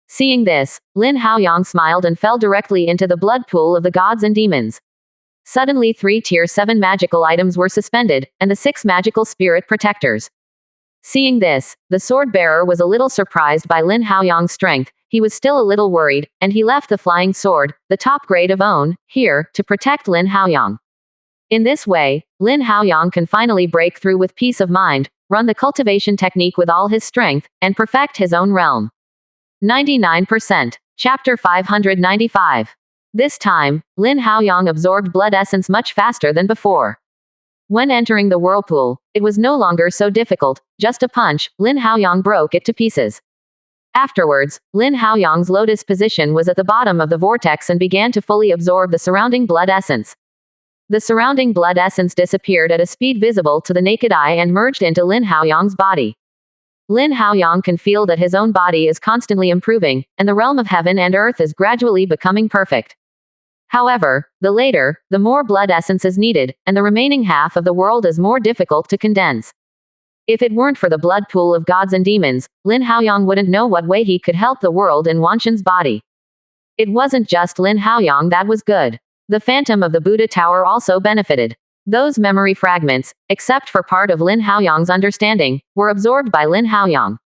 Seeing this, Lin Haoyang smiled and fell directly into the blood pool of the gods and demons. Suddenly 3 Tier 7 magical items were suspended, and the 6 magical spirit protectors. Seeing this, the sword-bearer was a little surprised by Lin Haoyang's strength. He was still a little worried, and he left the flying sword, the top grade of own, here, to protect Lin Haoyang. In this way, Lin Haoyang can finally break through with peace of mind, run the cultivation technique with all his strength, and perfect his own realm. 99%. Chapter 595. This time, Lin Haoyang absorbed blood essence much faster than before. When entering the whirlpool, it was no longer so difficult. Just a punch, Lin Haoyang broke it to pieces. Afterwards, Lin Haoyang's lotus position was at the bottom of the vortex and began to fully absorb the surrounding blood essence. The surrounding blood essence disappeared at a speed visible to the naked eye and merged into Lin Haoyang's body. Lin Haoyang can feel that his own body is constantly improving, and the realm of heaven and earth is gradually becoming perfect. However, the later, the more blood essence is needed, and the remaining half of the world is more difficult to condense. If it weren't for the blood pool of gods and demons, Lin Haoyang wouldn't know what way he could help the world in Wanshan's body. It wasn't just Lin Haoyang that was good. The phantom of the Buddha Tower also benefited. Those memory fragments, except for part of Lin Haoyang's understanding, were absorbed by Lin Haoyang.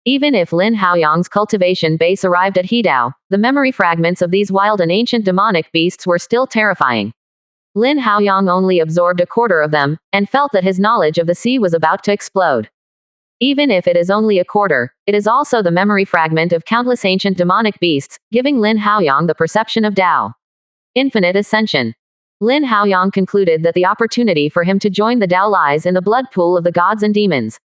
Even if Lin Haoyang's cultivation base arrived at Hedao, the memory fragments of these wild and ancient demonic beasts were still terrifying. Lin Haoyang only absorbed a quarter of them, and felt that his knowledge of the sea was about to explode. Even if it is only a quarter, it is also the memory fragment of countless ancient demonic beasts, giving Lin Haoyang the perception of Dao. Infinite ascension. Lin Haoyang concluded that the opportunity for him to join the Dao lies in the blood pool of the gods and demons.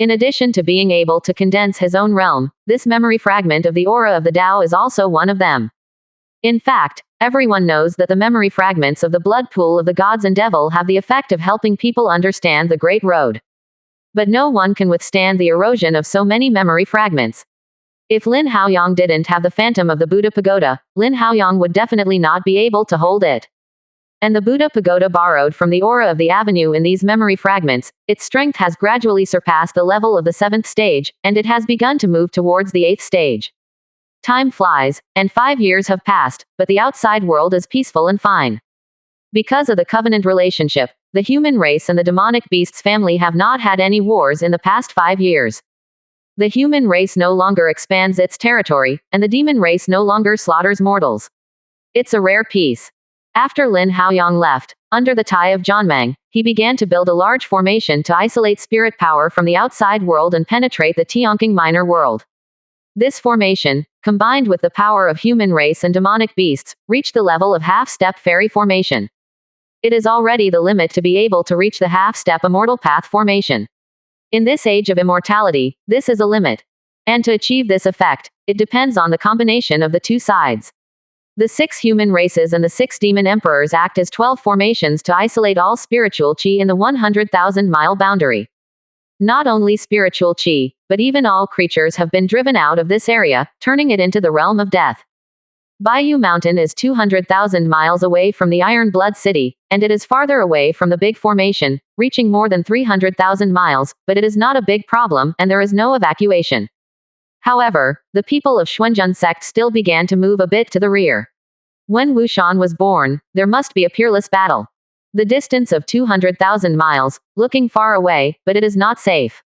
In addition to being able to condense his own realm, this memory fragment of the aura of the Dao is also one of them. In fact, everyone knows that the memory fragments of the blood pool of the gods and devil have the effect of helping people understand the Great Road. But no one can withstand the erosion of so many memory fragments. If Lin Haoyang didn't have the phantom of the Buddha Pagoda, Lin Haoyang would definitely not be able to hold it. And the Buddha Pagoda borrowed from the aura of the avenue in these memory fragments. Its strength has gradually surpassed the level of the 7th stage, and it has begun to move towards the 8th stage. Time flies, and 5 years have passed, but the outside world is peaceful and fine. Because of the covenant relationship, the human race and the demonic beasts family have not had any wars in the past 5 years. The human race no longer expands its territory, and the demon race no longer slaughters mortals. It's a rare peace. After Lin Haoyang left, under the tie of Zhanmang, he began to build a large formation to isolate spirit power from the outside world and penetrate the Tianqing minor world. This formation, combined with the power of human race and demonic beasts, reached the level of half-step fairy formation. It is already the limit to be able to reach the half-step immortal path formation. In this age of immortality, this is a limit. And to achieve this effect, it depends on the combination of the two sides. The 6 human races and the 6 demon emperors act as 12 formations to isolate all spiritual qi in the 100,000-mile boundary. Not only spiritual qi, but even all creatures have been driven out of this area, turning it into the realm of death. Baiyu Mountain is 200,000 miles away from the Iron Blood City, and it is farther away from the big formation, reaching more than 300,000 miles, but it is not a big problem, and there is no evacuation. However, the people of Xuanzhen sect still began to move a bit to the rear. When Wushan was born, there must be a peerless battle. The distance of 200,000 miles, looking far away, but it is not safe.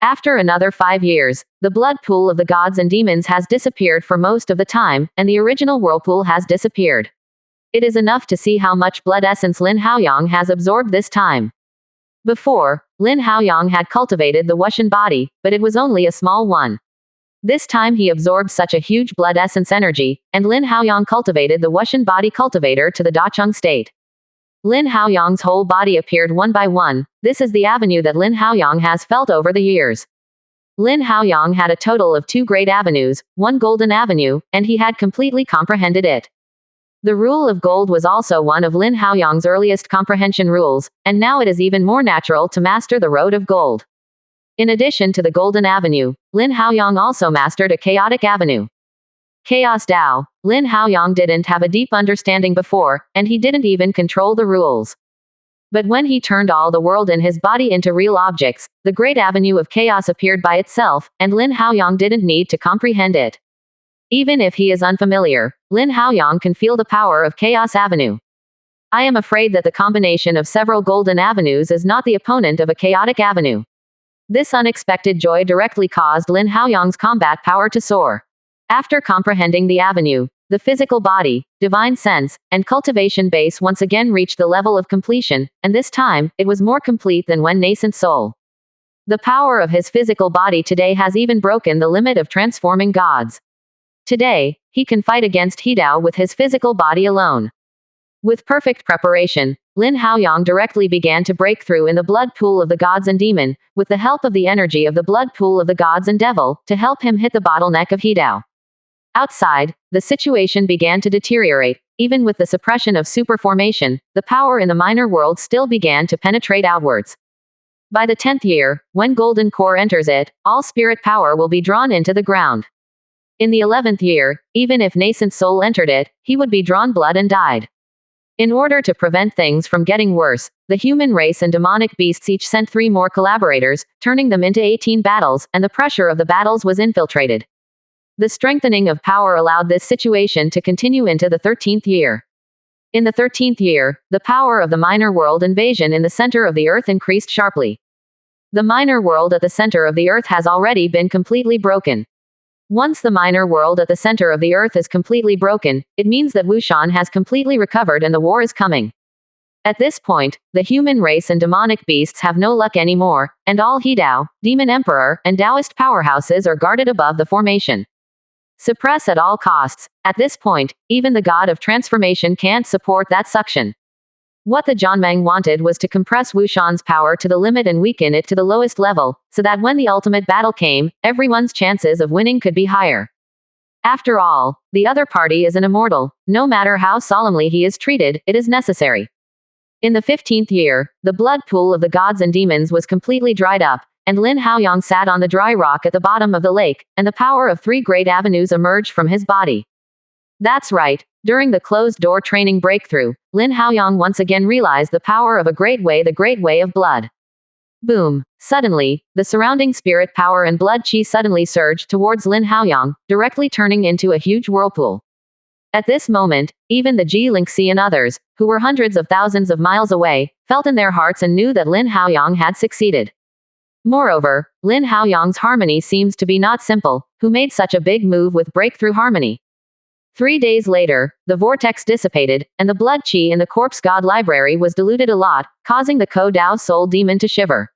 After another 5 years, the blood pool of the gods and demons has disappeared for most of the time, and the original whirlpool has disappeared. It is enough to see how much blood essence Lin Haoyang has absorbed this time. Before, Lin Haoyang had cultivated the Wushan body, but it was only a small one. This time he absorbed such a huge blood essence energy, and Lin Haoyang cultivated the Wushan body cultivator to the Dacheng state. Lin Haoyang's whole body appeared one by one. This is the avenue that Lin Haoyang has felt over the years. Lin Haoyang had a total of 2 great avenues, 1 golden avenue, and he had completely comprehended it. The rule of gold was also one of Lin Haoyang's earliest comprehension rules, and now it is even more natural to master the road of gold. In addition to the golden avenue, Lin Haoyang also mastered a chaotic avenue. Chaos Dao. Lin Haoyang didn't have a deep understanding before, and he didn't even control the rules. But when he turned all the world in his body into real objects, the great avenue of chaos appeared by itself, and Lin Haoyang didn't need to comprehend it. Even if he is unfamiliar, Lin Haoyang can feel the power of Chaos Avenue. I am afraid that the combination of several golden avenues is not the opponent of a chaotic avenue. This unexpected joy directly caused Lin Haoyang's combat power to soar. After comprehending the avenue, the physical body, divine sense, and cultivation base once again reached the level of completion, and this time, it was more complete than when nascent soul. The power of his physical body today has even broken the limit of transforming gods. Today, he can fight against Hidao with his physical body alone. With perfect preparation, Lin Haoyang directly began to break through in the blood pool of the gods and demon, with the help of the energy of the blood pool of the gods and devil, to help him hit the bottleneck of Hidao. Outside, the situation began to deteriorate. Even with the suppression of superformation, the power in the minor world still began to penetrate outwards. By the 10th year, when Golden Core enters it, all spirit power will be drawn into the ground. In the 11th year, even if nascent soul entered it, he would be drawn blood and died. In order to prevent things from getting worse, the human race and demonic beasts each sent 3 more collaborators, turning them into 18 battles, and the pressure of the battles was infiltrated. The strengthening of power allowed this situation to continue into the 13th year. In the 13th year, the power of the minor world invasion in the center of the earth increased sharply. The minor world at the center of the earth has already been completely broken. Once the minor world at the center of the earth is completely broken, it means that Wushan has completely recovered and the war is coming. At this point, the human race and demonic beasts have no luck anymore, and all Hidao, Demon Emperor, and Taoist powerhouses are guarded above the formation. Suppress at all costs. At this point, even the god of transformation can't support that suction. What the Jianmeng wanted was to compress Wushan's power to the limit and weaken it to the lowest level, so that when the ultimate battle came, everyone's chances of winning could be higher. After all, the other party is an immortal. No matter how solemnly he is treated, it is necessary. In the 15th year, the blood pool of the gods and demons was completely dried up, and Lin Haoyang sat on the dry rock at the bottom of the lake, and the power of 3 great avenues emerged from his body. That's right. During the closed-door training breakthrough, Lin Haoyang once again realized the power of the great way of blood. Boom. Suddenly, the surrounding spirit power and blood chi suddenly surged towards Lin Haoyang, directly turning into a huge whirlpool. At this moment, even the Ji Lingxi and others, who were hundreds of thousands of miles away, felt in their hearts and knew that Lin Haoyang had succeeded. Moreover, Lin Haoyang's harmony seems to be not simple, who made such a big move with breakthrough harmony. 3 days later, the vortex dissipated, and the blood chi in the corpse god library was diluted a lot, causing the Ko Dao soul demon to shiver.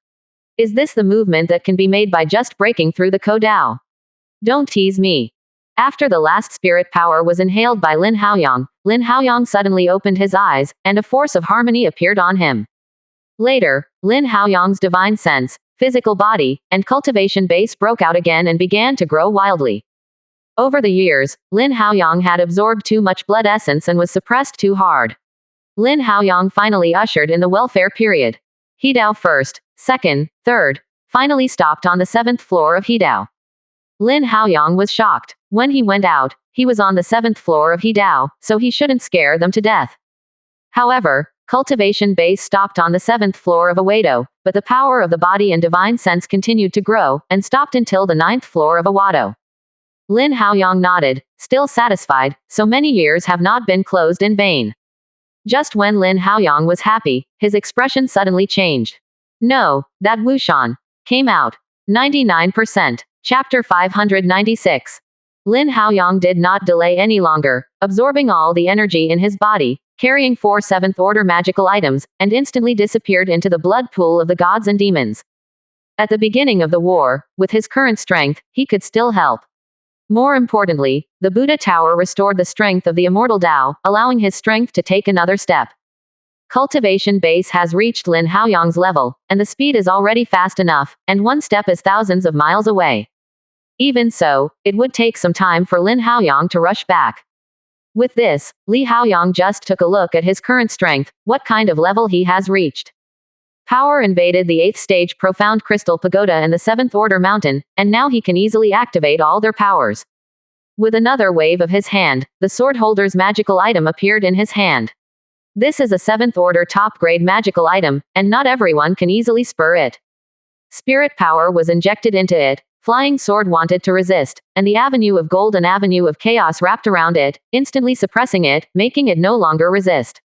Is this the movement that can be made by just breaking through the Ko Dao? Don't tease me. After the last spirit power was inhaled by Lin Haoyang suddenly opened his eyes, and a force of harmony appeared on him. Later, Lin Haoyang's divine sense, physical body, and cultivation base broke out again and began to grow wildly. Over the years, Lin Haoyang had absorbed too much blood essence and was suppressed too hard. Lin Haoyang finally ushered in the welfare period. Hidao first, second, third, finally stopped on the 7th floor of Hidao. Lin Haoyang was shocked. When he went out, he was on the 7th floor of Hidao, so he shouldn't scare them to death. However, cultivation base stopped on the 7th floor of Awado, but the power of the body and divine sense continued to grow, and stopped until the 9th floor of Awado. Lin Haoyang nodded, still satisfied, so many years have not been closed in vain. Just when Lin Haoyang was happy, his expression suddenly changed. No, that Wushan came out. 99%. Chapter 596. Lin Haoyang did not delay any longer, absorbing all the energy in his body, carrying 4 7th-order magical items, and instantly disappeared into the blood pool of the gods and demons. At the beginning of the war, with his current strength, he could still help. More importantly, the Buddha Tower restored the strength of the immortal Tao, allowing his strength to take another step. Cultivation base has reached Lin Haoyang's level, and the speed is already fast enough, and one step is thousands of miles away. Even so, it would take some time for Lin Haoyang to rush back. With this, Li Haoyang just took a look at his current strength, what kind of level he has reached. Power invaded the 8th stage Profound Crystal Pagoda and the 7th Order Mountain, and now he can easily activate all their powers. With another wave of his hand, the sword holder's magical item appeared in his hand. This is a 7th Order top-grade magical item, and not everyone can easily spur it. Spirit power was injected into it, Flying Sword wanted to resist, and the avenue of gold and avenue of chaos wrapped around it, instantly suppressing it, making it no longer resist.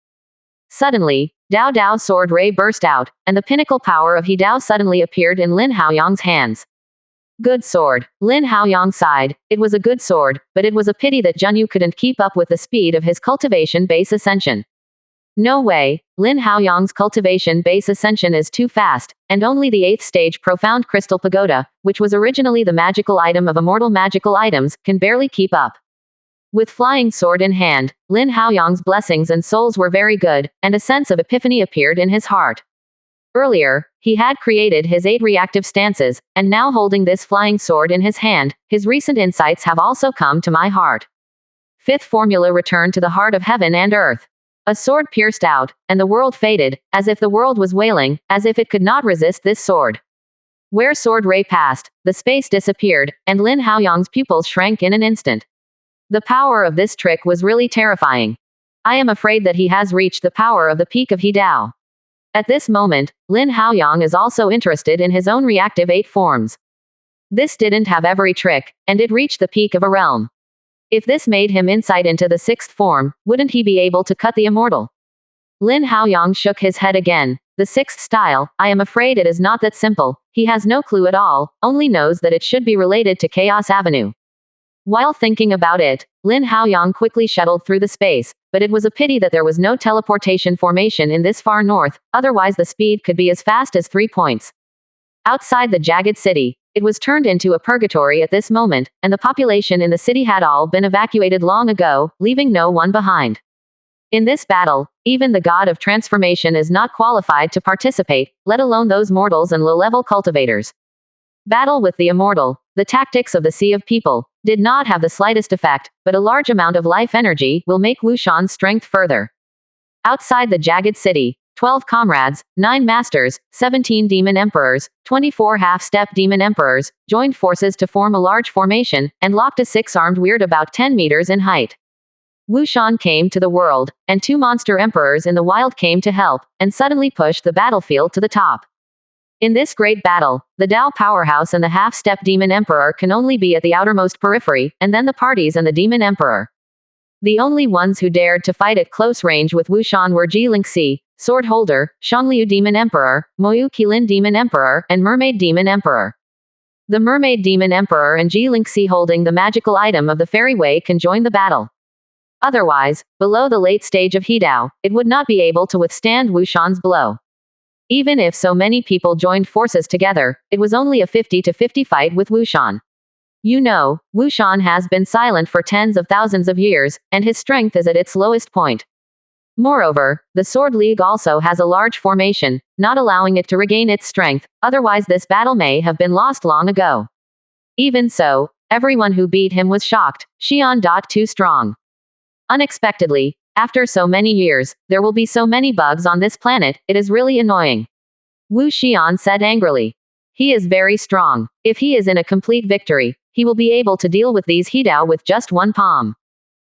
Suddenly, Dao Dao Sword Ray burst out, and the pinnacle power of He Dao suddenly appeared in Lin Haoyang's hands. Good sword. Lin Haoyang sighed. It was a good sword, but it was a pity that Junyu couldn't keep up with the speed of his cultivation base ascension. No way, Lin Haoyang's cultivation base ascension is too fast, and only the 8th stage Profound Crystal Pagoda, which was originally the magical item of immortal magical items, can barely keep up. With Flying Sword in hand, Lin Haoyang's blessings and souls were very good, and a sense of epiphany appeared in his heart. Earlier, he had created his 8 reactive stances, and now holding this Flying Sword in his hand, his recent insights have also come to my heart. 5th formula returned to the heart of heaven and earth. A sword pierced out, and the world faded, as if the world was wailing, as if it could not resist this sword. Where Sword Ray passed, the space disappeared, and Lin Haoyang's pupils shrank in an instant. The power of this trick was really terrifying. I am afraid that he has reached the power of the peak of He Dao. At this moment, Lin Haoyang is also interested in his own reactive 8 forms. This didn't have every trick, and it reached the peak of a realm. If this made him insight into the 6th form, wouldn't he be able to cut the immortal? Lin Haoyang shook his head again. The 6th style, I am afraid it is not that simple. He has no clue at all, only knows that it should be related to Chaos Avenue. While thinking about it, Lin Haoyang quickly shuttled through the space, but it was a pity that there was no teleportation formation in this far north, otherwise the speed could be as fast as 3 points. Outside the jagged city, it was turned into a purgatory at this moment, and the population in the city had all been evacuated long ago, leaving no one behind. In this battle, even the god of transformation is not qualified to participate, let alone those mortals and low-level cultivators. Battle with the immortal, the tactics of the Sea of People, did not have the slightest effect, but a large amount of life energy will make Wushan's strength further. Outside the jagged city, 12 comrades, 9 masters, 17 demon emperors, 24 half-step demon emperors, joined forces to form a large formation, and locked a 6-armed weird about 10 meters in height. Wushan came to the world, and 2 monster emperors in the wild came to help, and suddenly pushed the battlefield to the top. In this great battle, the Dao powerhouse and the half-step demon emperor can only be at the outermost periphery, and then the parties and the demon emperor. The only ones who dared to fight at close range with Wushan were Ji Lingxi, Sword Holder, Xiangliu Demon Emperor, Moyu Qilin Demon Emperor, and Mermaid Demon Emperor. The Mermaid Demon Emperor and Ji Lingxi holding the magical item of the Fairy Way can join the battle. Otherwise, below the late stage of He Dao, it would not be able to withstand Wushan's blow. Even if so many people joined forces together, it was only a 50-50 fight with Wushan. You know, Wushan has been silent for tens of thousands of years, and his strength is at its lowest point. Moreover, the Sword League also has a large formation, not allowing it to regain its strength, otherwise this battle may have been lost long ago. Even so, everyone who beat him was shocked, Xian. Too strong. Unexpectedly, after so many years, there will be so many bugs on this planet, it is really annoying. Wu Xian said angrily. He is very strong. If he is in a complete victory, he will be able to deal with these He Dao with just one palm.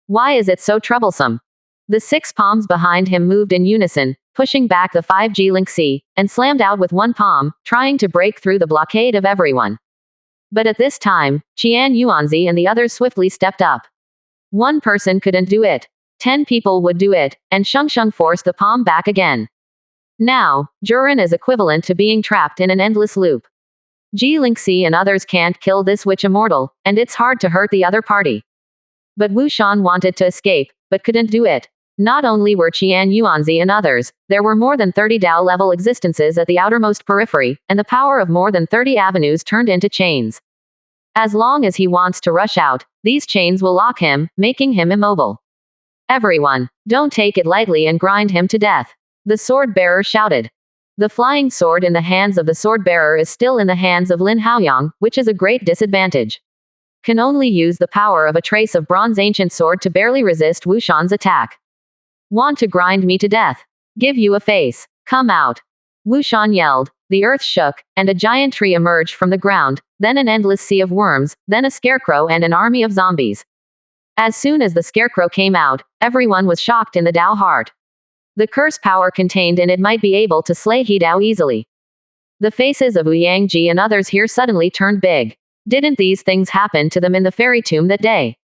Why is it so troublesome? The 6 palms behind him moved in unison, pushing back the 5 Ji Lingxi, and slammed out with one palm, trying to break through the blockade of everyone. But at this time, Qian Yuanzi and the others swiftly stepped up. One person couldn't do it. 10 people would do it, and Shengsheng forced the palm back again. Now, Juren is equivalent to being trapped in an endless loop. Ji Lingxi and others can't kill this witch immortal, and it's hard to hurt the other party. But Wu Shan wanted to escape, but couldn't do it. Not only were Qian Yuanzi and others, there were more than 30 Dao-level existences at the outermost periphery, and the power of more than 30 avenues turned into chains. As long as he wants to rush out, these chains will lock him, making him immobile. Everyone, don't take it lightly and grind him to death. The sword-bearer shouted. The flying sword in the hands of the sword-bearer is still in the hands of Lin Haoyang, which is a great disadvantage. Can only use the power of a trace of bronze ancient sword to barely resist Wu Shan's attack. Want to grind me to death? Give you a face. Come out. Wu Shan yelled. The earth shook, and a giant tree emerged from the ground, then an endless sea of worms, then a scarecrow and an army of zombies. As soon as the scarecrow came out, everyone was shocked in the Dao heart. The curse power contained in it might be able to slay He Dao easily. The faces of Wu Yangji and others here suddenly turned big. Didn't these things happen to them in the fairy tomb that day?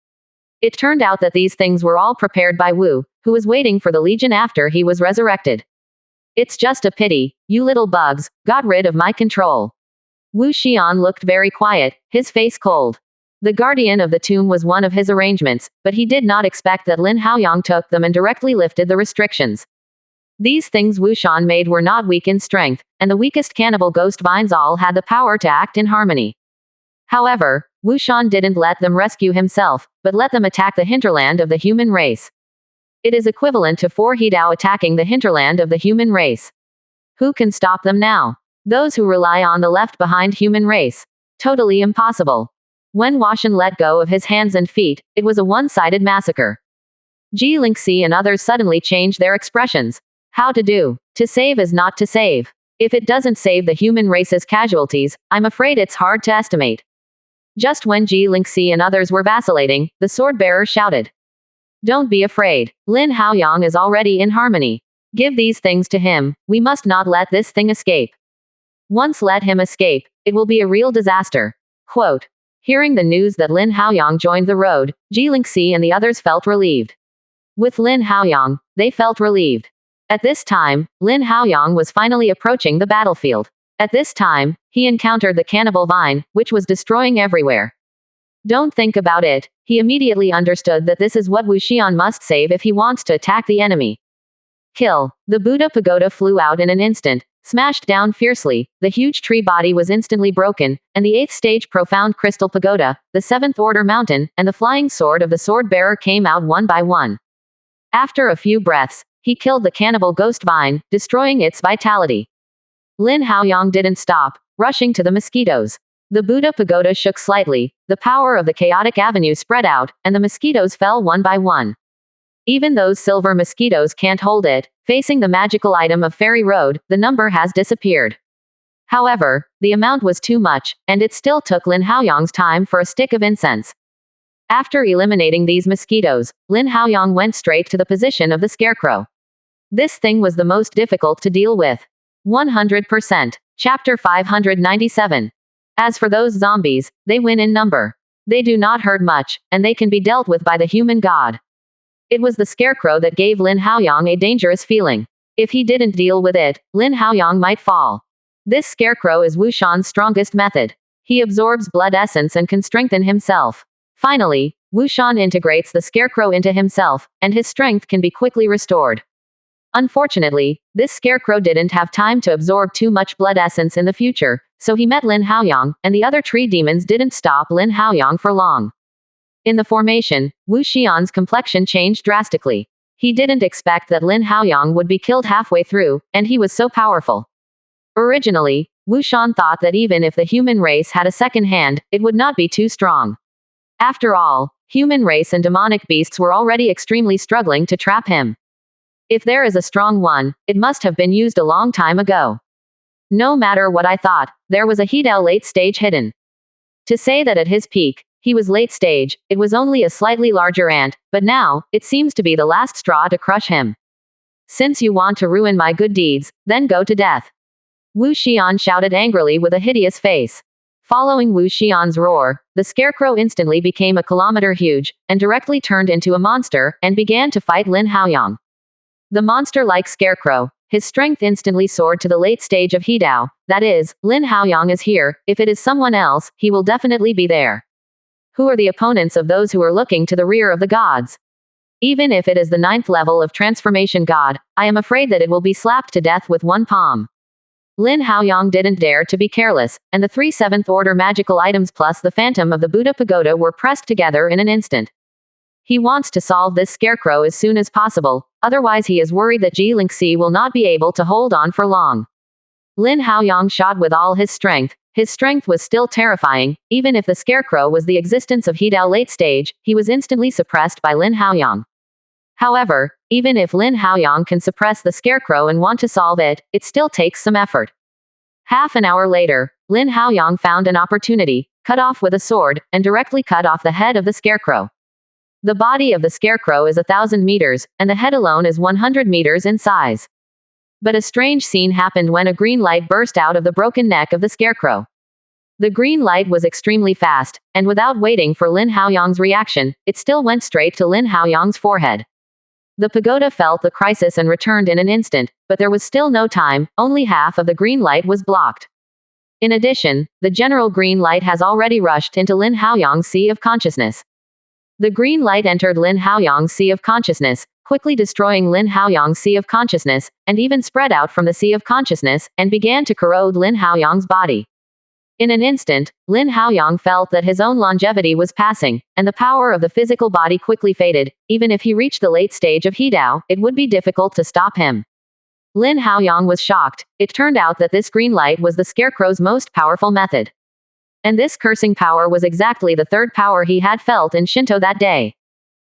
It turned out that these things were all prepared by Wu, who was waiting for the Legion after he was resurrected. It's just a pity, you little bugs, got rid of my control. Wu Xian looked very quiet, his face cold. The guardian of the tomb was one of his arrangements, but he did not expect that Lin Haoyang took them and directly lifted the restrictions. These things Wu Shan made were not weak in strength, and the weakest cannibal ghost vines all had the power to act in harmony. However, Wu Shan didn't let them rescue himself, but let them attack the hinterland of the human race. It is equivalent to 4 He Dao attacking the hinterland of the human race. Who can stop them now? Those who rely on the left-behind human race. Totally impossible. When Washan let go of his hands and feet, it was a one-sided massacre. Ji Lingxi and others suddenly changed their expressions. How to do? To save is not to save. If it doesn't save the human race's casualties, I'm afraid it's hard to estimate. Just when Ji Lingxi and others were vacillating, the sword-bearer shouted. Don't be afraid. Lin Haoyang is already in harmony. Give these things to him, we must not let this thing escape. Once let him escape, it will be a real disaster. Quote. Hearing the news that Lin Haoyang joined the road, Ji Lingxi and the others felt relieved. With Lin Haoyang, they felt relieved. At this time, Lin Haoyang was finally approaching the battlefield. At this time, he encountered the cannibal vine, which was destroying everywhere. Don't think about it, he immediately understood that this is what Wu Xian must save if he wants to attack the enemy. Kill. The Buddha pagoda flew out in an instant, smashed down fiercely, the huge tree body was instantly broken, and the 8th stage profound crystal pagoda, the 7th order mountain, and the flying sword of the sword bearer came out one by one. After a few breaths, he killed the cannibal ghost vine, destroying its vitality. Lin Haoyang didn't stop, rushing to the mosquitoes. The Buddha pagoda shook slightly, the power of the chaotic avenue spread out, and the mosquitoes fell one by one. Even those silver mosquitoes can't hold it, facing the magical item of Fairy Road, the number has disappeared. However, the amount was too much, and it still took Lin Haoyang's time for a stick of incense. After eliminating these mosquitoes, Lin Haoyang went straight to the position of the scarecrow. This thing was the most difficult to deal with. 100%. Chapter 597. As for those zombies, they win in number. They do not hurt much, and they can be dealt with by the human god. It was the scarecrow that gave Lin Haoyang a dangerous feeling. If he didn't deal with it, Lin Haoyang might fall. This scarecrow is Wu Shan's strongest method. He absorbs blood essence and can strengthen himself. Finally, Wu Shan integrates the scarecrow into himself, and his strength can be quickly restored. Unfortunately, this scarecrow didn't have time to absorb too much blood essence in the future, so he met Lin Haoyang, and the other tree demons didn't stop Lin Haoyang for long. In the formation, Wu Xian's complexion changed drastically. He didn't expect that Lin Haoyang would be killed halfway through, and he was so powerful. Originally, Wu Shan thought that even if the human race had a second hand, it would not be too strong. After all, human race and demonic beasts were already extremely struggling to trap him. If there is a strong one, it must have been used a long time ago. No matter what I thought, there was a He Dao late stage hidden. To say that at his peak, he was late stage, it was only a slightly larger ant, but now, it seems to be the last straw to crush him. Since you want to ruin my good deeds, then go to death. Wu Xian shouted angrily with a hideous face. Following Wu Xian's roar, the scarecrow instantly became a kilometer huge, and directly turned into a monster, and began to fight Lin Haoyang. The monster-like scarecrow, his strength instantly soared to the late stage of Hidao. That is, Lin Haoyang is here. If it is someone else, he will definitely be there. Who are the opponents of those who are looking to the rear of the gods? Even if it is the 9th level of transformation god, I am afraid that it will be slapped to death with one palm. Lin Haoyang didn't dare to be careless, and the 3 7th order magical items plus the phantom of the Buddha pagoda were pressed together in an instant. He wants to solve this scarecrow as soon as possible, otherwise he is worried that Ji Lingxi will not be able to hold on for long. Lin Haoyang shot with all his strength. His strength was still terrifying. Even if the scarecrow was the existence of Hidao late stage, he was instantly suppressed by Lin Haoyang. However, even if Lin Haoyang can suppress the scarecrow and want to solve it, it still takes some effort. Half an hour later, Lin Haoyang found an opportunity, cut off with a sword, and directly cut off the head of the scarecrow. The body of the scarecrow is 1,000 meters, and the head alone is 100 meters in size. But a strange scene happened when a green light burst out of the broken neck of the scarecrow. The green light was extremely fast, and without waiting for Lin Haoyang's reaction, it still went straight to Lin Haoyang's forehead. The pagoda felt the crisis and returned in an instant, but there was still no time. Only half of the green light was blocked. In addition, the general green light has already rushed into Lin Haoyang's sea of consciousness. The green light entered Lin Haoyang's sea of consciousness, quickly destroying Lin Haoyang's sea of consciousness, and even spread out from the sea of consciousness, and began to corrode Lin Haoyang's body. In an instant, Lin Haoyang felt that his own longevity was passing, and the power of the physical body quickly faded. Even if he reached the late stage of Hidao, it would be difficult to stop him. Lin Haoyang was shocked. It turned out that this green light was the scarecrow's most powerful method. And this cursing power was exactly the third power he had felt in Shinto that day.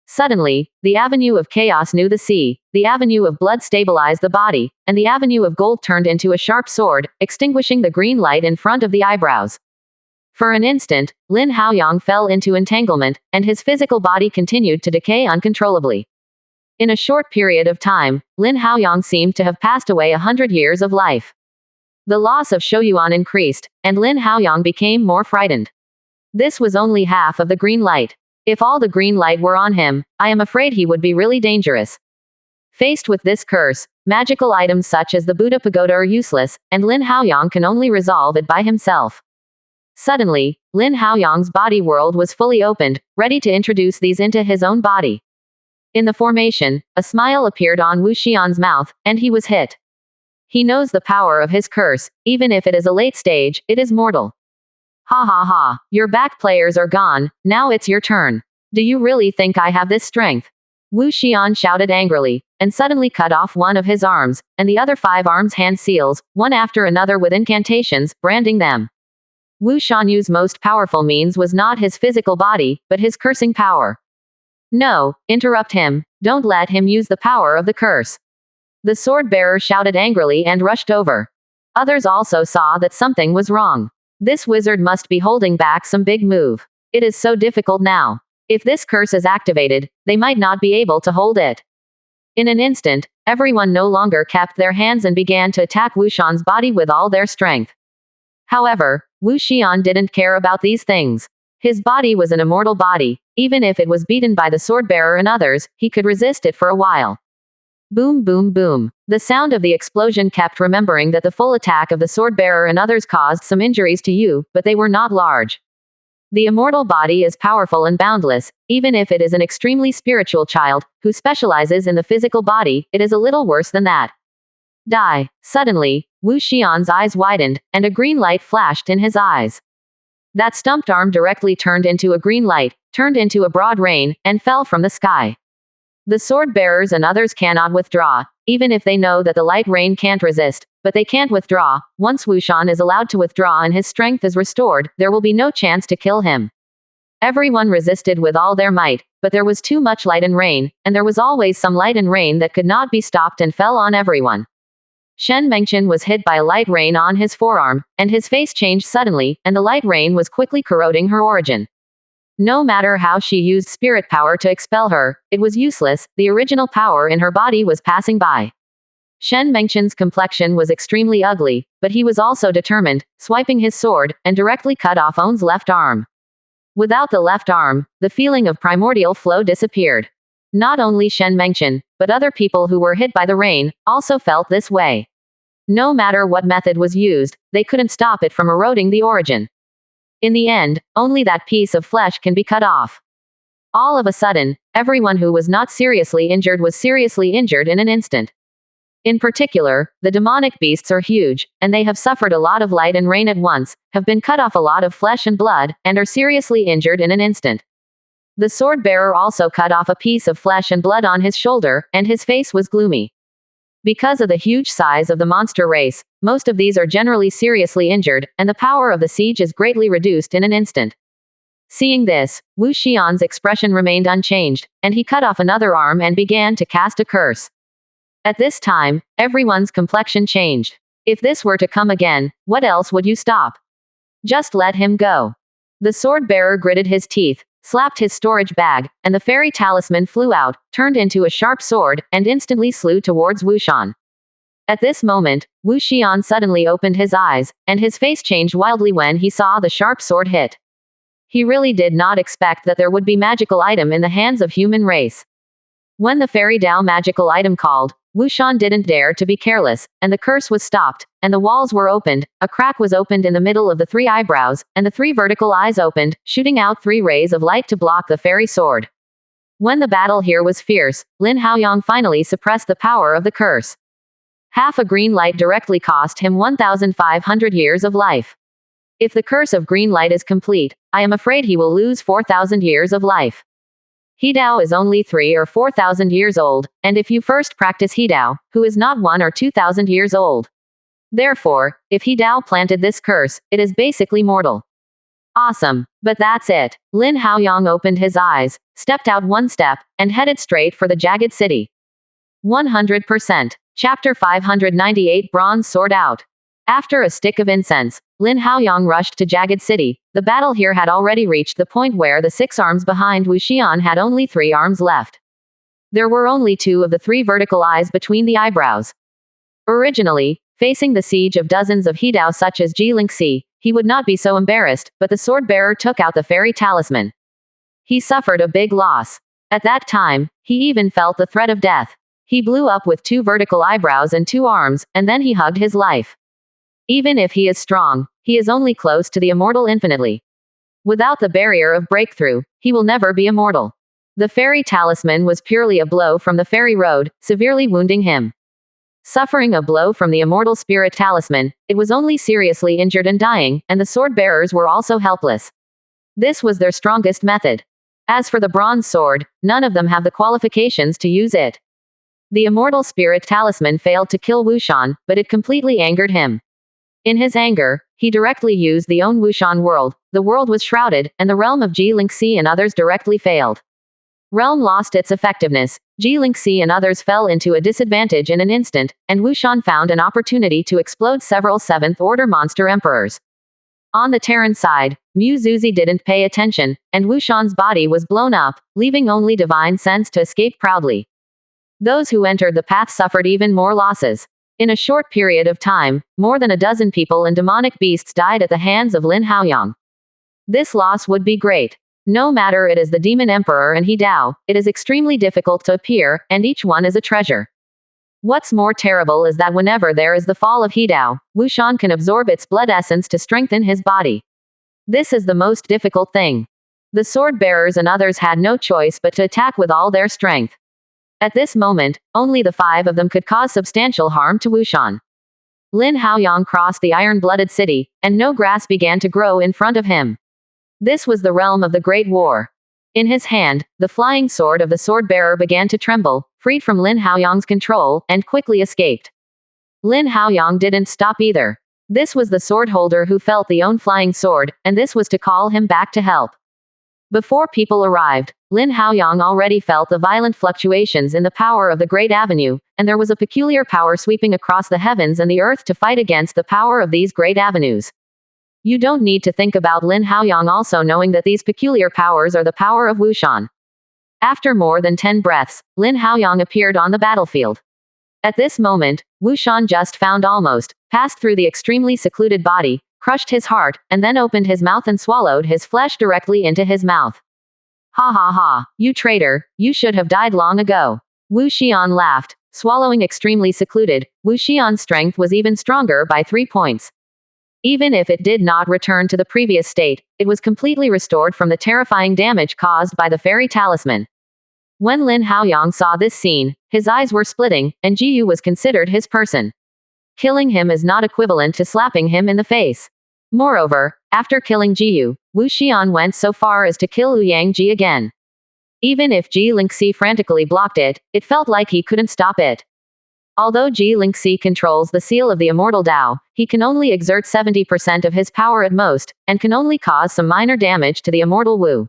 Suddenly, the avenue of chaos knew the sea, the avenue of blood stabilized the body, and the avenue of gold turned into a sharp sword, extinguishing the green light in front of the eyebrows. For an instant, Lin Haoyang fell into entanglement, and his physical body continued to decay uncontrollably. In a short period of time, Lin Haoyang seemed to have passed away 100 years of life. The loss of Shouyuan increased, and Lin Haoyang became more frightened. This was only half of the green light. If all the green light were on him, I am afraid he would be really dangerous. Faced with this curse, magical items such as the Buddha pagoda are useless, and Lin Haoyang can only resolve it by himself. Suddenly, Lin Haoyang's body world was fully opened, ready to introduce these into his own body. In the formation, a smile appeared on Wu Xian's mouth, and he was hit. He knows the power of his curse. Even if it is a late stage, it is mortal. Ha ha ha, your back players are gone, now it's your turn. Do you really think I have this strength? Wu Xian shouted angrily, and suddenly cut off one of his arms, and the other 5 arms hand seals, one after another with incantations, branding them. Wu Xianyu's most powerful means was not his physical body, but his cursing power. No, interrupt him, don't let him use the power of the curse. The sword-bearer shouted angrily and rushed over. Others also saw that something was wrong. This wizard must be holding back some big move. It is so difficult now. If this curse is activated, they might not be able to hold it. In an instant, everyone no longer kept their hands and began to attack Wu Xian's body with all their strength. However, Wu Xian didn't care about these things. His body was an immortal body. Even if it was beaten by the sword-bearer and others, he could resist it for a while. Boom boom boom. The sound of the explosion kept remembering that the full attack of the sword-bearer and others caused some injuries to you, but they were not large. The immortal body is powerful and boundless. Even if it is an extremely spiritual child, who specializes in the physical body, it is a little worse than that. Die. Suddenly, Wu Xian's eyes widened, and a green light flashed in his eyes. That stumped arm directly turned into a green light, turned into a broad rain, and fell from the sky. The sword-bearers and others cannot withdraw, even if they know that the light rain can't resist, but they can't withdraw. Once Wu Xian is allowed to withdraw and his strength is restored, there will be no chance to kill him. Everyone resisted with all their might, but there was too much light and rain, and there was always some light and rain that could not be stopped and fell on everyone. Shen Mengchen was hit by a light rain on his forearm, and his face changed suddenly, and the light rain was quickly corroding her origin. No matter how she used spirit power to expel her, it was useless. The original power in her body was passing by. Shen Mengchen's complexion was extremely ugly, but he was also determined, swiping his sword, and directly cut off On's left arm. Without the left arm, the feeling of primordial flow disappeared. Not only Shen Mengchen, but other people who were hit by the rain, also felt this way. No matter what method was used, they couldn't stop it from eroding the origin. In the end, only that piece of flesh can be cut off. All of a sudden, everyone who was not seriously injured was seriously injured in an instant. In particular, the demonic beasts are huge, and they have suffered a lot of light and rain at once, have been cut off a lot of flesh and blood, and are seriously injured in an instant. The sword bearer also cut off a piece of flesh and blood on his shoulder, and his face was gloomy. Because of the huge size of the monster race, most of these are generally seriously injured, and the power of the siege is greatly reduced in an instant. Seeing this, Wu Xian's expression remained unchanged, and he cut off another arm and began to cast a curse. At this time, everyone's complexion changed. If this were to come again, what else would you stop? Just let him go. The sword bearer gritted his teeth, slapped his storage bag, and the fairy talisman flew out, turned into a sharp sword, and instantly slew towards Wu Xian. At this moment, Wu Xian suddenly opened his eyes, and his face changed wildly when he saw the sharp sword hit. He really did not expect that there would be magical item in the hands of human race. When the fairy Dao magical item called, Wu Xian didn't dare to be careless, and the curse was stopped, and the walls were opened, a crack was opened in the middle of the 3 eyebrows, and the 3 vertical eyes opened, shooting out 3 rays of light to block the fairy sword. When the battle here was fierce, Lin Haoyang finally suppressed the power of the curse. Half a green light directly cost him 1,500 years of life. If the curse of green light is complete, I am afraid he will lose 4,000 years of life. Hidao is only 3 or 4,000 years old, and if you first practice Hidao, who is not 1 or 2,000 years old. Therefore, if Hidao planted this curse, it is basically mortal. Awesome. But that's it. Lin Haoyang opened his eyes, stepped out 1 step, and headed straight for the jagged city. 100%. Chapter 598 Bronze Sword Out. After a stick of incense, Lin Haoyang rushed to Jagged City. The battle here had already reached the point where the 6 arms behind Wu Xian had only 3 arms left. There were only 2 of the 3 vertical eyes between the eyebrows. Originally, facing the siege of dozens of Hidao such as Ji Lingxi, he would not be so embarrassed, but the sword bearer took out the fairy talisman. He suffered a big loss. At that time, he even felt the threat of death. He blew up with 2 vertical eyebrows and 2 arms, and then he hugged his life. Even if he is strong, he is only close to the immortal infinitely. Without the barrier of breakthrough, he will never be immortal. The fairy talisman was purely a blow from the fairy road, severely wounding him. Suffering a blow from the immortal spirit talisman, it was only seriously injured and dying, and the sword bearers were also helpless. This was their strongest method. As for the bronze sword, none of them have the qualifications to use it. The immortal spirit talisman failed to kill Wu Xian, but it completely angered him. In his anger, he directly used the own Wu Xian world. The world was shrouded, and the realm of Ji Lingxi and others directly failed. Realm lost its effectiveness, Ji Lingxi and others fell into a disadvantage in an instant, and Wu Xian found an opportunity to explode several 7th-order monster emperors. On the Terran side, Mu Zuzi didn't pay attention, and Wu Xian's body was blown up, leaving only Divine Sense to escape proudly. Those who entered the path suffered even more losses. In a short period of time, more than a dozen people and demonic beasts died at the hands of Lin Haoyang. This loss would be great. No matter it is the Demon Emperor and Hidao, it is extremely difficult to appear, and each one is a treasure. What's more terrible is that whenever there is the fall of Hidao, Wu Xian can absorb its blood essence to strengthen his body. This is the most difficult thing. The sword bearers and others had no choice but to attack with all their strength. At this moment, only the 5 of them could cause substantial harm to Wu Xian. Lin Haoyang crossed the iron-blooded city, and no grass began to grow in front of him. This was the realm of the Great War. In his hand, the flying sword of the sword-bearer began to tremble, freed from Lin Haoyang's control, and quickly escaped. Lin Haoyang didn't stop either. This was the sword holder who felt the own flying sword, and this was to call him back to help. Before people arrived, Lin Haoyang already felt the violent fluctuations in the power of the Great Avenue, and there was a peculiar power sweeping across the heavens and the earth to fight against the power of these great avenues. You don't need to think about Lin Haoyang also knowing that these peculiar powers are the power of Wu Xian. After more than 10 breaths, Lin Haoyang appeared on the battlefield. At this moment, Wu Shan just found almost, passed through the extremely secluded body, crushed his heart, and then opened his mouth and swallowed his flesh directly into his mouth. Ha ha ha, you traitor, you should have died long ago. Wu Xian laughed. Swallowing extremely secluded, Wu Xian's strength was even stronger by 3 points. Even if it did not return to the previous state, it was completely restored from the terrifying damage caused by the fairy talisman. When Lin Haoyang saw this scene, his eyes were splitting, and Jiyu was considered his person. Killing him is not equivalent to slapping him in the face. Moreover, after killing Jiyu, Wu Xian went so far as to kill Ouyang Ji again. Even if Ji Lingxi frantically blocked it, it felt like he couldn't stop it. Although Ji Lingxi controls the seal of the immortal Dao, he can only exert 70% of his power at most, and can only cause some minor damage to the immortal Wu.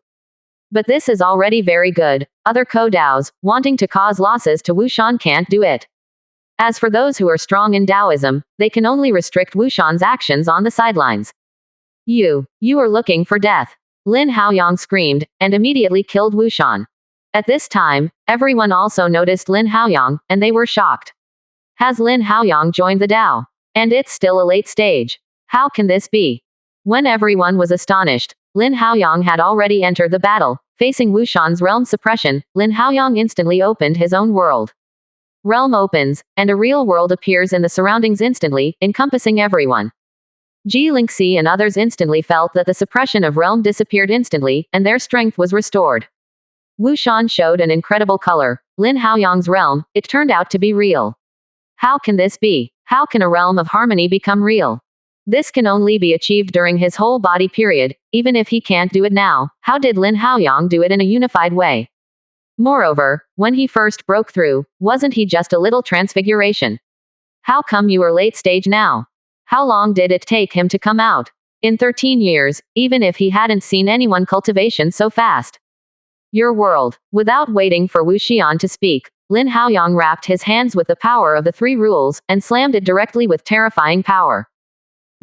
But this is already very good. Other Ko-Daos, wanting to cause losses to Wu Shan, can't do it. As for those who are strong in Taoism, they can only restrict Wu Shan's actions on the sidelines. You are looking for death. Lin Haoyang screamed, and immediately killed Wu Shan. At this time, everyone also noticed Lin Haoyang, and they were shocked. Has Lin Haoyang joined the Dao? And it's still a late stage. How can this be? When everyone was astonished, Lin Haoyang had already entered the battle. Facing Wu Shan's realm suppression, Lin Haoyang instantly opened his own world. Realm opens, and a real world appears in the surroundings instantly, encompassing everyone. Ji Lingxi and others instantly felt that the suppression of realm disappeared instantly, and their strength was restored. Wu Shan showed an incredible color. Lin Haoyang's realm, it turned out to be real. How can this be? How can a realm of harmony become real? This can only be achieved during his whole body period. Even if he can't do it now, how did Lin Haoyang do it in a unified way? Moreover, when he first broke through, wasn't he just a little transfiguration? How come you are late stage now? How long did it take him to come out? In 13 years, even if he hadn't seen anyone cultivation so fast. Your world. Without waiting for Wu Xian to speak, Lin Haoyang wrapped his hands with the power of the 3 rules, and slammed it directly with terrifying power.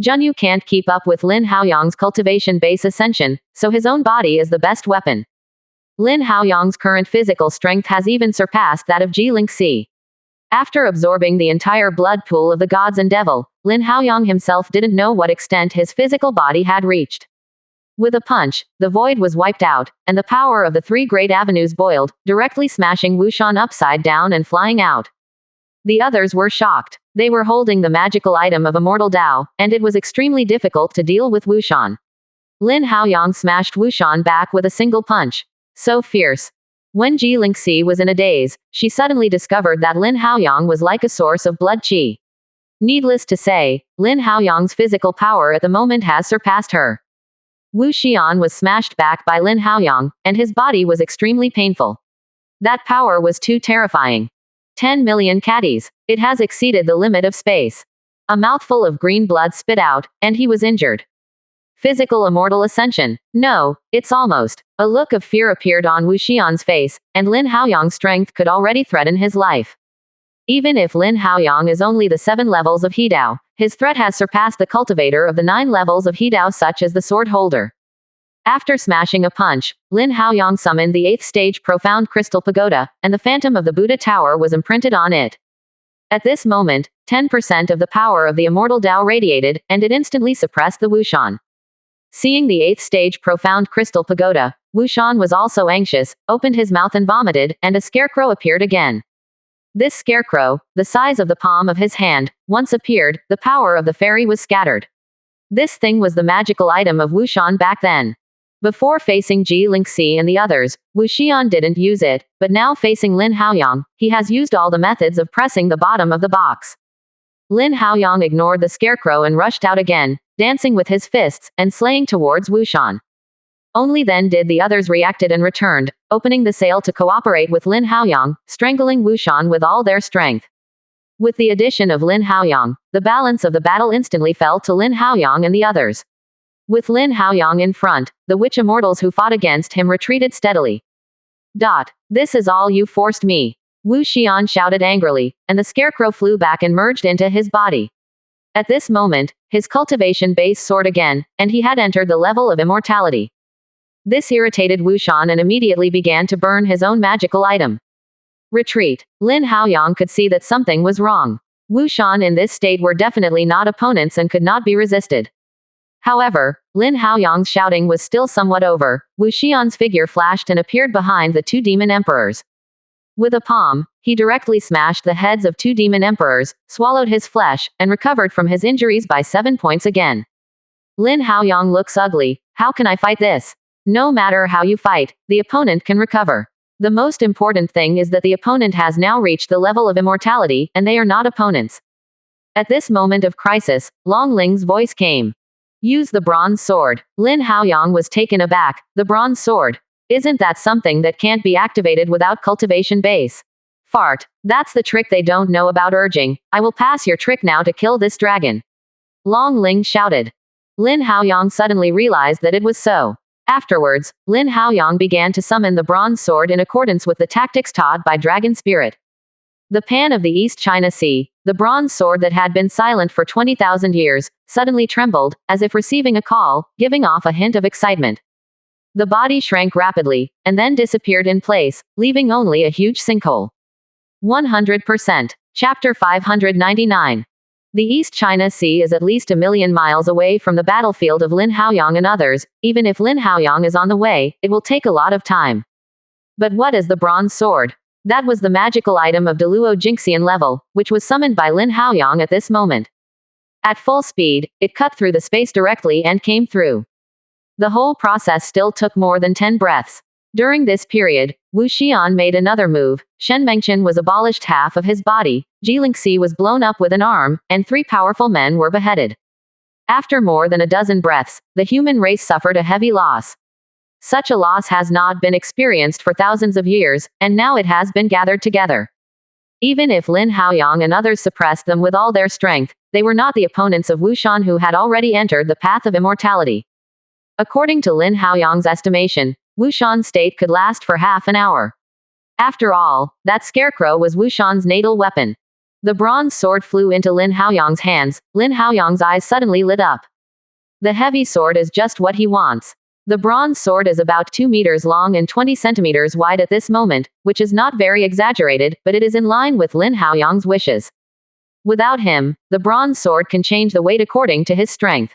Junyu can't keep up with Lin Haoyang's cultivation base ascension, so his own body is the best weapon. Lin Haoyang's current physical strength has even surpassed that of Ji Lingxi. After absorbing the entire blood pool of the gods and devil, Lin Haoyang himself didn't know what extent his physical body had reached. With a punch, the void was wiped out, and the power of the 3 great avenues boiled, directly smashing Wu Shan upside down and flying out. The others were shocked. They were holding the magical item of Immortal Dao, and it was extremely difficult to deal with Wu Shan. Lin Haoyang smashed Wu Shan back with a single punch. So fierce. When Ji Lingxi was in a daze, she suddenly discovered that Lin Haoyang was like a source of blood qi. Needless to say, Lin Haoyang's physical power at the moment has surpassed her. Wu Xian was smashed back by Lin Haoyang, and his body was extremely painful. That power was too terrifying. 10 million caddies. It has exceeded the limit of space. A mouthful of green blood spit out, and he was injured. Physical immortal ascension. No, it's almost. A look of fear appeared on Wu Xian's face, and Lin Haoyang's strength could already threaten his life. Even if Lin Haoyang is only the 7 levels of He-Dao, his threat has surpassed the cultivator of the 9 levels of He-Dao, such as the sword holder. After smashing a punch, Lin Haoyang summoned the 8th stage profound crystal pagoda, and the phantom of the Buddha tower was imprinted on it. At this moment, 10% of the power of the immortal Dao radiated, and it instantly suppressed the Wu Shan. Seeing the 8th stage profound crystal pagoda, Wu Shan was also anxious, opened his mouth and vomited, and a scarecrow appeared again. This scarecrow, the size of the palm of his hand, once appeared. The power of the fairy was scattered. This thing was the magical item of Wu Shan back then. Before facing Ji Lingxi and the others, Wu Xian didn't use it, but now facing Lin Haoyang, he has used all the methods of pressing the bottom of the box. Lin Haoyang ignored the scarecrow and rushed out again, dancing with his fists, and slaying towards Wu Shan. Only then did the others reacted and returned, opening the sail to cooperate with Lin Haoyang, strangling Wu Shan with all their strength. With the addition of Lin Haoyang, the balance of the battle instantly fell to Lin Haoyang and the others. With Lin Haoyang in front, the witch immortals who fought against him retreated steadily. This is all you forced me. Wu Xian shouted angrily, and the scarecrow flew back and merged into his body. At this moment, his cultivation base soared again, and he had entered the level of immortality. This irritated Wu Shan and immediately began to burn his own magical item. Retreat. Lin Haoyang could see that something was wrong. Wu Shan in this state were definitely not opponents and could not be resisted. However, Lin Haoyang's shouting was still somewhat over. Wu Xian's figure flashed and appeared behind the two demon emperors. With a palm, he directly smashed the heads of two demon emperors, swallowed his flesh, and recovered from his injuries by 7 points again. Lin Haoyang looks ugly. How can I fight this? No matter how you fight, the opponent can recover. The most important thing is that the opponent has now reached the level of immortality, and they are not opponents. At this moment of crisis, Long Ling's voice came. Use the bronze sword. Lin Haoyang was taken aback. The bronze sword. Isn't that something that can't be activated without cultivation base? Fart. That's the trick they don't know about urging. I will pass your trick now to kill this dragon. Long Ling shouted. Lin Haoyang suddenly realized that it was so. Afterwards, Lin Haoyang began to summon the bronze sword in accordance with the tactics taught by Dragon Spirit. The Pan of the East China Sea, the bronze sword that had been silent for 20,000 years, suddenly trembled, as if receiving a call, giving off a hint of excitement. The body shrank rapidly, and then disappeared in place, leaving only a huge sinkhole. 100%. Chapter 599. The East China Sea is at least 1,000,000 miles away from the battlefield of Lin Haoyang and others. Even if Lin Haoyang is on the way, it will take a lot of time. But what is the bronze sword? That was the magical item of Deluo Jinxian level, which was summoned by Lin Haoyang at this moment. At full speed, it cut through the space directly and came through. The whole process still took more than 10 breaths. During this period, Wu Xian made another move. Shen Mengchen was abolished half of his body, Ji Lingxi was blown up with an arm, and 3 powerful men were beheaded. After more than a dozen breaths, the human race suffered a heavy loss. Such a loss has not been experienced for thousands of years, and now it has been gathered together. Even if Lin Haoyang and others suppressed them with all their strength, they were not the opponents of Wu Shan, who had already entered the path of immortality. According to Lin Haoyang's estimation, Wu Shan's state could last for half an hour. After all, that scarecrow was Wu Shan's natal weapon. The bronze sword flew into Lin Haoyang's hands. Lin Haoyang's eyes suddenly lit up. The heavy sword is just what he wants. The bronze sword is about 2 meters long and 20 centimeters wide at this moment, which is not very exaggerated, but it is in line with Lin Haoyang's wishes. Without him, the bronze sword can change the weight according to his strength.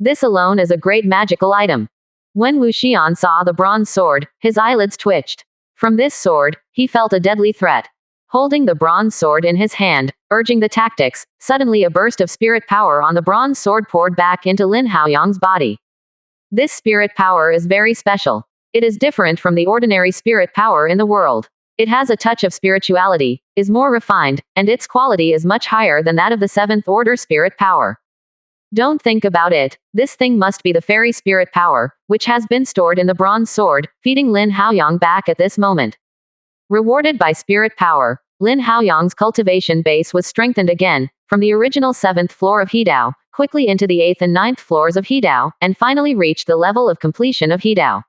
This alone is a great magical item. When Wu Xian saw the bronze sword, his eyelids twitched. From this sword, he felt a deadly threat. Holding the bronze sword in his hand, urging the tactics, suddenly a burst of spirit power on the bronze sword poured back into Lin Haoyang's body. This spirit power is very special. It is different from the ordinary spirit power in the world. It has a touch of spirituality, is more refined, and its quality is much higher than that of the 7th order spirit power. Don't think about it. This thing must be the fairy spirit power, which has been stored in the bronze sword, feeding Lin Haoyang back at this moment. Rewarded by spirit power, Lin Haoyang's cultivation base was strengthened again, from the original 7th floor of Hedao, quickly into the 8th and 9th floors of Hedao, and finally reached the level of completion of Hedao.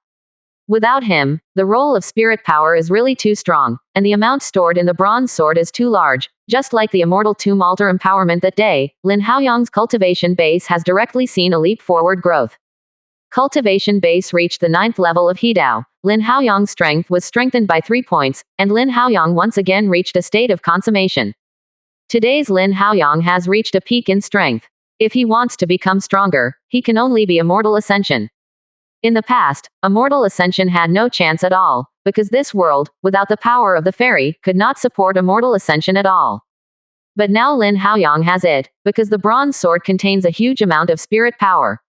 Without him, the role of spirit power is really too strong, and the amount stored in the bronze sword is too large. Just like the immortal tomb altar empowerment that day, Lin Haoyang's cultivation base has directly seen a leap forward growth. Cultivation base reached the 9th level of Hedao. Lin Haoyang's strength was strengthened by 3 points, and Lin Haoyang once again reached a state of consummation. Today's Lin Haoyang has reached a peak in strength. If he wants to become stronger, he can only be Immortal Ascension. In the past, Immortal Ascension had no chance at all, because this world, without the power of the fairy, could not support Immortal Ascension at all. But now Lin Haoyang has it, because the bronze sword contains a huge amount of spirit power.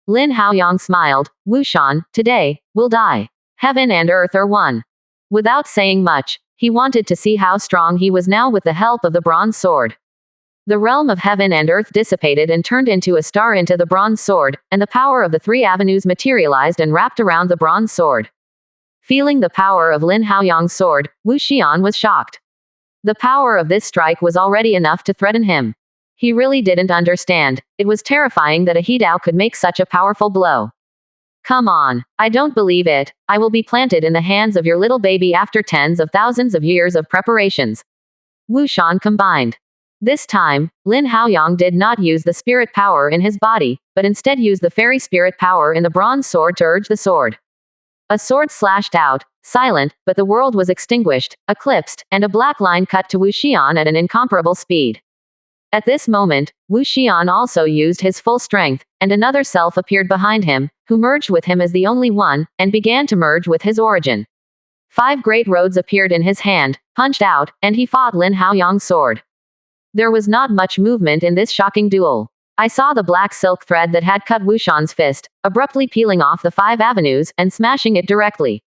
Lin Haoyang smiled. Wu Shan, today, will die. Heaven and earth are one. Without saying much, he wanted to see how strong he was now with the help of the bronze sword. The realm of heaven and earth dissipated and turned into a star into the bronze sword, and the power of the 3 avenues materialized and wrapped around the bronze sword. Feeling the power of Lin Haoyang's sword, Wu Xian was shocked. The power of this strike was already enough to threaten him. He really didn't understand. It was terrifying that a Hedao could make such a powerful blow. Come on, I don't believe it. I will be planted in the hands of your little baby after tens of thousands of years of preparations. Wu Shan combined. This time, Lin Haoyang did not use the spirit power in his body, but instead used the fairy spirit power in the bronze sword to urge the sword. A sword slashed out, silent, but the world was extinguished, eclipsed, and a black line cut to Wu Xian at an incomparable speed. At this moment, Wu Xian also used his full strength, and another self appeared behind him, who merged with him as the only one, and began to merge with his origin. 5 great roads appeared in his hand, punched out, and he fought Lin Haoyang's sword. There was not much movement in this shocking duel. I saw the black silk thread that had cut Wuxian's fist, abruptly peeling off the 5 avenues and smashing it directly.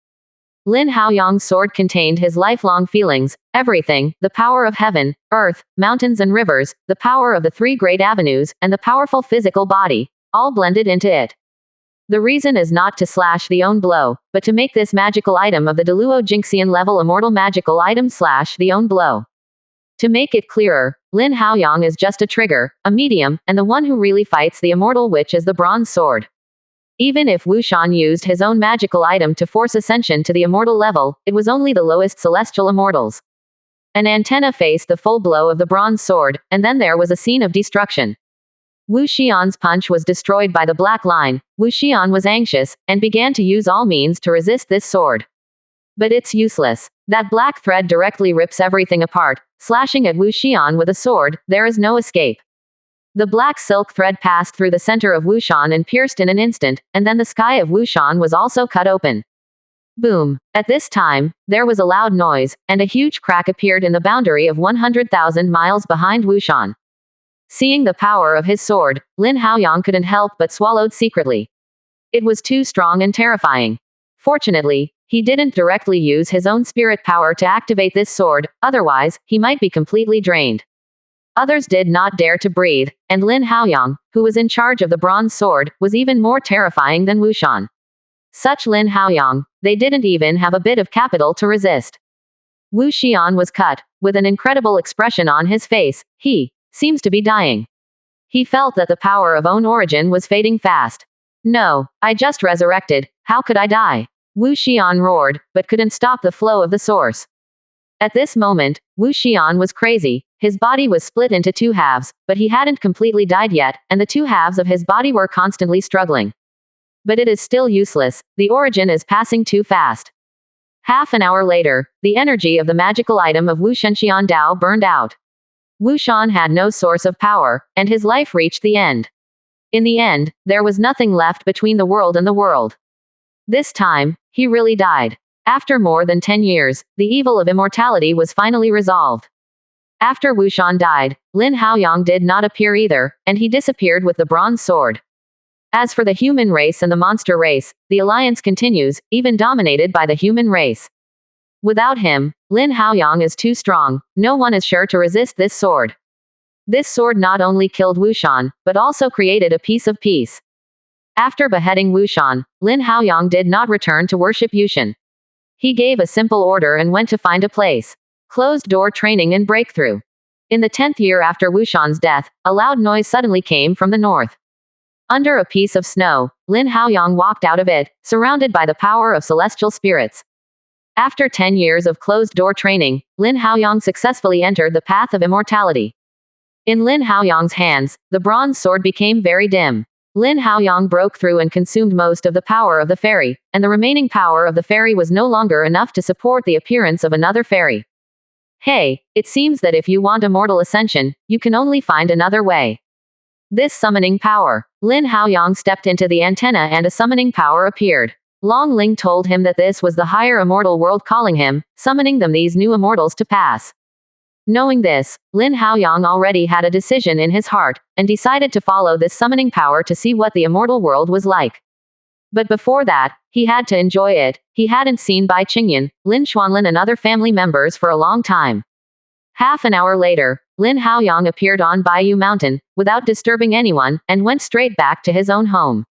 Lin Haoyang's sword contained his lifelong feelings, everything, the power of heaven, earth, mountains and rivers, the power of the 3 great avenues, and the powerful physical body, all blended into it. The reason is not to slash the own blow, but to make this magical item of the Deluo Jinxian level immortal magical item slash the own blow. To make it clearer, Lin Haoyang is just a trigger, a medium, and the one who really fights the immortal witch is the bronze sword. Even if Wuxian used his own magical item to force ascension to the immortal level, it was only the lowest celestial immortals. An antenna faced the full blow of the bronze sword, and then there was a scene of destruction. Wu Xian's punch was destroyed by the black line. Wu Xian was anxious, and began to use all means to resist this sword. But it's useless. That black thread directly rips everything apart, slashing at Wu Xian with a sword. There is no escape. The black silk thread passed through the center of Wuxian and pierced in an instant, and then the sky of Wuxian was also cut open. Boom. At this time, there was a loud noise, and a huge crack appeared in the boundary of 100,000 miles behind Wuxian. Seeing the power of his sword, Lin Haoyang couldn't help but swallowed secretly. It was too strong and terrifying. Fortunately, he didn't directly use his own spirit power to activate this sword, otherwise, he might be completely drained. Others did not dare to breathe, and Lin Haoyang, who was in charge of the bronze sword, was even more terrifying than Wuxian. Such Lin Haoyang, they didn't even have a bit of capital to resist. Wu Xian was cut, with an incredible expression on his face. He seems to be dying. He felt that the power of own origin was fading fast. No, I just resurrected, how could I die? Wu Xian roared, but couldn't stop the flow of the source. At this moment, Wu Xian was crazy. His body was split into 2 halves, but he hadn't completely died yet, and the 2 halves of his body were constantly struggling. But it is still useless, the origin is passing too fast. Half an hour later, the energy of the magical item of Wu Shenxian Dao burned out. Wu Shan had no source of power, and his life reached the end. In the end, there was nothing left between the world and the world. This time, he really died. After more than 10 years, the evil of immortality was finally resolved. After Wu Shan died, Lin Haoyang did not appear either, and he disappeared with the bronze sword. As for the human race and the monster race, the alliance continues, even dominated by the human race. Without him, Lin Haoyang is too strong, no one is sure to resist this sword. This sword not only killed Wu Shan, but also created a piece of peace. After beheading Wu Shan, Lin Haoyang did not return to worship Yushan. He gave a simple order and went to find a place. Closed-door training and breakthrough. In the 10th year after Wu Shan's death, a loud noise suddenly came from the north. Under a piece of snow, Lin Haoyang walked out of it, surrounded by the power of celestial spirits. After 10 years of closed-door training, Lin Haoyang successfully entered the path of immortality. In Lin Haoyang's hands, the bronze sword became very dim. Lin Haoyang broke through and consumed most of the power of the fairy, and the remaining power of the fairy was no longer enough to support the appearance of another fairy. Hey, it seems that if you want immortal ascension, you can only find another way. This summoning power. Lin Haoyang stepped into the antenna and a summoning power appeared. Long Ling told him that this was the higher immortal world calling him, summoning them these new immortals to pass. Knowing this, Lin Haoyang already had a decision in his heart, and decided to follow this summoning power to see what the immortal world was like. But before that, he had to enjoy it. He hadn't seen Bai Qingyan, Lin Xuanlin and other family members for a long time. Half an hour later, Lin Haoyang appeared on Baiyu Mountain, without disturbing anyone, and went straight back to his own home.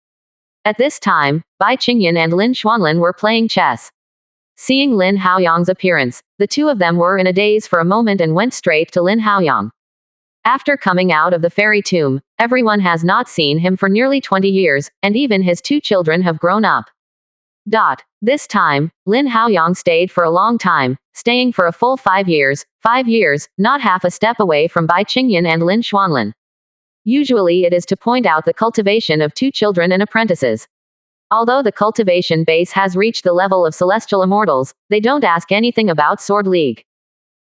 At this time, Bai Qingyan and Lin Xuanlin were playing chess. Seeing Lin Haoyang's appearance, the two of them were in a daze for a moment and went straight to Lin Haoyang. After coming out of the fairy tomb, everyone has not seen him for nearly 20 years, and even his 2 children have grown up. This time, Lin Haoyang stayed for a long time, staying for a full 5 years, not half a step away from Bai Qingyan and Lin Xuanlin. Usually it is to point out the cultivation of 2 children and apprentices. Although the cultivation base has reached the level of celestial immortals, they don't ask anything about Sword League.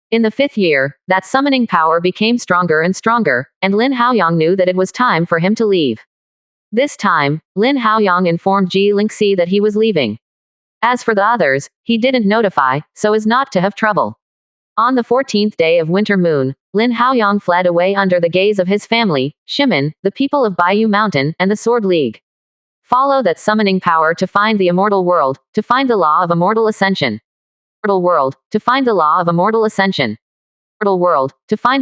In the 5th year, that summoning power became stronger and stronger, and Lin Haoyang knew that it was time for him to leave. This time, Lin Haoyang informed Ji Lingxi that he was leaving. As for the others, he didn't notify, so as not to have trouble. On the 14th day of winter moon, Lin Haoyang fled away under the gaze of his family, Shimin, the people of Baiyu Mountain, and the Sword League. Follow that summoning power to find the immortal world, to find the law of immortal ascension. Immortal world, to find the law of immortal ascension. Immortal world, to find the